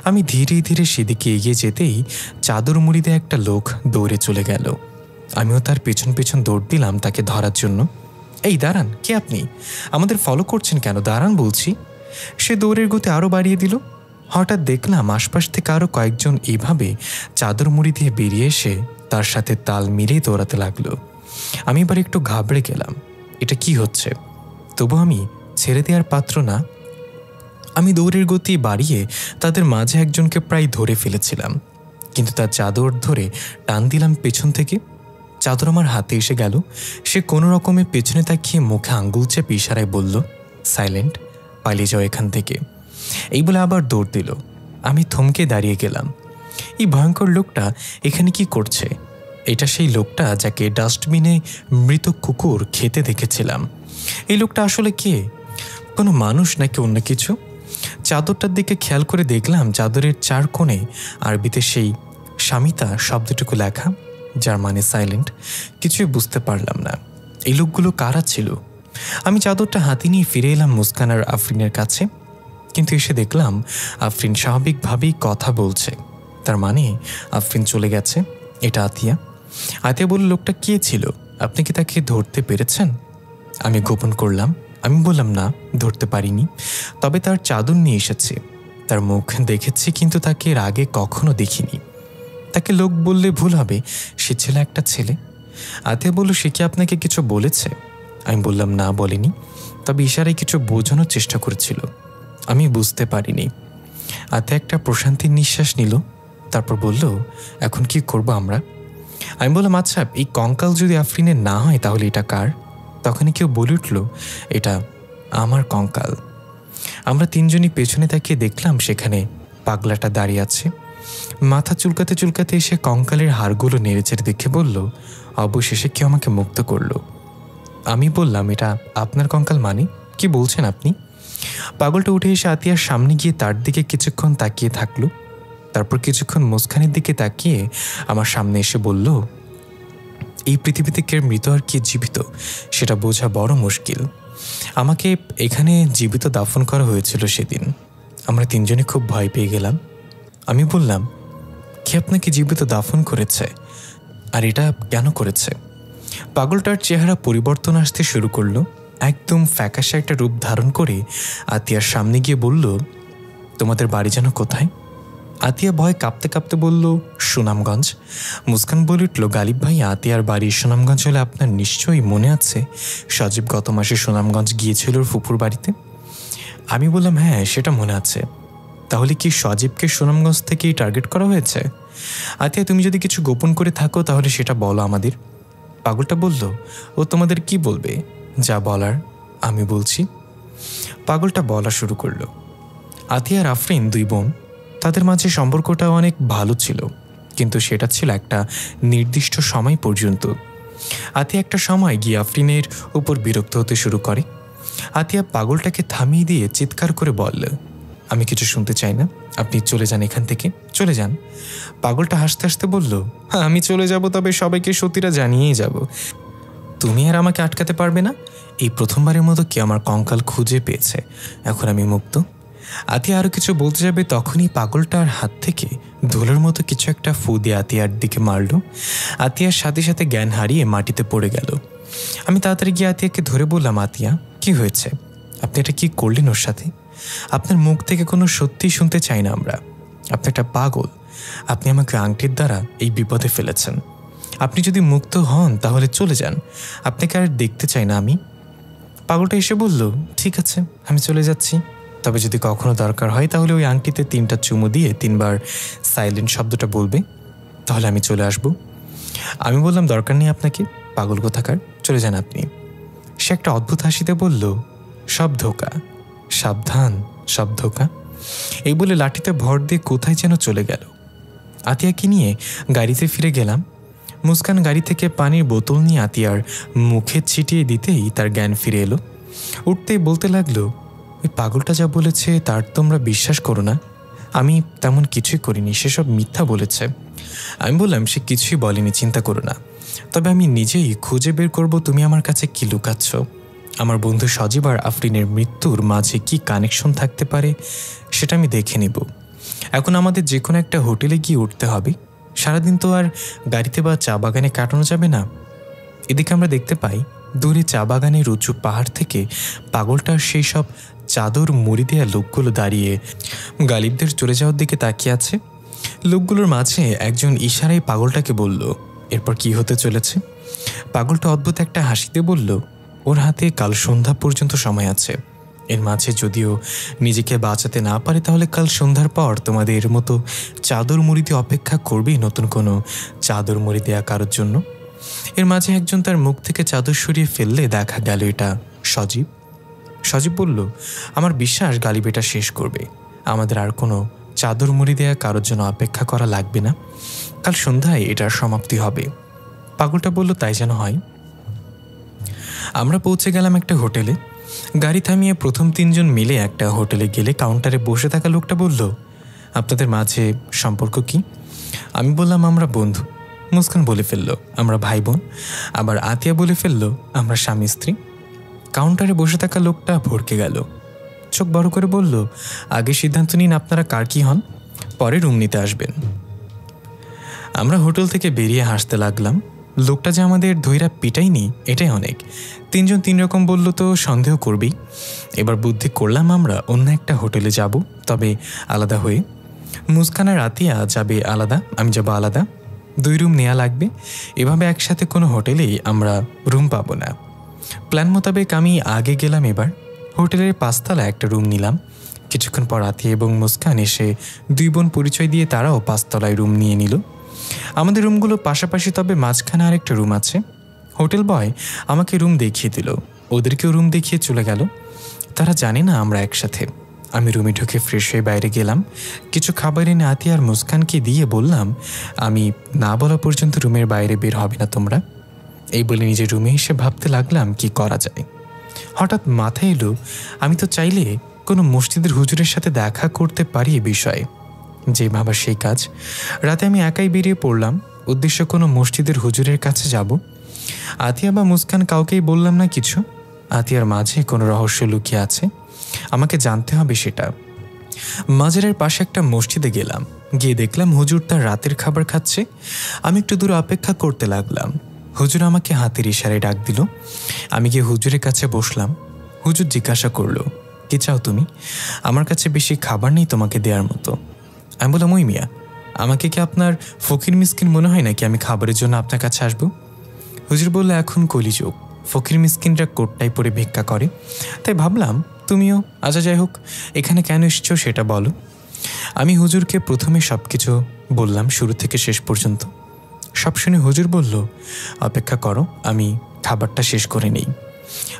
আমি ধীরে ধীরে সেদিকে এগিয়ে যেতেই চাদর মুড়িতে একটা লোক দৌড়ে চলে গেল। আমিও তার পেছন পেছন দৌড় দিলাম তাকে ধরার জন্য। এই দাঁড়ান, কে আপনি? আমাদের ফলো করছেন কেন? দাঁড়ান বলছি। সে দৌড়ের গতি আরও বাড়িয়ে দিল। হঠাৎ দেখলাম আশপাশ থেকে আরও কয়েকজন এইভাবে চাদর মুড়ি দিয়ে বেরিয়ে এসে তার সাথে তাল মিলিয়ে দৌড়াতে লাগলো। আমি এবার একটু ঘাবড়ে গেলাম, এটা কি হচ্ছে? তবু আমি ছেড়ে দেওয়ার পাত্র না। আমি দৌড়ের গতি বাড়িয়ে তাদের মাঝে একজনকে প্রায় ধরে ফেলেছিলাম, কিন্তু তার চাদর ধরে টান দিলাম পেছন থেকে। চাদর আমার হাতে এসে গেল। সে কোনো রকমে পেছনে তাকিয়ে মুখে আঙ্গুল চেপে ইশারায় বলল, সাইলেন্ট, পালিয়ে যাও এখান থেকে। এই বলে আবার দৌড় দিল। আমি থমকে দাঁড়িয়ে গেলাম। এই ভয়ঙ্কর লোকটা এখানে কি করছে? এটা সেই লোকটা যাকে ডাস্টবিনে মৃত কুকুর খেতে দেখেছিলাম। এই লোকটা আসলে কে? কোনো মানুষ নাকি অন্য কিছু? চাদরটার দিকে খেয়াল করে দেখলাম চাদরের চার কোণে আরবিতে সেই শামিতা শব্দটুকু লেখা, যার মানে সাইলেন্ট। কিছুই বুঝতে পারলাম না। এই লোকগুলো কারা ছিল? আমি চাদরটা হাতে নিয়ে ফিরে এলাম মুস্কান আর আফরিনের কাছে, কিন্তু এসে দেখলাম আফরিন স্বাভাবিকভাবেই কথা বলছে। তার মানে আফরিন চলে গেছে। এটা আতিয়া। আতিয়া বলল, লোকটা কে ছিল? আপনি কি তাকে ধরতে পেরেছেন? আমি গোপন করলাম। আমি বললাম, না, ধরতে পারিনি, তবে তার চাদর নিয়ে এসেছে। তার মুখ দেখেছি, কিন্তু তাকে এর আগে কখনো দেখিনি। তাকে লোক বললে ভুল হবে, সে ছিল একটা ছেলে। আতিয়া বলল, সে কি আপনাকে কিছু বলেছে? আমি বললাম, না বলেনি, তবে ইশারায় কিছু বোঝানোর চেষ্টা করেছিল। আমি বুঝতে পারিনি। আতিয়া একটা প্রশান্তির নিঃশ্বাস নিল, তারপর বলল, এখন কি করব আমরা? আমি বললাম, আচ্ছা এই কঙ্কাল যদি আফরিনের না হয় তাহলে এটা কার? তখনই কেউ বলে উঠল, এটা আমার কঙ্কাল। আমরা তিনজনই পেছনে তাকিয়ে দেখলাম সেখানে পাগলাটা দাঁড়িয়ে আছে। মাথা চুলকাতে চুলকাতে এসে কঙ্কালের হাড়গুলো নেড়েচেড়ে দেখে বলল, অবশেষে কেউ আমাকে মুক্ত করলো। আমি বললাম, এটা আপনার কঙ্কাল মানে? কি বলছেন আপনি? পাগলটা উঠে এসে আতিয়ার সামনে গিয়ে তার দিকে কিছুক্ষণ তাকিয়ে থাকলো। তারপর কিছুক্ষণ মুস্কানের দিকে তাকিয়ে আমার সামনে এসে বলল, এই পৃথিবীতে কে মৃত আর কে জীবিত সেটা বোঝা বড় মুশকিল। আমাকে এখানে জীবিত দাফন করা হয়েছিল সেদিন। আমরা তিনজনে খুব ভয় পেয়ে গেলাম। আমি বললাম, কে আপনাকে জীবিত দাফন করেছে আর এটা কেন করেছে? পাগলটার চেহারা পরিবর্তন আসতে শুরু করলো। একদম ফ্যাকাশে একটা রূপ ধারণ করে আতিয়ার সামনে গিয়ে বলল, তোমাদের বাড়ি যেন কোথায়? আতিয়া ভয় কাঁপতে কাঁপতে বলল, সুনামগঞ্জ। মুস্কান বলে উঠল, গালিব ভাই, আতিয়ার বাড়ি সুনামগঞ্জ হলে আপনার নিশ্চয়ই মনে আছে সজীব গত মাসে সুনামগঞ্জ গিয়েছিল ওর ফুপুর বাড়িতে। আমি বললাম, হ্যাঁ সেটা মনে আছে। তাহলে কি সজীবকে সুনামগঞ্জ থেকেই টার্গেট করা হয়েছে? আতিয়া, তুমি যদি কিছু গোপন করে থাকো তাহলে সেটা বলো আমাদের। পাগলটা বলল, ও তোমাদের কি বলবে? যা বলার আমি বলছি। পাগলটা বলা শুরু করলো। আতিয়া আর আফরিন দুই বোন, তাদের মাঝে সম্পর্কটা অনেক ভালো ছিল, কিন্তু সেটা ছিল একটা নির্দিষ্ট সময় পর্যন্ত। আতিয়া একটা সময় গিয়ে আফরিনের উপর বিরক্ত হতে শুরু করে। আতিয়া পাগলটাকে থামিয়ে দিয়ে চিৎকার করে বলল, আমি কিছু শুনতে চাই না, আপনি চলে যান এখান থেকে, চলে যান। পাগলটা হাসতে হাসতে বলল, আমি চলে যাব, তবে সবাইকে সত্যিটা জানিয়েই যাব। তুমি আর আমাকে আটকাতে পারবে না। এই প্রথমবারের মতো কি আমার কঙ্কাল খুঁজে পেয়েছে, এখন আমি মুক্ত। আতিয়া আরও কিছু বলতে যাবে, তখনই পাগলটার হাত থেকে ধুলোর মতো কিছু একটা ফু দিয়ে আতিয়ার দিকে মারল। আতিয়ার সাথে সাথে জ্ঞান হারিয়ে মাটিতে পড়ে গেল। আমি তাড়াতাড়ি গিয়ে আতিয়াকে ধরে বললাম, আতিয়া কি হয়েছে, আপনি এটা কি করলেন ওর সাথে? আপনার মুখ থেকে কোনো সত্যি শুনতে চাই না আমরা। আপনি একটা পাগল, আপনি আমাকে আংটির দ্বারা এই বিপদে ফেলেছেন। আপনি যদি মুক্ত হন তাহলে চলে যান, আপনাকে আর দেখতে চাই না আমি। পাগলটা এসে বলল, ঠিক আছে আমি চলে যাচ্ছি, তবে যদি কখনো দরকার হয় তাহলে ওই আংটিতে 3টা চুমু দিয়ে 3বার সাইলেন্ট শব্দটা বলবে, তাহলে আমি চলে আসব। আমি বললাম, দরকার নেই আপনাকে, পাগল কোথাকার, চলে যান আপনি। সে একটা অদ্ভুত হাসিতে বলল, সব ধোকা, সাবধান, সব ধোকা। এই বলে লাঠিতে ভর দিয়ে কোথায় যেন চলে গেল। আতিয়াকে নিয়ে গাড়িতে ফিরে গেলাম। মুস্কান গাড়ি থেকে পানির বোতল নিয়ে আতিয়ার মুখে ছিটিয়ে দিতেই তার জ্ঞান ফিরে এলো। উঠতেই বলতে লাগলো, ওই পাগলটা যা বলেছে তার তোমরা বিশ্বাস করো না, আমি তেমন কিছুই করিনি, সেসব মিথ্যা বলেছে। আমি বললাম, সে কিছুই বলেনি, চিন্তা করো না, তবে আমি নিজেই খুঁজে বের করব তুমি আমার কাছে কি লুকাচ্ছ। আমার বন্ধু সজীব আর আফরিনের মৃত্যুর মাঝে কি কানেকশন থাকতে পারে সেটা আমি দেখে নিব। এখন আমাদের যে কোনো একটা হোটেলে গিয়ে উঠতে হবে, সারাদিন তো আর গাড়িতে বা চা বাগানে কাটানো যাবে না। এদিকে আমরা দেখতে পাই দূরে চা বাগানের উঁচু পাহাড় থেকে পাগলটার সেই সব চাদর মুড়ি দেয়া লোকগুলো দাঁড়িয়ে গালিবদের চলে যাওয়ার দিকে তাকিয়ে আছে। লোকগুলোর মাঝে একজন ইশারায় পাগলটাকে বলল, এরপর কি হতে চলেছে। পাগলটা অদ্ভুত একটা হাসিতে বলল, ওর হাতে কাল সন্ধ্যা পর্যন্ত সময় আছে, এর মাঝে যদিও নিজেকে বাঁচাতে না পারে তাহলে কাল সন্ধ্যার পর তোমাদের মতো চাদর মুড়ি দিয়ে অপেক্ষা করবেই নতুন কোনো চাদর মুড়ি দেয়া কারোর জন্য। এর মাঝে একজন তার মুখ থেকে চাদর সরিয়ে ফেললে দেখা গেল এটা সজীব। সজীব বলল, আমার বিশ্বাস গালিব এটা শেষ করবে, আমাদের আর কোনো চাদর মুড়ি দেয়া কারোর জন্য অপেক্ষা করা লাগবে না, কাল সন্ধ্যায় এটার সমাপ্তি হবে। পাগলটা বলল, তাই যেন হয়। আমরা পৌঁছে গেলাম একটা হোটেলে। গাড়ি থামিয়ে প্রথম 3জন মিলে একটা হোটেলে গেলে কাউন্টারে বসে থাকা লোকটা বলল, আপনাদের মাঝে সম্পর্ক কি? আমি বললাম, আমরা বন্ধু। মুস্কান বলে ফেলল, আমরা ভাই বোন। আবার আতিয়া বলে ফেলল, আমরা স্বামী স্ত্রী। কাউন্টারে বসে থাকা লোকটা ভড়কে গেল, চোখ বড় করে বলল, আগে সিদ্ধান্ত নিন আপনারা কার কি হন, পরে রুম নিতে আসবেন। আমরা হোটেল থেকে বেরিয়ে হাসতে লাগলাম। লোকটা যে আমাদের ধৈরা পিটাইনি এটাই অনেক। 3জন 3 রকম বলল তো সন্দেহ করবেই। এবার বুদ্ধি করলাম আমরা অন্য একটা হোটেলে যাব, তবে আলাদা হয়ে। মুস্কান আর আতিয়া যাবে আলাদা, আমি যাব আলাদা, 2 রুম নেওয়া লাগবে। এভাবে একসাথে কোনো হোটেলেই আমরা রুম পাবো না। প্ল্যান মোতাবেক আমি আগে গেলাম। এবার হোটেলের 5তলা একটা রুম নিলাম। কিছুক্ষণ পর আতিয়া এবং মুস্কান এসে 2 বোন পরিচয় দিয়ে তারাও 5তলায় রুম নিয়ে নিল। আমাদের রুমগুলো পাশাপাশি, তবে মাঝখানে আরেকটা রুম আছে। হোটেল বয় আমাকে রুম দেখিয়ে দিল, ওদেরকেও রুম দেখিয়ে চলে গেল। তারা জানে না আমরা একসাথে। আমি রুমে ঢুকে ফ্রেশ হয়ে বাইরে গেলাম। কিছু খাবার এনে আতিয়া আর মুস্কানকে দিয়ে বললাম, আমি না বলা পর্যন্ত রুমের বাইরে বের হবে না তোমরা। এই বলে নিজের রুমে এসে ভাবতে লাগলাম কি করা যায়। হঠাৎ মাথায় এলো, আমি তো চাইলে কোনো মসজিদের হুজুরের সাথে দেখা করতে পারি এ বিষয়ে। যে ভাবা সেই কাজ। রাতে আমি একাই বেরিয়ে পড়লাম, উদ্দেশ্য কোনো মসজিদের হুজুরের কাছে যাব। আতিয়া বা মুস্কান কাউকেই বললাম না কিছু। আতিয়ার মাঝে কোনো রহস্য লুকিয়ে আছে, আমাকে জানতে হবে সেটা। মাজারের পাশে একটা মসজিদে গেলাম, গিয়ে দেখলাম হুজুর তার রাতের খাবার খাচ্ছে। আমি একটু দূর অপেক্ষা করতে লাগলাম। হুজুর আমাকে হাতের ইশারায় ডাক দিল। আমি গিয়ে হুজুরের কাছে বসলাম। হুজুর জিজ্ঞাসা করলো, কি চাও তুমি? আমার কাছে বেশি খাবার নেই তোমাকে দেওয়ার মতো। আমি বললাম, ওই মিয়া, আমাকে কি আপনার ফকির মিসকিন মনে হয় নাকি আমি খাবারের জন্য আপনার কাছে আসবো? হুজুর বলল, এখন কলিযুগ, ফকির মিসকিনরা কোটটাই পরে ভিক্ষা করে, তাই ভাবলাম তুমিও। আচ্ছা যাই হোক, এখানে কেন এসছো সেটা বলো। আমি হুজুরকে প্রথমে সব কিছু বললাম, শুরু থেকে শেষ পর্যন্ত। সব শুনে হুজুর বলল, অপেক্ষা করো, আমি খাবারটা শেষ করে নেই।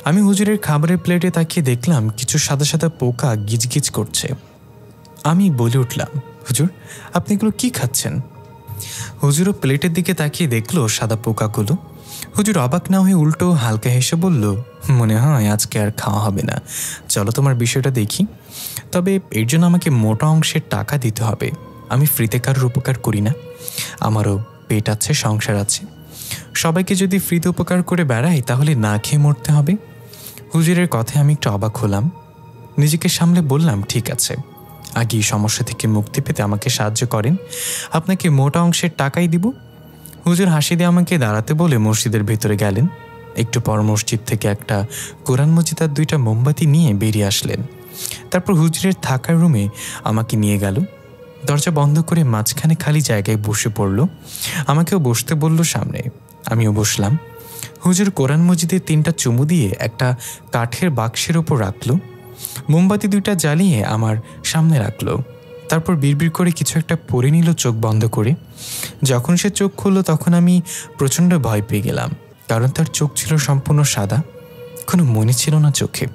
আমি হুজুরের খাবারের প্লেটে তাকিয়ে দেখলাম কিছু সাদা সাদা পোকা গিজগিজ করছে। আমি বলে উঠলাম, হুজুর আপনি এগুলো কি খাচ্ছেন? হুজুরও প্লেটের দিকে তাকিয়ে দেখলো সাদা পোকাগুলো। হুজুর অবাক না হয়ে উল্টো হালকা হেসে বলল, মনে হয় আজকে আর খাওয়া হবে না, চলো তোমার বিষয়টা দেখি। তবে এর জন্য আমাকে মোটা অংশের টাকা দিতে হবে। আমি ফ্রিতে কারোর উপকার করি না, আমারও পেট আছে, সংসার আছে। সবাইকে যদি ফ্রিতে উপকার করে বেড়াই তাহলে না খেয়ে মরতে হবে। হুজুরের কথায় আমি একটু অবাক হলাম। নিজেকে সামলে বললাম, ঠিক আছে, আগে এই সমস্যা থেকে মুক্তি পেতে আমাকে সাহায্য করেন, আপনাকে মোটা অংশের টাকাই দিব। হুজুর হাসি দিয়ে আমাকে দাঁড়াতে বলে মসজিদের ভেতরে গেলেন। একটু পর মসজিদ থেকে একটা কোরআন মজিদ আর 2টা মোমবাতি নিয়ে বেরিয়ে আসলেন। তারপর হুজুরের থাকার রুমে আমাকে নিয়ে গেল। দরজা বন্ধ করে মাঝখানে খালি জায়গায় বসে পড়ল। আমাকেও বসতে বলল সামনে, আমিও বসলাম। হুজুর কোরআন মজিদে 3টা চুমু দিয়ে একটা কাঠের বাক্সের ওপর রাখল। মোমবাতি 2টা জ্বালিয়ে আমার সামনে রাখল। তারপর বিড়বিড় করে কিছু একটা পড়ে নিল চোখ বন্ধ করে। যখন সে চোখ খুলল তখন আমি প্রচণ্ড ভয় পেয়ে গেলাম, কারণ তার চোখ ছিল সম্পূর্ণ সাদা, কোনো মনে ছিল না চোখে।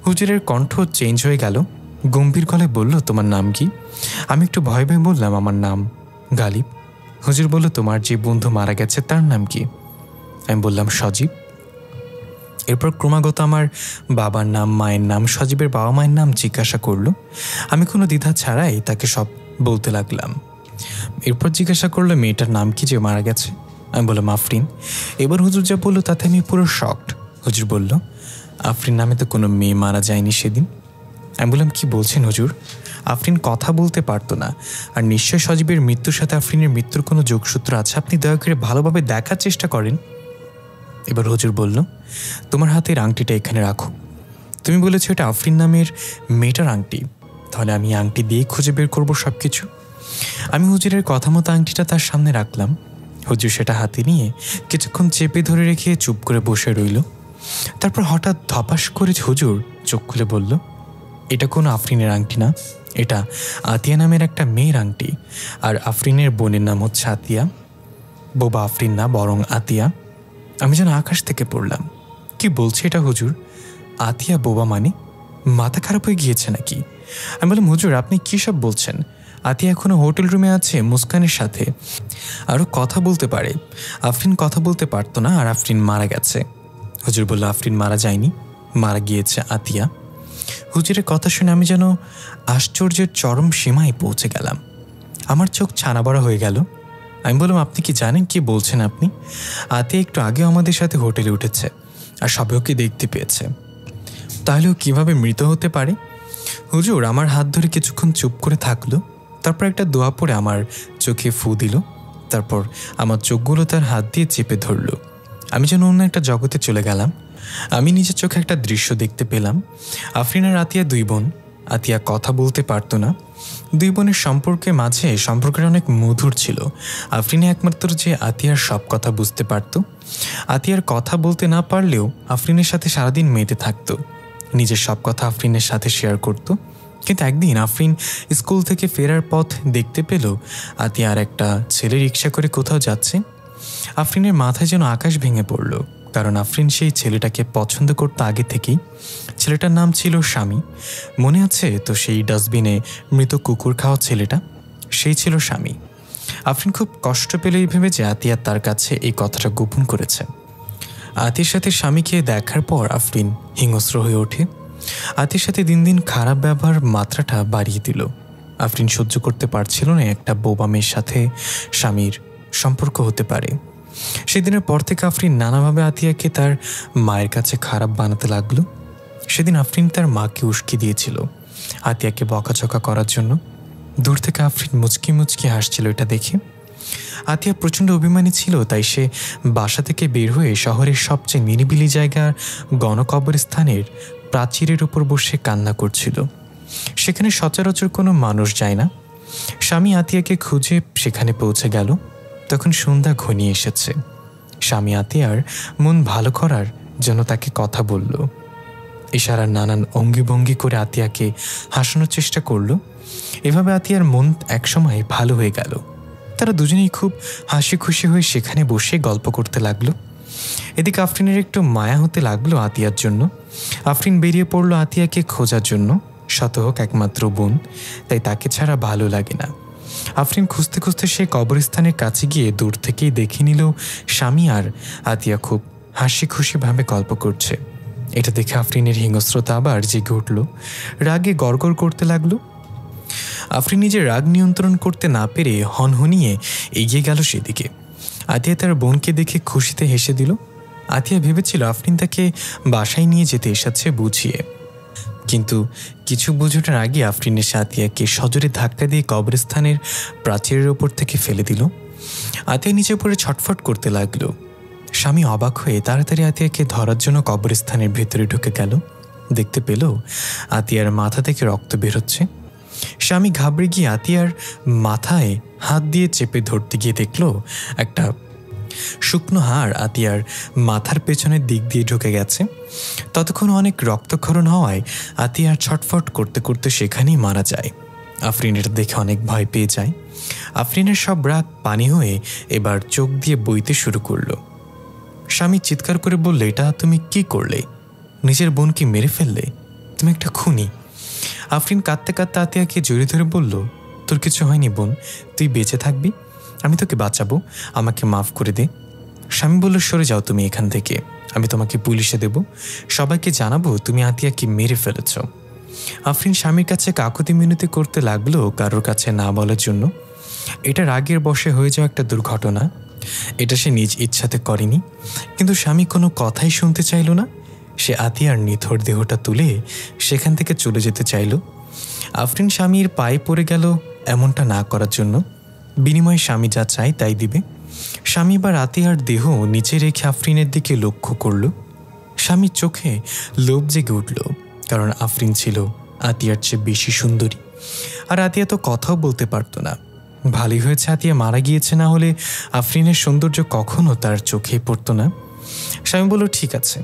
হুজুরের কণ্ঠ চেঞ্জ হয়ে গেল, গম্ভীর গলায় বলল, তোমার নাম কি? আমি একটু ভয় ভয় বললাম, আমার নাম গালিব। হুজুর বলল, তোমার যে বন্ধু মারা গেছে তার নাম কি? আমি বললাম, সজীব। এরপর ক্রমাগত আমার বাবার নাম, মায়ের নাম, সজীবের বাবা মায়ের নাম জিজ্ঞাসা করলো। আমি কোনো দ্বিধা ছাড়াই তাকে সব বলতে লাগলাম। এরপর জিজ্ঞাসা করলো, মেয়েটার নাম কি যে মারা গেছে? আমি বললাম, আফরিন। এবার হুজুর যা বললো তাতে আমি পুরো শকড। হুজুর বলল, আফরিন নামে তো কোনো মেয়ে মারা যায়নি সেদিন। আমি বললাম, কি বলছেন হুজুর? আফরিন কথা বলতে পারতো না, আর নিশ্চয় সজীবের মৃত্যুর সাথে আফরিনের মৃত্যুর কোনো যোগসূত্র আছে। আপনি দয়া করে ভালোভাবে দেখার চেষ্টা করেন। এবার হুজুর বলল, তোমার হাতের আংটিটা এখানে রাখো। তুমি বলেছো এটা আফরিন নামের মেয়েটার আংটি, তাহলে আমি আংটি দিয়ে খুঁজে বের করবো সব কিছু। আমি হুজুরের কথা মতো আংটিটা তার সামনে রাখলাম। হুজুর সেটা হাতে নিয়ে কিছুক্ষণ চেপে ধরে রেখে চুপ করে বসে রইল। তারপর হঠাৎ ধপাস করে হুজুর চোখ খুলে বলল, এটা কোনো আফরিনের আংটি না, এটা আতিয়া নামের একটা মেয়ের আংটি, আর আফরিনের বোনের নাম হচ্ছে আতিয়া। বোবা আফরিন না, বরং আতিয়া। আমি যেন আকাশ থেকে পড়লাম। কি বলছে এটা হুজুর? আতিয়া বোবা মানে? মাথা খারাপ হয়ে গিয়েছে নাকি? আমি বললাম, হুজুর আপনি কী সব বলছেন? আতিয়া এখনো হোটেল রুমে আছে মুস্কানের সাথে, আরও কথা বলতে পারে। আফরিন কথা বলতে পারতো না, আর আফরিন মারা গেছে। হুজুর বলল, আফরিন মারা যায়নি, মারা গিয়েছে আতিয়া। হুজুরের কথা শুনে আমি যেন আশ্চর্যের চরম সীমায় পৌঁছে গেলাম। আমার চোখ ছানা বড়া হয়ে গেল। আমি বললাম, আপনি কি জানেন কি বলছেন আপনি? আতিয়া একটু আগেও আমাদের সাথে হোটেলে উঠেছে, আর সবে ওকে দেখতে পেয়েছে। তাহলে ও কীভাবে মৃত হতে পারে? হুজুর আমার হাত ধরে কিছুক্ষণ চুপ করে থাকলো, তারপর একটা দোয়া পড়ে আমার চোখে ফু দিল। তারপর আমার চোখগুলো তার হাত দিয়ে চেপে ধরল। আমি যেন অন্য একটা জগতে চলে গেলাম। আমি নিজের চোখে একটা দৃশ্য দেখতে পেলাম। আফরিন আর আতিয়া 2 বোন। আতিয়া কথা বলতে পারতো না। 2 বোনের সম্পর্কের মাঝে সম্পর্কের অনেক মধুর ছিল। আফরিনে একমাত্র যে আতিয়ার সব কথা বুঝতে পারত। আতিয়ার কথা বলতে না পারলেও আফরিনের সাথে সারাদিন মেতে থাকতো, নিজের সব কথা আফরিনের সাথে শেয়ার করত। কিন্তু একদিন আফরিন স্কুল থেকে ফেরার পথ দেখতে পেল আতিয়া আর একটা ছেলে রিক্সা করে কোথাও যাচ্ছে। আফরিনের মাথায় যেন আকাশ ভেঙে পড়ল, কারণ আফরিন সেই ছেলেটাকে পছন্দ করতো আগে থেকেই। ছেলেটার নাম ছিল স্বামী। মনে আছে তো সেই ডাস্টবিনে মৃত কুকুর খাওয়া ছেলেটা? সেই ছিল স্বামী। আফরিন খুব কষ্ট পেল এই ভেবে যে আতিয়া তার কাছে এই কথাটা গোপন করেছে। আতির সাথে স্বামীকে দেখার পর আফরিন হিংস্র হয়ে ওঠে। আতির সাথে দিন দিন খারাপ ব্যবহার মাত্রাটা বাড়িয়ে দিল। আফরিন সহ্য করতে পারছিল না একটা বোবা মেয়ের সাথে স্বামীর সম্পর্ক হতে পারে। সেদিনের পর থেকে আফরিন নানাভাবে আতিয়াকে তার মায়ের কাছে খারাপ বানাতে লাগলো। সেদিন আফরিন তার মাকে উস্কি দিয়েছিল আতিয়াকে বকাঝকা করার জন্য। দূর থেকে আফরিন মুচকি মুচকি হাসছিল এটা দেখে। আতিয়া প্রচণ্ড অভিমানী ছিল, তাই সে বাসা থেকে বের হয়ে শহরের সবচেয়ে নিরিবিলি জায়গার গণকবরস্থানের প্রাচীরের উপর বসে কান্না করছিল। সেখানে সচরাচর কোনো মানুষ যায় না। স্বামী আতিয়াকে খুঁজে সেখানে পৌঁছে গেল। তখন সন্ধ্যা ঘনিয়ে এসেছে। স্বামী আতিয়ার মন ভালো করার জন্য তাকে কথা বলল। ইশারার নানান অঙ্গিভঙ্গি করে আতিয়াকে হাসানোর চেষ্টা করল। এভাবে আতিয়ার মন একসময় ভালো হয়ে গেল। তারা দুজনেই খুব হাসি খুশি হয়ে সেখানে বসে গল্প করতে লাগলো। এদিকে আফরিনের একটু মায়া হতে লাগলো আতিয়ার জন্য। আফরিন বেরিয়ে পড়ল আতিয়াকে খোঁজার জন্য। শত হোক একমাত্র বোন, তাই তাকে ছাড়া ভালো লাগে না। আফরিন খুঁজতে খুঁজতে সে কবরস্থানের কাছে গিয়ে দূর থেকেই দেখে নিল স্বামী আর আতিয়া খুব হাসি খুশিভাবে গল্প করছে। এটা দেখে আফরিনের হিংস্রতা আবার জেগে উঠল, রাগে গড়গড় করতে লাগলো। আফরিন নিজের রাগ নিয়ন্ত্রণ করতে না পেরে হনহনিয়ে এগিয়ে গেল সেদিকে। আতিয়া তার বোনকে দেখে খুশিতে হেসে দিল। আতিয়া ভেবেছিল আফরিন তাকে বাসায় নিয়ে যেতে এসেছে বুঝিয়ে, কিন্তু কিছু বোঝার আগে আফরিন এসে আতিয়াকে সজোরে ধাক্কা দিয়ে কবরস্থানের প্রাচীরের ওপর থেকে ফেলে দিল। আতিয়া নিচে পড়ে ছটফট করতে লাগলো। স্বামী অবাক হয়ে তাড়াতাড়ি আতিয়াকে ধরার জন্য কবরস্থানের ভেতরে ঢুকে গেল। দেখতে পেল আতিয়ার মাথা থেকে রক্ত বেরোচ্ছে। স্বামী ঘাবড়ে গিয়ে আতিয়ার মাথায় হাত দিয়ে চেপে ধরতে গিয়ে দেখল একটা শুকনো হাড় আতিয়ার মাথার পেছনের দিক দিয়ে ঢুকে গেছে। ততক্ষণ অনেক রক্তক্ষরণ হওয়ায় আতিয়ার ছটফট করতে করতে সেখানেই মারা যায়। আফরিনের দেখে অনেক ভয় পেয়ে যায়। আফরিনের সব রাগ পানি হয়ে এবার চোখ দিয়ে বইতে শুরু করল। স্বামী চিৎকার করে বললে, এটা তুমি কি করলে? নিজের বোনকে মেরে ফেললে? তুমি একটা খুনি। আফরিন কাঁদতে কাঁদতে আতিয়াকে জড়িয়ে ধরে বলল, তোর কিছু হয়নি বোন, তুই বেঁচে থাকবি, আমি তোকে বাঁচাবো, আমাকে মাফ করে দে। স্বামী বলল, সরে যাও তুমি এখান থেকে, আমি তোমাকে পুলিশে দেব, সবাইকে জানাবো তুমি আতিয়াকে মেরে ফেলেছ। আফরিন স্বামীর কাছে কাকুতি মিনতি করতে লাগলো কারোর কাছে না বলার জন্য। এটা রাগের বশে হয়ে যাওয়া একটা দুর্ঘটনা, এটা সে নিজ ইচ্ছাতে করেনি। কিন্তু স্বামী কোনো কথাই শুনতে চাইল না। সে আতিয়ার নিথর দেহটা তুলে সেখান থেকে চলে যেতে চাইল। আফরিন স্বামীর পায়ে পড়ে গেল এমনটা না করার জন্য। বিনিময়ে স্বামী যা চায় তাই দিবে। স্বামী বা আতিয়ার দেহ নিচে রেখে আফরিনের দিকে লক্ষ্য করল। স্বামীর চোখে লোভ জেগে উঠল, কারণ আফরিন ছিল আতিয়ার চেয়ে বেশি সুন্দরী। আর আতিয়া তো কথাও বলতে পারত না। ভালোই হয়েছে আতিয়া মারা গিয়েছে, না হলে আফরিনের সৌন্দর্য কখনো তার চোখেই পড়ত না। স্বামী বলল, ঠিক আছে,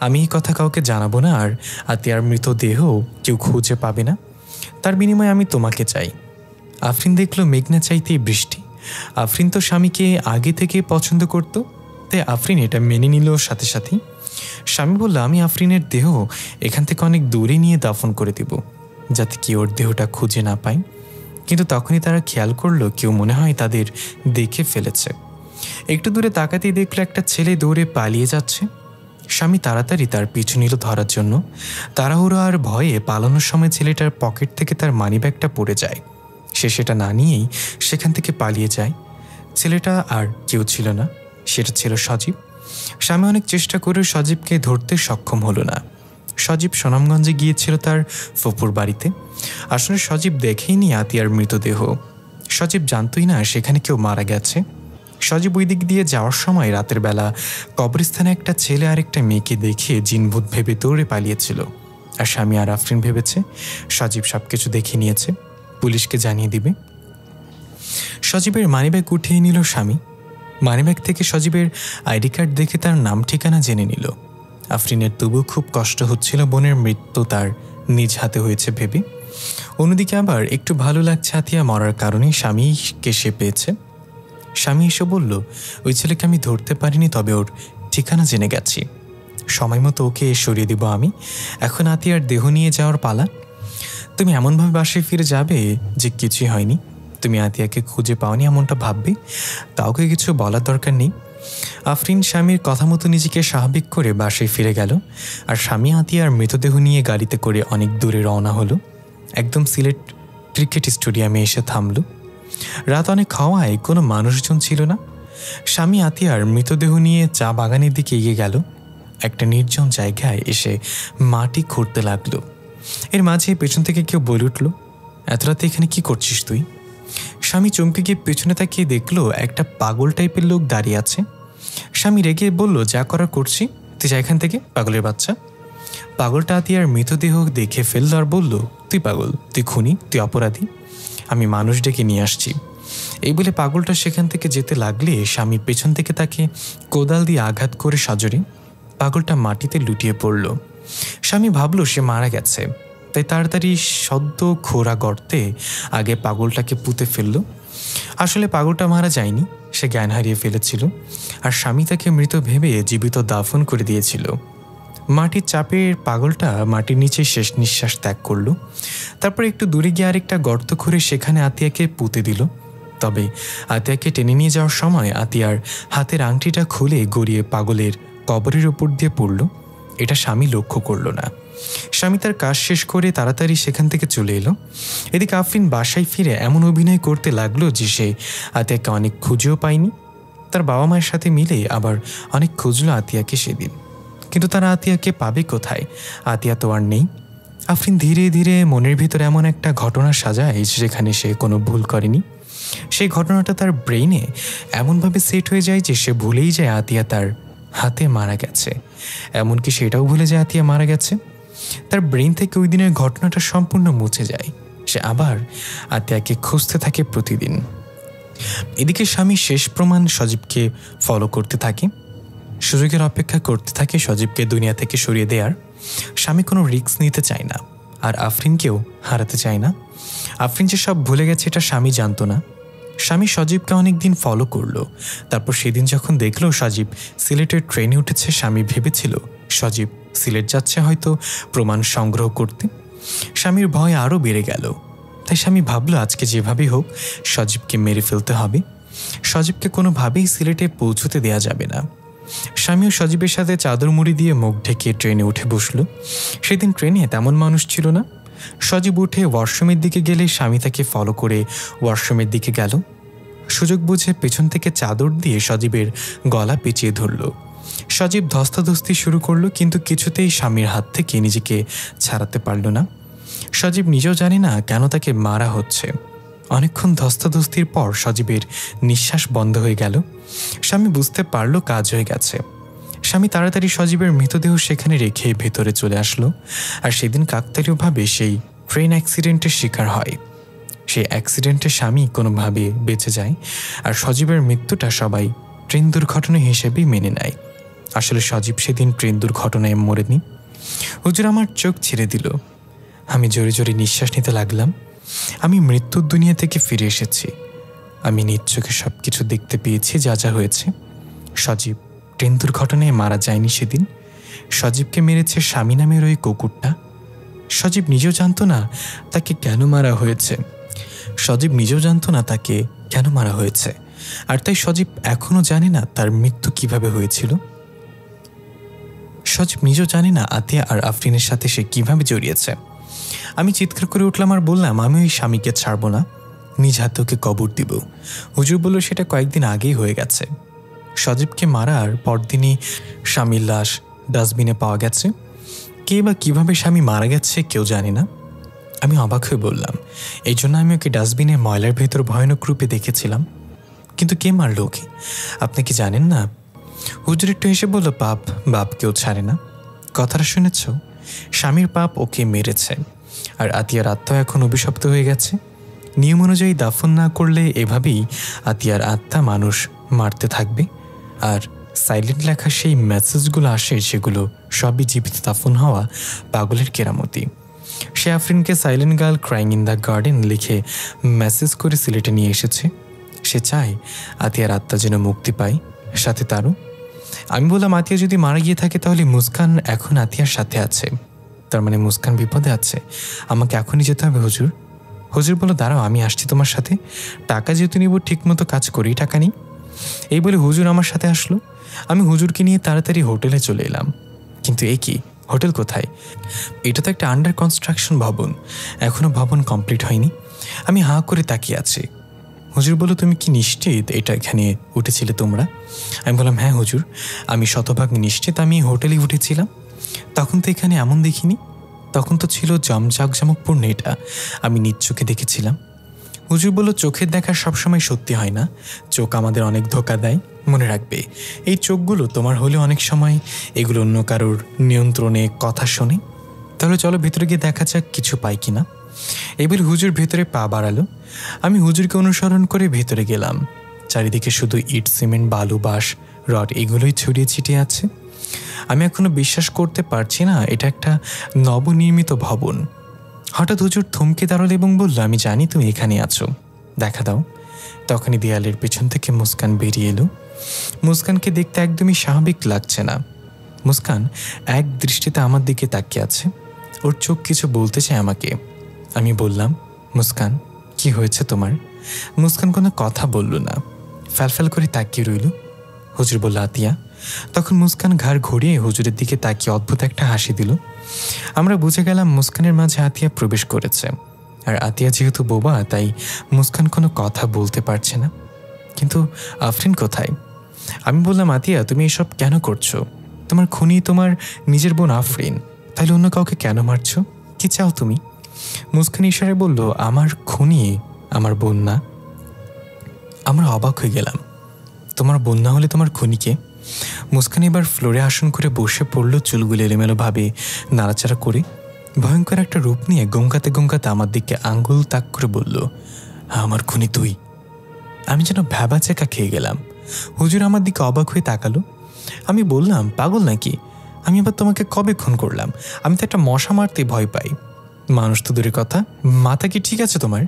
আমি এই কথা কাউকে জানাবো না, আর আতিয়ার মৃতদেহ কেউ খুঁজে পাবে না। তার বিনিময়ে আমি তোমাকে চাই। আফরিন দেখল মেঘনা চাইতেই বৃষ্টি। আফরিন তো স্বামীকে আগে থেকে পছন্দ করত, তাই আফরিন এটা মেনে নিল সাথে সাথেই। স্বামী বলল, আমি আফরিনের দেহ এখান থেকে অনেক দূরে নিয়ে দাফন করে দেব, যাতে কেউ ওর দেহটা খুঁজে না পায়। কিন্তু তখনই তারা খেয়াল করলো কেউ মনে হয় তাদের দেখে ফেলেছে। একটু দূরে তাকাতেই দেখলো একটা ছেলে দৌড়ে পালিয়ে যাচ্ছে। স্বামী তাড়াতাড়ি তার পিছু নিল ধরার জন্য। তাড়াহুড়ো আর ভয়ে পালানোর সময় ছেলেটার পকেট থেকে তার মানিব্যাগটা পড়ে যায়। সে সেটা না নিয়েই সেখান থেকে পালিয়ে যায়। ছেলেটা আর কেউ ছিল না, সেটা ছিল সজীব। স্বামী অনেক চেষ্টা করেও সজীবকে ধরতে সক্ষম হলো না। সজীব সুনামগঞ্জে গিয়েছিল তার ফুপুর বাড়িতে। আসলে সজীব দেখেইনি আতিয়ার মৃতদেহ। সজীব জানতই না সেখানে কেউ মারা গেছে। সজীব ওই দিক দিয়ে যাওয়ার সময় রাতের বেলা কবরস্থানে একটা ছেলে আর একটা মেয়েকে দেখে জিনভূত ভেবে দৌড়ে পালিয়েছিল। আর স্বামী আর আফরিন ভেবেছে সজীব সব কিছু দেখে নিয়েছে, পুলিশকে জানিয়ে দিবে। সজীবের মানিব্যাগ উঠিয়ে নিল স্বামী। মানিব্যাগ থেকে সজীবের আইডি কার্ড দেখে তার নাম ঠিকানা জেনে নিল। আফরিনের তবু খুব কষ্ট হচ্ছিল বোনের মৃত্যু তার নিজ হাতে হয়েছে ভেবে। অন্যদিকে আবার একটু ভালো লাগছে আতিয়া মরার কারণে স্বামীকে সে পেয়েছে। স্বামী এসে বলল, ওই ছেলেকে আমি ধরতে পারিনি, তবে ওর ঠিকানা জেনে গেছি, সময় মতো ওকে সরিয়ে দিব আমি। এখন আতিয়ার দেহ নিয়ে যাওয়ার পালা। তুমি এমনভাবে বাসায় ফিরে যাবে যে কিছুই হয়নি, তুমি আতিয়াকে খুঁজে পাওনি এমনটা ভাববে, কাউকে কিছু বলার দরকার নেই। আফরিন স্বামীর কথা মতো নিজেকে স্বাভাবিক করে বাসায় ফিরে গেল। আর স্বামী আতিয়ার মৃতদেহ নিয়ে গাড়িতে করে অনেক দূরে রওনা হলো। একদম সিলেট ক্রিকেট স্টেডিয়ামে এসে থামল। রাত অনেক হওয়ায় কোনো মানুষজন ছিল না। স্বামী আতিয়ার মৃতদেহ নিয়ে চা বাগানের দিকে এগিয়ে গেল। একটা নির্জন জায়গায় এসে মাটি খুঁড়তে লাগলো। এর মাঝে পেছন থেকে কেউ বলে উঠল, এত রাতে এখানে কি করছিস তুই? স্বামী চমকে গিয়ে পেছনে তাকিয়ে দেখলো একটা পাগল টাইপের লোক দাঁড়িয়ে আছে। স্বামী রেগে বলল, যা করার করছি, তুই যা এখান থেকে, পাগলের বাচ্চা। পাগলটা আতিয়ার মৃতদেহ দেখে ফেলল আর বলল, তুই পাগল, তুই খুনি, তুই অপরাধী, আমি মানুষ ডেকে নিয়ে আসছি। এই বলে পাগলটা সেখান থেকে যেতে লাগলে স্বামী পেছন থেকে তাকে কোদাল দিয়ে আঘাত করে সজোরে। পাগলটা মাটিতে লুটিয়ে পড়ল। স্বামী ভাবল সে মারা গেছে, তাই তাড়াতাড়ি সদ্য খোঁড়া গর্তে আগে পাগলটাকে পুঁতে ফেলল। আসলে পাগলটা মারা যায়নি, সে জ্ঞান হারিয়ে ফেলেছিল। আর স্বামী তাকে মৃত ভেবে জীবিত দাফন করে দিয়েছিল। মাটির চাপের পাগলটা মাটির নিচে শেষ নিঃশ্বাস ত্যাগ করল। তারপর একটু দূরে গিয়ে আরেকটা গর্ত করে সেখানে আতিয়াকে পুঁতে দিল। তবে আতিয়াকে টেনে নিয়ে যাওয়ার সময় আতিয়ার হাতের আংটিটা খুলে গড়িয়ে পাগলের কবরের ওপর দিয়ে পড়ল। এটা স্বামী লক্ষ্য করল না। স্বামী তার কাজ শেষ করে তাড়াতাড়ি সেখান থেকে চলে এলো। এদিকে আফরিন বাসায় ফিরে এমন অভিনয় করতে লাগলো যে সে আতিয়াকে অনেক খুঁজেও পায়নি। তার বাবা মায়ের সাথে মিলে আবার অনেক খুঁজলো আতিয়াকে সেদিন, কিন্তু তারা আতিয়াকে পাবে কোথায়? আতিয়া তো আর নেই। আফরিন ধীরে ধীরে মনের ভিতর এমন একটা ঘটনা সাজায় যেখানে সে কোনো ভুল করেনি। সেই ঘটনাটা তার ব্রেইনে এমনভাবে সেট হয়ে যায় যে সে ভুলেই যায় আতিয়া তার হাতে মারা গেছে। এমনকি সেটাও ভুলে যায় আতিয়া মারা গেছে। তার ব্রেইন থেকে ওই দিনের ঘটনাটা সম্পূর্ণ মুছে যায়। সে আবার আতিয়াকে খুঁজতে থাকে প্রতিদিন। এদিকে স্বামী শেষ প্রমাণ সজীবকে ফলো করতে থাকে, সুযোগের অপেক্ষা করতে থাকে সজীবকে দুনিয়া থেকে সরিয়ে দেওয়ার। স্বামী কোনো রিস্ক নিতে চায় না, আর আফরিনকেও হারাতে চায় না। আফরিন যে সব ভুলে গেছে এটা স্বামী জানতো না। স্বামী সজীবকে অনেকদিন ফলো করলো। তারপর সেদিন যখন দেখলো সজীব সিলেটের ট্রেনে উঠেছে, স্বামী ভেবেছিল সজীব সিলেট যাচ্ছে হয়তো প্রমাণ সংগ্রহ করতে। স্বামীর ভয় আরও বেড়ে গেল। তাই স্বামী ভাবলো আজকে যেভাবেই হোক সজীবকে মেরে ফেলতে হবে। সজীবকে কোনোভাবেই সিলেটে পৌঁছতে দেয়া যাবে না। স্বামীও সজীবের সাথে চাদর মুড়ি দিয়ে মুখ ঢেকে ট্রেনে উঠে বসল। সেদিন ট্রেনে তেমন মানুষ ছিল না। সজীব উঠে ওয়াশরুমের দিকে গেলে স্বামী তাকে ফলো করে ওয়াশরুমের দিকে গেল। সুযোগ বুঝে পেছন থেকে চাদর দিয়ে সজীবের গলা পেঁচিয়ে ধরল। সজীব ধস্তাধস্তি শুরু করলো, কিন্তু কিছুতেই স্বামীর হাত থেকে নিজেকে ছাড়াতে পারল না। সজীব নিজেও জানে না কেন তাকে মারা হচ্ছে। অনেকক্ষণ ধস্তাধস্তির পর সজীবের নিঃশ্বাস বন্ধ হয়ে গেল। স্বামী বুঝতে পারল কাজ হয়ে গেছে। স্বামী তাড়াতাড়ি সজীবের মৃতদেহ সেখানে রেখে ভেতরে চলে আসলো। আর সেদিন কাকতালীয়ভাবে সেই ট্রেন অ্যাক্সিডেন্টের শিকার হয়। সেই অ্যাক্সিডেন্টে স্বামী কোনোভাবে বেঁচে যায়, আর সজীবের মৃত্যুটা সবাই ট্রেন দুর্ঘটনা হিসেবেই মেনে নেয়। আসলে সজীব সেদিন ট্রেন দুর্ঘটনায় মরেনি। হুজুর আমার চোখ ছেড়ে দিল। আমি জোরে জোরে নিঃশ্বাস নিতে লাগলাম। আমি মৃত্যুর দুনিয়া থেকে ফিরে এসেছি। আমি নিজ চোখে সব কিছু দেখতে পেয়েছি, যা যা হয়েছে। সজীব ট্রেন দুর্ঘটনায় মারা যায়নি সেদিন। সজীবকে মেরেছে স্বামী নামের ওই কুকুরটা। সজীব নিজেও জানতো না তাকে কেন মারা হয়েছে। সজীব নিজেও জানতো না তাকে কেন মারা হয়েছে। আর তাই সজীব এখনও জানে না তার মৃত্যু কিভাবে হয়েছিল। সজীব নিজেও জানে না আতিয়া আর আফরিনের সাথে সে কিভাবে জড়িয়েছে। আমি চিৎকার করে উঠলাম আর বললাম আমি ওই স্বামীকে ছাড়ব না, নিজ হাতে ওকে কবর দিব। হুজুর বলল সেটা কয়েকদিন আগেই হয়ে গেছে। সজীবকে মারার পরদিনই স্বামীর লাশ ডাস্টবিনে পাওয়া গেছে। কে বা কীভাবে স্বামী মারা গেছে কেউ জানে না। আমি অবাক হয়ে বললাম, এই জন্য আমি ওকে ডাস্টবিনে ময়লার ভেতর ভয়ানক রূপে দেখেছিলাম। কিন্তু কে মারল ওকে আপনি কি জানেন না? হুজুর একটু হেসে বলল, পাপ বাপ কেউ ছাড়ে না। কথাটা শুনেছ? স্বামীর পাপ ওকে মেরেছে, আর আতিয়ার আত্মা এখন অভিশপ্ত হয়ে গেছে। নিয়ম অনুযায়ী দাফন না করলে এভাবেই আতিয়ার আত্মা মানুষ মারতে থাকবে। আর সাইলেন্ট লেখা সেই মেসেজগুলো আসে, সেগুলো সবই জীবিত দাফন হওয়া পাগলের কেরামতি। সে আফরিনকে silent girl crying in the garden লিখে মেসেজ করে সিলেটে নিয়ে এসেছে। সে চায় আতিয়ার আত্মা যেন মুক্তি পায়, সাথে তারও। আমি বললাম, আতিয়া যদি মারা গিয়ে থাকে তাহলে মুস্কান এখন আতিয়ার সাথে আছে, তার মানে মুস্কান বিপদে আছে। আমাকে এখনই যেতে হবে হুজুর। হুজুর বলল, দাঁড়াও আমি আসছি তোমার সাথে। টাকা যেহেতু নিব ঠিক মতো কাজ করি, টাকা নেই। এই বলে হুজুর আমার সাথে আসলো। আমি হুজুরকে নিয়ে তাড়াতাড়ি হোটেলে চলে এলাম। কিন্তু এ কি, হোটেল কোথায়? এটা তো একটা আন্ডার কনস্ট্রাকশন ভবন, এখনও ভবন কমপ্লিট হয়নি। আমি হাঁ করে তাকিয়ে আছি। হুজুর বলল, তুমি কি নিশ্চিত এটা এখানে উঠেছিলে তোমরা? আমি বললাম, হ্যাঁ হুজুর, আমি শতভাগ নিশ্চিত আমি হোটেলেই উঠেছিলাম। তখন তো এখানে এমন দেখিনি, তখন তো ছিল জাঁকজমকপূর্ণ। এটা আমি নিজ চোখে দেখেছিলাম। হুজুর বলল, চোখের দেখা সবসময় সত্যি হয় না, চোখ আমাদের অনেক ধোঁকা দেয়। মনে রাখবে, এই চোখগুলো তোমার হলেও অনেক সময় এগুলো অন্য কারোর নিয়ন্ত্রণে কথা শোনে। তাহলে চলো ভেতরে গিয়ে দেখা যাক কিছু পাই কিনা। এবার হুজুর ভেতরে পা বাড়ালো। আমি হুজুরকে অনুসরণ করে ভেতরে গেলাম। চারিদিকে শুধু ইট, সিমেন্ট, বালু, বাঁশ, রড এগুলোই ছড়িয়ে ছিটিয়ে আছে। আমি এখনো বিশ্বাস করতে পারছি না এটা একটা নবনির্মিত ভবন। হঠাৎ হুজুর থমকে দাঁড়ালো এবং বলল, আমি জানি তুমি এখানে আছো, দেখা দাও। তখনই দেয়ালের পেছন থেকে মুস্কান বেরিয়ে এলো। মুস্কানকে দেখতে একদমই স্বাভাবিক লাগছে না। মুস্কান এক দৃষ্টিতে আমার দিকে তাকিয়ে আছে। ওর চোখ কিছু বলতে চায় আমাকে। আমি বললাম, মুস্কান কি হয়েছে তোমার? মুস্কান কোনো কথা বলল না, ফ্যালফ্যাল করে তাকিয়ে রইল। হুজুর বলল, আতিয়া। তখন মুস্কান ঘাড় ঘুরিয়ে হুজুরের দিকে তাকিয়ে অদ্ভুত একটা হাসি দিল। আমরা বুঝে গেলাম মুস্কানের মাঝে আতিয়া প্রবেশ করেছে। আর আতিয়া যেহেতু বোবা, তাই মুস্কান কোনো কথা বলতে পারছে না। কিন্তু আফরিন কোথায়? আমি বললাম, আতিয়া তুমি এসব কেন করছো? তোমার খুনি তোমার নিজের বোন আফরিন, তাহলে অন্য কাউকে কেন মারছো? কি চাও তুমি? মুস্কান ইশারায় বলল, আমার খুনি আমার বোন না। আমরা অবাক হয়ে গেলাম। তোমার বোন না হলে তোমার খুনিকে? মুস্কান এবার ফ্লোরে আসন করে বসে পড়ল, চুলগুলো এলোমেলোভাবে নাড়াচাড়া করে। ভয়ঙ্কর একটা রূপ নিয়ে গমকাতে গমকাতে আমার দিকে আঙ্গুল তাক করে বলল, আমার খুনি তুই। আমি যেন ভ্যাবা চেকা খেয়ে গেলাম। হুজুর আমার দিকে অবাক হয়ে তাকালো। আমি বললাম, পাগল নাকি? আমি আবার তোমাকে কবে খুন করলাম? আমি তো একটা মশা মারতে ভয় পাই। মানুষ তো দূরের কথা, মাথা কি ঠিক আছে তোমার?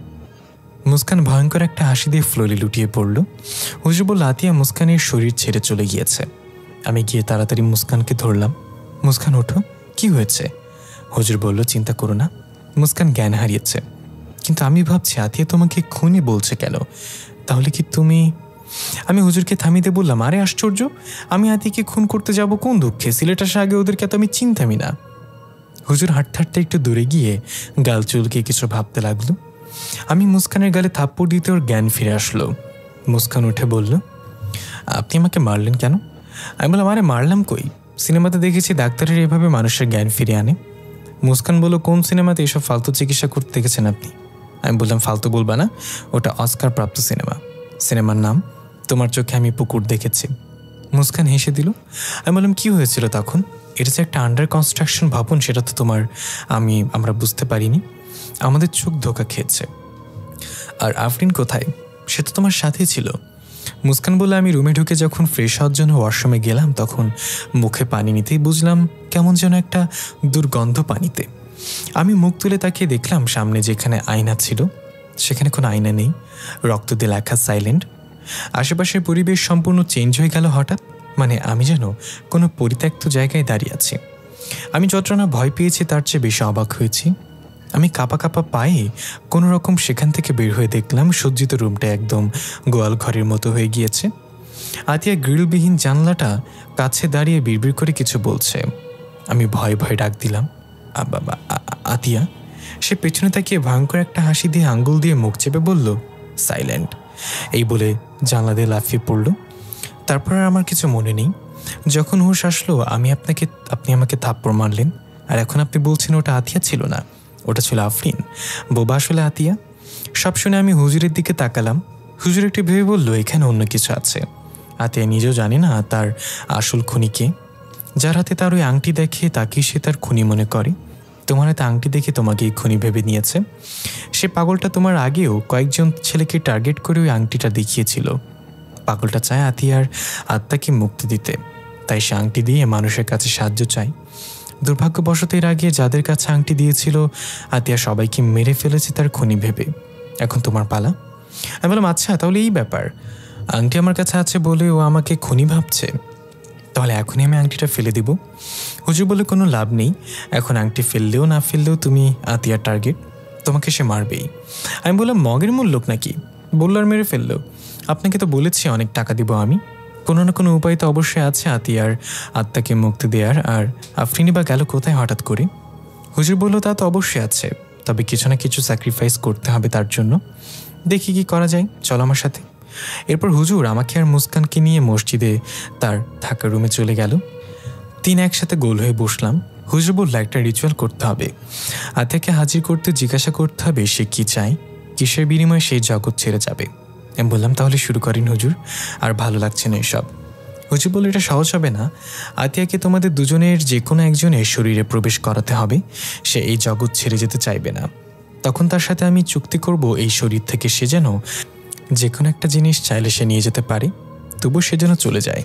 মুস্কান ভয়ঙ্কর একটা হাসি দিয়ে ফ্লোরে লুটিয়ে পড়ল। হুজুর বলল, আতিয়া মুস্কানের শরীর ছেড়ে চলে গিয়েছে। আমি গিয়ে তাড়াতাড়ি মুস্কানকে ধরলাম। মুস্কান ওঠো, কি হয়েছে? হুজুর বলল, চিন্তা করো না, মুস্কান জ্ঞান হারিয়েছে। কিন্তু আমি ভাবছি আতিয়া তোমাকে খুনি বলছে কেন? তাহলে কি তুমি? আমি হুজুরকে থামিয়ে বললাম, আরে আশ্চর্য, আমি আতিয়াকে খুন করতে যাব কোন দুঃখে? সিলেট আসার আগে ওদেরকে তো আমি চিনতামই না। হুজুর হাঁটতে হাঁটতে একটু দূরে গিয়ে গাল চুলকে কিছু ভাবতে লাগলো। আমি মুস্কানের গালে থাপ্পড় দিতে ওর জ্ঞান ফিরে আসলো। মুস্কান উঠে বলল, আপনি আমাকে মারলেন কেন? আমি বললাম, আরে মারলাম কই? সিনেমাতে দেখেছি ডাক্তারের এভাবে মানুষের জ্ঞান ফিরে আনে। মুস্কান বলল, কোন সিনেমাতে এসব ফালতু চিকিৎসা করতে দেখেছেন আপনি? আমি বললাম, ফালতু বলবা না, ওটা অস্কার প্রাপ্ত সিনেমা। সিনেমার নাম তোমার চোখে আমি পুকুর দেখেছি। মুস্কান হেসে দিল। আমি বললাম, কি হয়েছিল তখন? এটা যে একটা আন্ডার কনস্ট্রাকশন ভবন, সেটা তো আমরা বুঝতে পারিনি। আমাদের চোখ ধোকা খেয়েছে। আর আফরিন কোথায়? সে তো তোমার সাথেই ছিল। মুস্কান বলল, আমি রুমে ঢুকে যখন ফ্রেশ হওয়ার জন্য ওয়াশরুমে গেলাম, তখন মুখে পানি নিতেই বুঝলাম কেমন যেন একটা দুর্গন্ধ পানিতে। আমি মুখ তুলে তাকিয়ে দেখলাম সামনে যেখানে আয়না ছিল সেখানে কোনো আয়না নেই। রক্ত দিয়ে লেখা সাইলেন্ট। আশেপাশের পরিবেশ সম্পূর্ণ চেঞ্জ হয়ে গেল হঠাৎ। মানে আমি যেন কোনো পরিত্যক্ত জায়গায় দাঁড়িয়ে আছি। আমি যতটা না ভয় পেয়েছি তার চেয়ে বেশি অবাক হয়েছি। আমি কাঁপা কাঁপা পায়ে কোনো রকম সেখান থেকে বের হয়ে দেখলাম সজ্জিত রুমটা একদম গোয়াল ঘরের মতো হয়ে গিয়েছে। আতিয়া গ্রিলবিহীন জানলাটা কাছে দাঁড়িয়ে বিড়বিড় করে কিছু বলছে। আমি ভয়ে ভয়ে ডাক দিলাম, আতিয়া। সে পেছনে তাকিয়ে ভয়ঙ্কর একটা হাসি দিয়ে আঙ্গুল দিয়ে মুখ চেপে বলল, সাইলেন্ট। এই বলে জানলা দিয়ে লাফিয়ে পড়ল। তারপর আর আমার কিছু মনে নেই। যখন হুঁশ আসলো আপনি আমাকে থাপ্পড় মারলেন, আর এখন আপনি বলছেন ওটা আতিয়া ছিল না, ওটা ছিল আফরিন। বোবা আসলে আতিয়া। সব শুনে আমি হুজুরের দিকে তাকালাম। হুজুর একটু ভেবে বলল, এখানে অন্য কিছু আছে। আতিয়া নিজেও জানে না তার আসল খুনিকে। যার হাতে তার ওই আংটি দেখে তাকেই সে তার খুনি মনে করে। তোমার হাতে আংটি দেখে তোমাকে এই খুনি ভেবে নিয়েছে। সে পাগলটা তোমার আগেও কয়েকজন ছেলেকে টার্গেট করে ওই আংটিটা দেখিয়েছিল। পাগলটা চায় আতিয়ার আত্মাকে মুক্তি দিতে, তাই সে আংটি দিয়ে মানুষের কাছে সাহায্য চায়। দুর্ভাগ্যবশত এর আগে যাদের কাছে আংটি দিয়েছিল আতিয়া সবাইকে মেরে ফেলেছে তার খুনি ভেবে। এখন তোমার পালা। আমি বললাম, আচ্ছা তাহলে এই ব্যাপার, আংটি আমার কাছে আছে বলে ও আমাকে খুনি ভাবছে, তাহলে এখনই আমি আংটিটা ফেলে দিব? হুজুর বলে, কোনো লাভ নেই, এখন আংটি ফেললেও না ফেললেও তুমি আতিয়ার টার্গেট, তোমাকে সে মারবেই। আমি বললাম, মগের মূল লোক নাকি, বললো আর মেরে ফেললো? আপনাকে তো বলেছি অনেক টাকা দিব আমি, কোনো না কোনো উপায় তো অবশ্যই আছে আতিয়ার আত্মাকে মুক্তি দেওয়ার। আর আফরিনি বা গেল কোথায় হঠাৎ করে? হুজুর বলল, তা তো অবশ্যই আছে, তবে কিছু না কিছু স্যাক্রিফাইস করতে হবে তার জন্য। দেখি কি করা যায়, চলো আমার সাথে। এরপর হুজুর আমাকে আর মুস্কানকে নিয়ে মসজিদে তার থাকার রুমে চলে গেল। তিন একসাথে গোল হয়ে বসলাম। হুজুর বলল, একটা রিচুয়াল করতে হবে, আতিয়াকে হাজির করতে জিজ্ঞাসা করতে হবে সে কি চায়, কিসের বিনিময়ে সেই জগৎ ছেড়ে যাবে। আমি বললাম, তাহলে শুরু করেন হুজুর, আর ভালো লাগছে না এসব। হুজুর বলল, এটা সহজ হবে না, আতিয়াকে তোমাদের দুজনের যে কোনো একজনের শরীরে প্রবেশ করাতে হবে। সে এই জগৎ ছেড়ে যেতে চাইবে না, তখন তার সাথে আমি চুক্তি করব এই শরীর থেকে সে যেন যে কোনো একটা জিনিস চাইলে সে নিয়ে যেতে পারে, তবু সে যেন চলে যায়।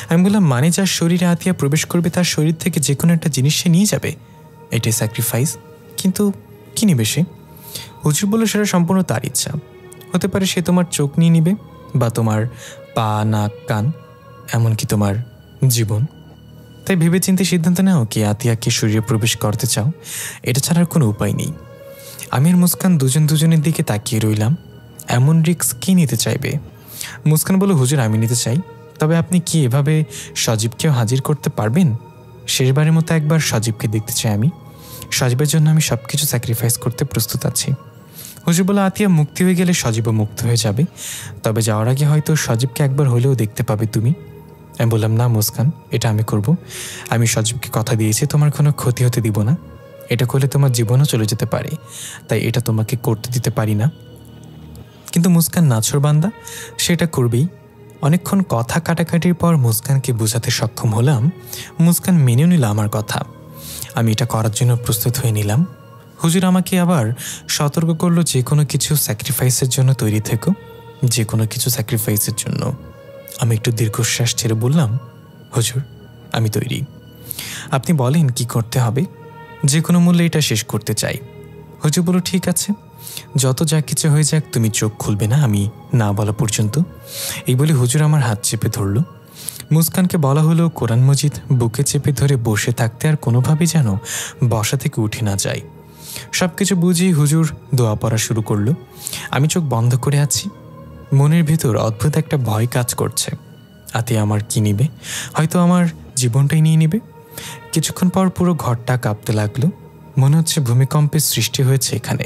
আমি বললাম, মানে যার শরীরে আতিয়া প্রবেশ করবে তার শরীর থেকে যে কোনো একটা জিনিস সে নিয়ে যাবে, এটাই স্যাক্রিফাইস। কিন্তু কী নিবে সে? হুজুর বলল, সেটা সম্পূর্ণ তার ইচ্ছা। হতে পারে সে তোমার চোখ নিয়ে নিবে, বা তোমার পা, নাক, কান, এমনকি তোমার জীবন। তাই ভেবেচিন্তে সিদ্ধান্ত নাও কি আতিয়াকে শরীরে প্রবেশ করতে চাও, এটা ছাড়ার কোনো উপায় নেই। আমি আর মুস্কান দুজনের দিকে তাকিয়ে রইলাম। এমন রিস্ক কি নিতে চাইবে? মুস্কান বলল, হুজুর আমি নিতে চাই, তবে আপনি কি এভাবে সজীবকেও হাজির করতে পারবেন? শেষবারের মতো একবার সজীবকে দেখতে চাই আমি। সজীবের জন্য আমি সব কিছু স্যাক্রিফাইস করতে প্রস্তুত আছি। হুজুর বলল, আতিয়া মুক্তি হয়ে গেলে সজীবও মুক্ত হয়ে যাবে, তবে যাওয়ার আগে হয়তো সজীবকে একবার হলেও দেখতে পাবে তুমি। আমি বললাম, না মুস্কান, এটা আমি করব। আমি সজীবকে কথা দিয়েছি তোমার কোনো ক্ষতি হতে দিব না। এটা করলে তোমার জীবনও চলে যেতে পারে, তাই এটা তোমাকে করতে দিতে পারি না। কিন্তু মুস্কান নাছোড়বান্দা, সেটা করবেই। অনেকক্ষণ কথা কাটাকাটির পর মুস্কানকে বোঝাতে সক্ষম হলাম। মুস্কান মেনে নিল আমার কথা। আমি এটা করার জন্য প্রস্তুত হয়ে নিলাম। হুজুর আমাকে আবার সতর্ক করলো, যে কোনো কিছু স্যাক্রিফাইসের জন্য তৈরি থেকো, যে কোনো কিছু স্যাক্রিফাইসের জন্য। আমি একটু দীর্ঘশ্বাস ছেড়ে বললাম, হুজুর আমি তৈরি। আপনি বলেন কি করতে হবে, যে কোনো মূল্যে এটা শেষ করতে চাই। হুজুর বলল, ঠিক আছে, যত যা কিছু হয়ে যাক তুমি চোখ খুলবে না আমি না বলা পর্যন্ত। এই বলে হুজুর আমার হাত চেপে ধরল। মুস্কানকে বলা হলো কোরআন মজিদ বুকে চেপে ধরে বসে থাকতে, আর কোনোভাবেই যেন বসা থেকে উঠে না যায়। সব কিছু বুঝিয়ে হুজুর দোয়া পড়া শুরু করলো। আমি চোখ বন্ধ করে আছি। মনের ভেতর অদ্ভুত একটা ভয় কাজ করছে। আতিয়া আমার কি নিবে? হয়তো আমার জীবনটাই নিয়ে নিবে। কিছুক্ষণ পর পুরো ঘরটা কাঁপতে লাগলো। মনে হচ্ছে ভূমিকম্পের সৃষ্টি হয়েছে এখানে।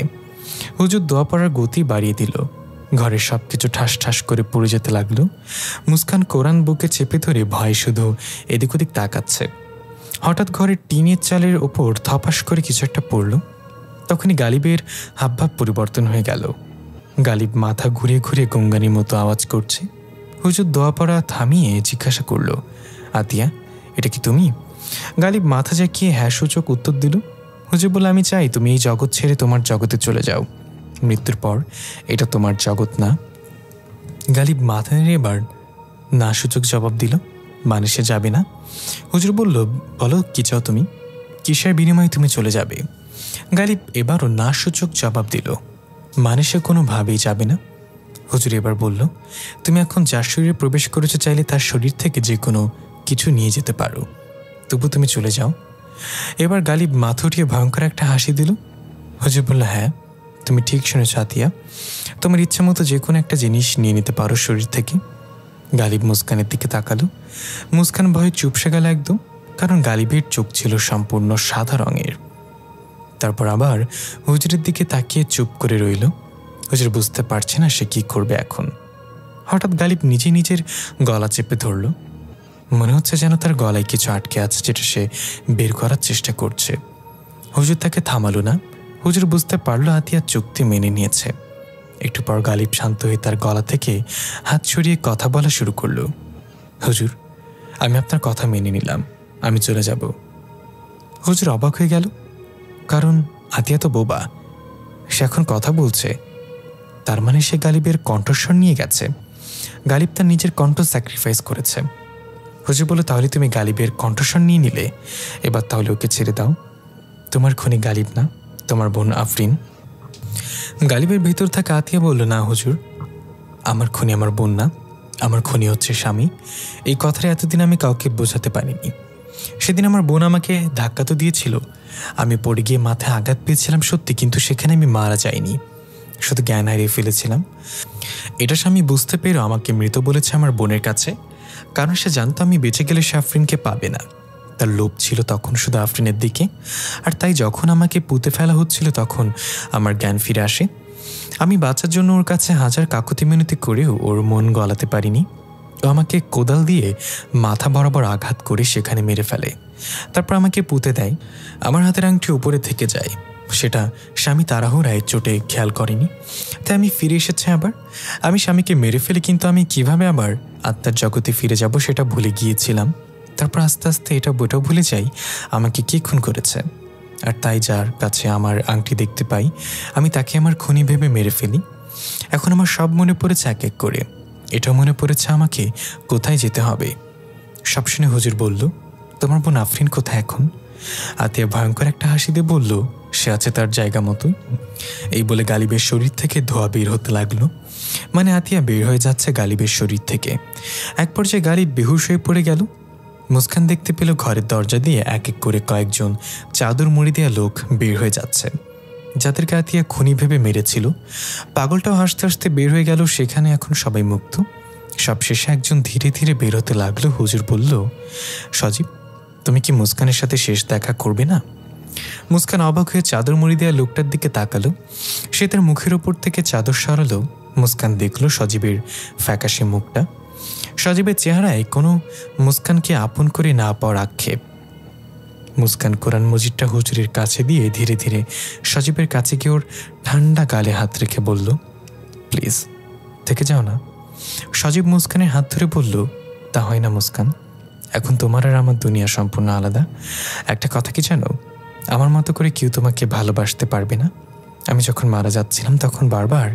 হুজুর দোয়া পড়ার গতি বাড়িয়ে দিল। ঘরের সব কিছু ঠাস ঠাস করে পড়ে যেতে লাগলো। মুস্কান কোরআন বুকে চেপে ধরে ভয় শুধু এদিক ওদিক তাকাচ্ছে। হঠাৎ ঘরের টিনের চালের ওপর থপাস করে কিছু একটা পড়ল। তখনই গালিবের হাবভাব পরিবর্তন হয়ে গেল। গালিব মাথা ঘুরে ঘুরে গঙ্গানির মতো আওয়াজ করছে। হুজুর দোয়া পড়া থামিয়ে জিজ্ঞাসা করল, আতিয়া এটা কি তুমি? গালিব মাথা জাকিয়ে হ্যাঁ সূচক উত্তর দিল। হুজুর বলে, আমি চাই তুমি এই জগৎ ছেড়ে তোমার জগতে চলে যাও। মৃত্যুর পর এটা তোমার জগৎ না। গালিব মাথা নেড়ে এবার না সূচক জবাব দিল, মানে সে যাবে না। হুজুর বলল, বলো কি চাও তুমি? কিসের বিনিময়ে তুমি চলে যাবে? গালিব এবারও না সূচক জবাব দিল, মানে সে কোনোভাবেই যাবে না। হুজুর এবার বলল, তুমি এখন যার শরীরে প্রবেশ করেছো চাইলে তার শরীর থেকে যে কোনো কিছু নিয়ে যেতে পারো, তবু তুমি চলে যাও। এবার গালিব মাথা উঠিয়ে ভয়ঙ্কর একটা হাসি দিল। হুজুর বলল, হ্যাঁ তুমি ঠিক শুনেছ আতিয়া, তোমার ইচ্ছা মতো যে কোনো একটা জিনিস নিয়ে নিতে পারো শরীর থেকে। গালিব মুস্কানের দিকে তাকালো। মুস্কান ভয়ে চুপসে গেল একদম, কারণ গালিবের চোখ ছিল সম্পূর্ণ সাদা রঙের। তারপর আবার হুজুরের দিকে তাকিয়ে চুপ করে রইল। হুজুর বুঝতে পারছে না সে কি করবে এখন। হঠাৎ গালিব নিজের গলা চেপে ধরল। মনে হচ্ছে যেন তার গলায় কিছু আটকে আছে, যেটা সে বের করার চেষ্টা করছে। হুজুর তাকে থামালো না। হুজুর বুঝতে পারলো আতিয়া চুক্তি মেনে নিয়েছে। একটু পর গালিব শান্ত হয়ে তার গলা থেকে হাত সরিয়ে কথা বলা শুরু করলো। হুজুর আমি আপনার কথা মেনে নিলাম, আমি চলে যাব। হুজুর অবাক হয়ে গেল, কারণ আতিয়া তো বোবা, সে এখন কথা বলছে। তার মানে সে গালিবের কণ্ঠস্বর নিয়ে গেছে। গালিব তার নিজের কণ্ঠ স্যাক্রিফাইস করেছে। হুজুর বলে, তাহলে তুমি গালিবের কণ্ঠস্বর নিয়ে নিলে, এবার তাহলে ওকে ছেড়ে দাও। তোমার খুনি গালিব না, তোমার বোন আফরিন। গালিবের ভেতর থাকা আতিয়া বলল, না হুজুর, আমার খুনি আমার বোন না, আমার খুনি হচ্ছে স্বামী। এই কথাটা এতদিন আমি কাউকে বোঝাতে পারিনি। সেদিন আমার বোন আমাকে ধাক্কা তো দিয়েছিল, আমি পড়ে গিয়ে মাথায় আঘাত পেয়েছিলাম সত্যি, কিন্তু সেখানে আমি মারা যাইনি, শুধু জ্ঞান হারিয়ে ফেলেছিলাম। এটা স্বামী বুঝতে পেরেও আমাকে মৃত বলেছে আমার বোনের কাছে, কারণ সে জানতো আমি বেঁচে গেলে সে আফরিনকে পাবে না। তার লোভ ছিল তখন শুধু আফরিনের দিকে, আর তাই যখন আমাকে পুঁতে ফেলা হচ্ছিল তখন আমার জ্ঞান ফিরে আসে। আমি বাঁচার জন্য ওর কাছে হাজার কাকুতি মিনতি করেও ওর মন গলাতে পারিনি। ও আমাকে কোদাল দিয়ে মাথা বরাবর আঘাত করে সেখানে মেরে ফেলে, তারপর আমাকে পুঁতে দেয়। আমার হাতের আংটি উপরে থেকে যায়, সেটা স্বামী তাড়াহুড়ায় চোটে খেয়াল করেনি, তাই আমি ফিরে এসেছে আবার। আমি স্বামীকে মেরে ফেলি, কিন্তু আমি কিভাবে আবার আত্মার জগতে ফিরে যাব সেটা ভুলে গিয়েছিলাম। তারপর আস্তে আস্তে এটা বইটাও ভুলে যাই আমাকে কে খুন করেছে। আর তাই যার কাছে আমার আংটি দেখতে পাই আমি তাকে আমার খুনি ভেবে মেরে ফেলি। এখন আমার সব মনে পড়েছে এক এক করে। এটাও মনে পড়েছে আমাকে কোথায় যেতে হবে। সব শুনে হুজুর বলল, তোমার বোন আফরিন কোথায় এখন? আতিয়া ভয়ঙ্কর একটা হাসি দিয়ে বলল, সে আছে তার জায়গা মতোই। এই বলে গালিবের শরীর থেকে ধোঁয়া বের হতে লাগলো, মানে আতিয়া বের হয়ে যাচ্ছে গালিবের শরীর থেকে। এক পর্যায়ে গালিব বেহুশ হয়ে পড়ে গেল। মুস্কান দেখতে পেল ঘরের দরজা দিয়ে এক এক করে কয়েকজন চাদর মুড়ি দেওয়া লোক বের হয়ে যাচ্ছে, যাদেরকে আতিয়া খুনি ভেবে মেরেছিল। পাগলটাও হাসতে হাসতে বের হয়ে গেল। সেখানে এখন সবাই মুক্ত। সবশেষে একজন ধীরে ধীরে বের হতে লাগলো। হুজুর বলল, সজীব, তুমি কি মুস্কানের সাথে শেষ দেখা করবে না? মুস্কান অবাক হয়ে চাদর মুড়ি দেওয়া লোকটার দিকে তাকালো। সে তার মুখের ওপর থেকে চাদর সরালো। মুস্কান দেখল সজীবের ফ্যাকাশে মুখটা। সজীবের চেহারায় কোনো মুস্কানকে আপন করে না পাওয়ার আক্ষেপ। মুস্কান কোরআন মজিদটা হুজুরের কাছে দিয়ে ধীরে ধীরে সজীবের কাছে গিয়ে ওর ঠান্ডা গালে হাত রেখে বলল, প্লিজ থেকে যাও না। সজীব মুস্কানের হাত ধরে বলল, তা হয় না মুস্কান, এখন তোমার আর আমার দুনিয়া সম্পূর্ণ আলাদা। একটা কথা কি জানো, আমার মতো করে কেউ তোমাকে ভালোবাসতে পারবে না। আমি যখন মারা যাচ্ছিলাম তখন বারবার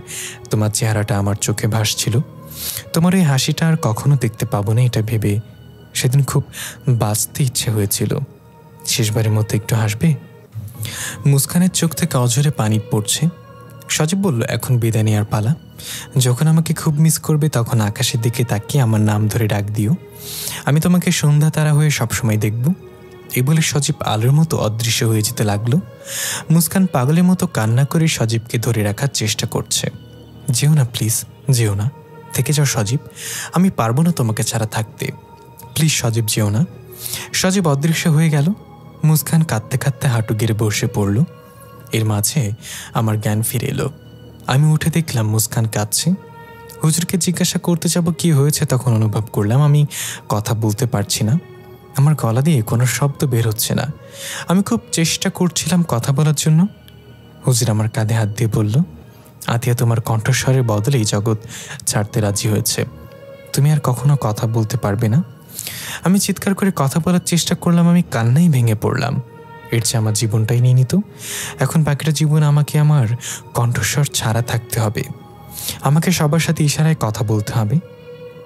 তোমার চেহারাটা আমার চোখে ভাসছিল। তোমার এই হাসিটা আর কখনো দেখতে পাবো না এটা ভেবে সেদিন খুব বাঁচতে ইচ্ছে হয়েছিল। শেষবারের মতো একটু হাসবে? মুস্কানের চোখ থেকে অঝরে পানি পড়ছে। সজীব বলল, এখন বিদায় নেওয়ার পালা। যখন আমাকে খুব মিস করবে তখন আকাশের দিকে তাকিয়ে আমার নাম ধরে ডাক দিও। আমি তোমাকে সন্ধ্যা তারা হয়ে সবসময় দেখব। এই বলে সজীব আলোর মতো অদৃশ্য হয়ে যেতে লাগলো। মুস্কান পাগলের মতো কান্না করে সজীবকে ধরে রাখার চেষ্টা করছে। যেও না প্লিজ, যেও না, থেকে যাও সজীব, আমি পারবো না তোমাকে ছাড়া থাকতে, প্লিজ সজীব যেও না। সজীব অদৃশ্য হয়ে গেল। মুস্কান কাঁদতে কাঁদতে হাঁটু গেড়ে বসে পড়ল। এর মাঝে আমার জ্ঞান ফিরে এলো। আমি উঠে দেখলাম মুস্কান কাঁদছে। হুজুরকে জিজ্ঞাসা করতে যাব কি হয়েছে, তখন অনুভব করলাম আমি কথা বলতে পারছি না। আমার গলা দিয়ে কোনো শব্দ বের হচ্ছে না। আমি খুব চেষ্টা করছিলাম কথা বলার জন্য। হুজুর আমার কাঁধে হাত দিয়ে বলল, আতিয়া তোমার কণ্ঠস্বরের বদলেই জগৎ ছাড়তে রাজি হয়েছে। তুমি আর কখনো কথা বলতে পারবে না। আমি চিৎকার করে কথা বলার চেষ্টা করলাম। আমি কান্নাই ভেঙে পড়লাম। এর চেয়ে আমার জীবনটাই নিয়ে নিত। এখন বাকিটা জীবন আমাকে আমার কণ্ঠস্বর ছাড়া থাকতে হবে। আমাকে সবার সাথে ইশারায় কথা বলতে হবে।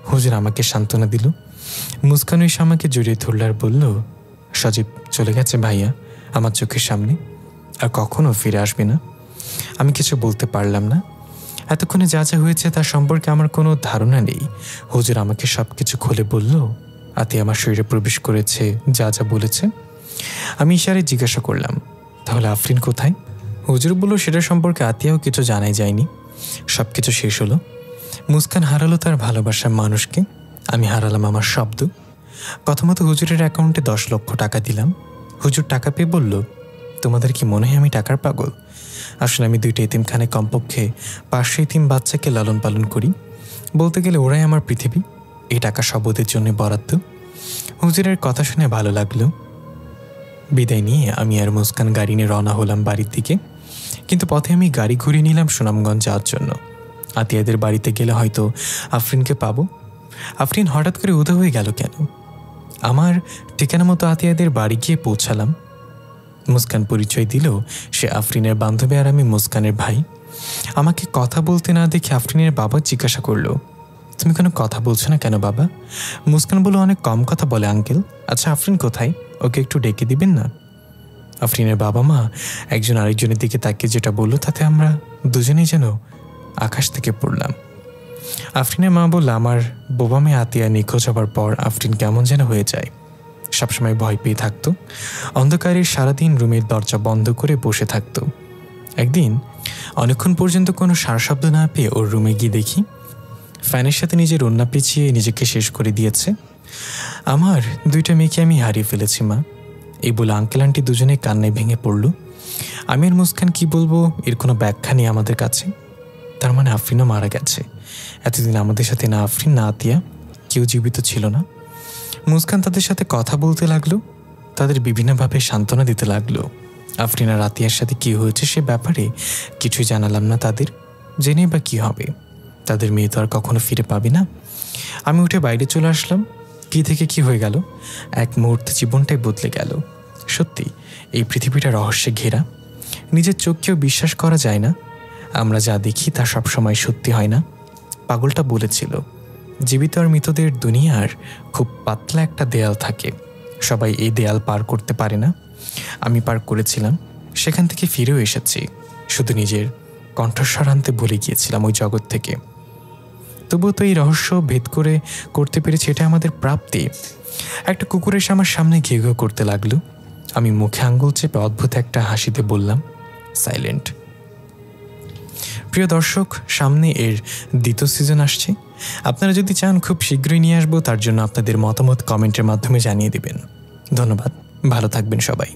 হুজুর আমাকে সান্ত্বনা দিল। মুস্কান এসে আমাকে জড়িয়ে ধরল আর বলল, সজীব চলে গেছে ভাইয়া আমার চোখের সামনে, আর কখনো ফিরে আসবে না। আমি কিছু বলতে পারলাম না। এতক্ষণে যা যা হয়েছে তার সম্পর্কে আমার কোনো ধারণা নেই। হুজুর আমাকে সব কিছু খুলে বলল। আতিয়া আমার শরীরে প্রবেশ করেছে, যা যা বলেছে। আমি ইশারায় জিজ্ঞাসা করলাম, তাহলে আফরিন কোথায়? হুজুর বলল, সেটা সম্পর্কে আতিয়াও কিছু জানাই যায়নি। সব কিছু শেষ হলো। মুস্কান হারালো তার ভালোবাসার মানুষকে, আমি হারালাম আমার শব্দ। কথা মতো হুজুরের অ্যাকাউন্টে 10 লক্ষ টাকা দিলাম। হুজুর টাকা পেয়ে বলল, তোমাদের কি মনে হয় আমি টাকার পাগল? আসলে আমি 2টা এতিমখানায় কমপক্ষে 500 এতিম বাচ্চাকে লালন পালন করি। বলতে গেলে ওরাই আমার পৃথিবী। এই টাকা সব ওদের জন্য বরাদ্দ। হুজুরের কথা শুনে ভালো লাগলো। বিদায় নিয়ে আমি আর মুস্কান গাড়ি নিয়ে রওনা হলাম বাড়ির দিকে। কিন্তু পথে আমি গাড়ি ঘুরিয়ে নিলাম সুনামগঞ্জ যাওয়ার জন্য। আতিয়াদের বাড়িতে গেলে হয়তো আফরিনকে পাবো। আফরিন হঠাৎ করে উধাও হয়ে গেল কেন? আমার ঠিকানা মতো আতিয়াদের বাড়ি গিয়ে পৌঁছালাম। মুস্কান পরিচয় দিল সে আফরিনের বান্ধবী আর আমি মুস্কানের ভাই। আমাকে কথা বলতে না দেখে আফরিনের বাবা জিজ্ঞাসা করলো, তুমি কোনো কথা বলছো না কেন বাবা? মুস্কান বলল, অনেক কম কথা বলে আঙ্কেল। আচ্ছা আফরিন কোথায়, ওকে একটু ডেকে দিবেন না? আফরিনের বাবা মা একজন আরেকজনের দিকে তাকিয়ে যেটা বললো তাতে আমরা দুজনেই যেন আকাশ থেকে পড়লাম। আফরিনের মা বলল, আমার বোবা মেয়ে আতিয়া নিখোঁজ হবার পর আফরিন কেমন যেন হয়ে যায়। সবসময় ভয় পেয়ে থাকতো। অন্ধকারে সারাদিন রুমের দরজা বন্ধ করে বসে থাকতো। একদিন অনেকক্ষণ পর্যন্ত কোনো সারশব্দ না পেয়ে ওর রুমে গিয়ে দেখি ফ্যানের সাথে নিজের ওড়না পেঁচিয়ে নিজেকে শেষ করে দিয়েছে। আমার 2টা মেয়েকে আমি হারিয়ে ফেলেছি মা, এই বলে আঙ্কেল আন্টি দুজনে কান্নায় ভেঙে পড়ল। আমি আর মুস্কান কি বলবো, এর কোনো ব্যাখ্যা নেই আমাদের কাছে। তার মানে আফরিনও মারা গেছে। এতদিন আমাদের সাথে না আফরিন না আতিয়া কেউ জীবিত ছিল না। মুস্কান তাদের সাথে কথা বলতে লাগলো, তাদের বিভিন্নভাবে সান্ত্বনা দিতে লাগলো। আফরিন আর আতিয়ার সাথে কী হয়েছে সে ব্যাপারে কিছুই জানালাম না তাদের। জেনে বা কী হবে, তাদের মেয়ে তো আর কখনো ফিরে পাবে না। আমি উঠে বাইরে চলে আসলাম। কী থেকে কি হয়ে গেল, এক মুহূর্তে জীবনটাই বদলে গেল। সত্যি এই পৃথিবীটা রহস্যে ঘেরা। নিজের চোখকেও বিশ্বাস করা যায় না। আমরা যা দেখি তা সবসময় সত্যি হয় না। পাগলটা বলেছিল, জীবিত আর মৃতদের দুনিয়ার খুব পাতলা একটা দেয়াল থাকে, সবাই এই দেয়াল পার করতে পারে না। আমি পার করেছিলাম, সেখান থেকে ফিরেও এসেছি। শুধু নিজের কণ্ঠস্বর আনতে ভুলে গিয়েছিলাম ওই জগৎ থেকে। তবুও তো এই রহস্য ভেদ করতে পেরেছি, এটা আমাদের প্রাপ্তি। একটা কুকুর এসে আমার সামনে ঘেউ ঘেউ করতে লাগলো। আমি মুখে আঙ্গুল চেপে অদ্ভুত একটা হাসিতে বললাম, সাইলেন্ট। প্রিয় দর্শক, সামনে এর দ্বিতীয় সিজন আসছে। আপনারা যদি চান খুব শীঘ্রই নিয়ে আসবো। তার জন্য আপনাদের মতামত কমেন্টের মাধ্যমে জানিয়ে দিবেন। ধন্যবাদ, ভালো থাকবেন সবাই।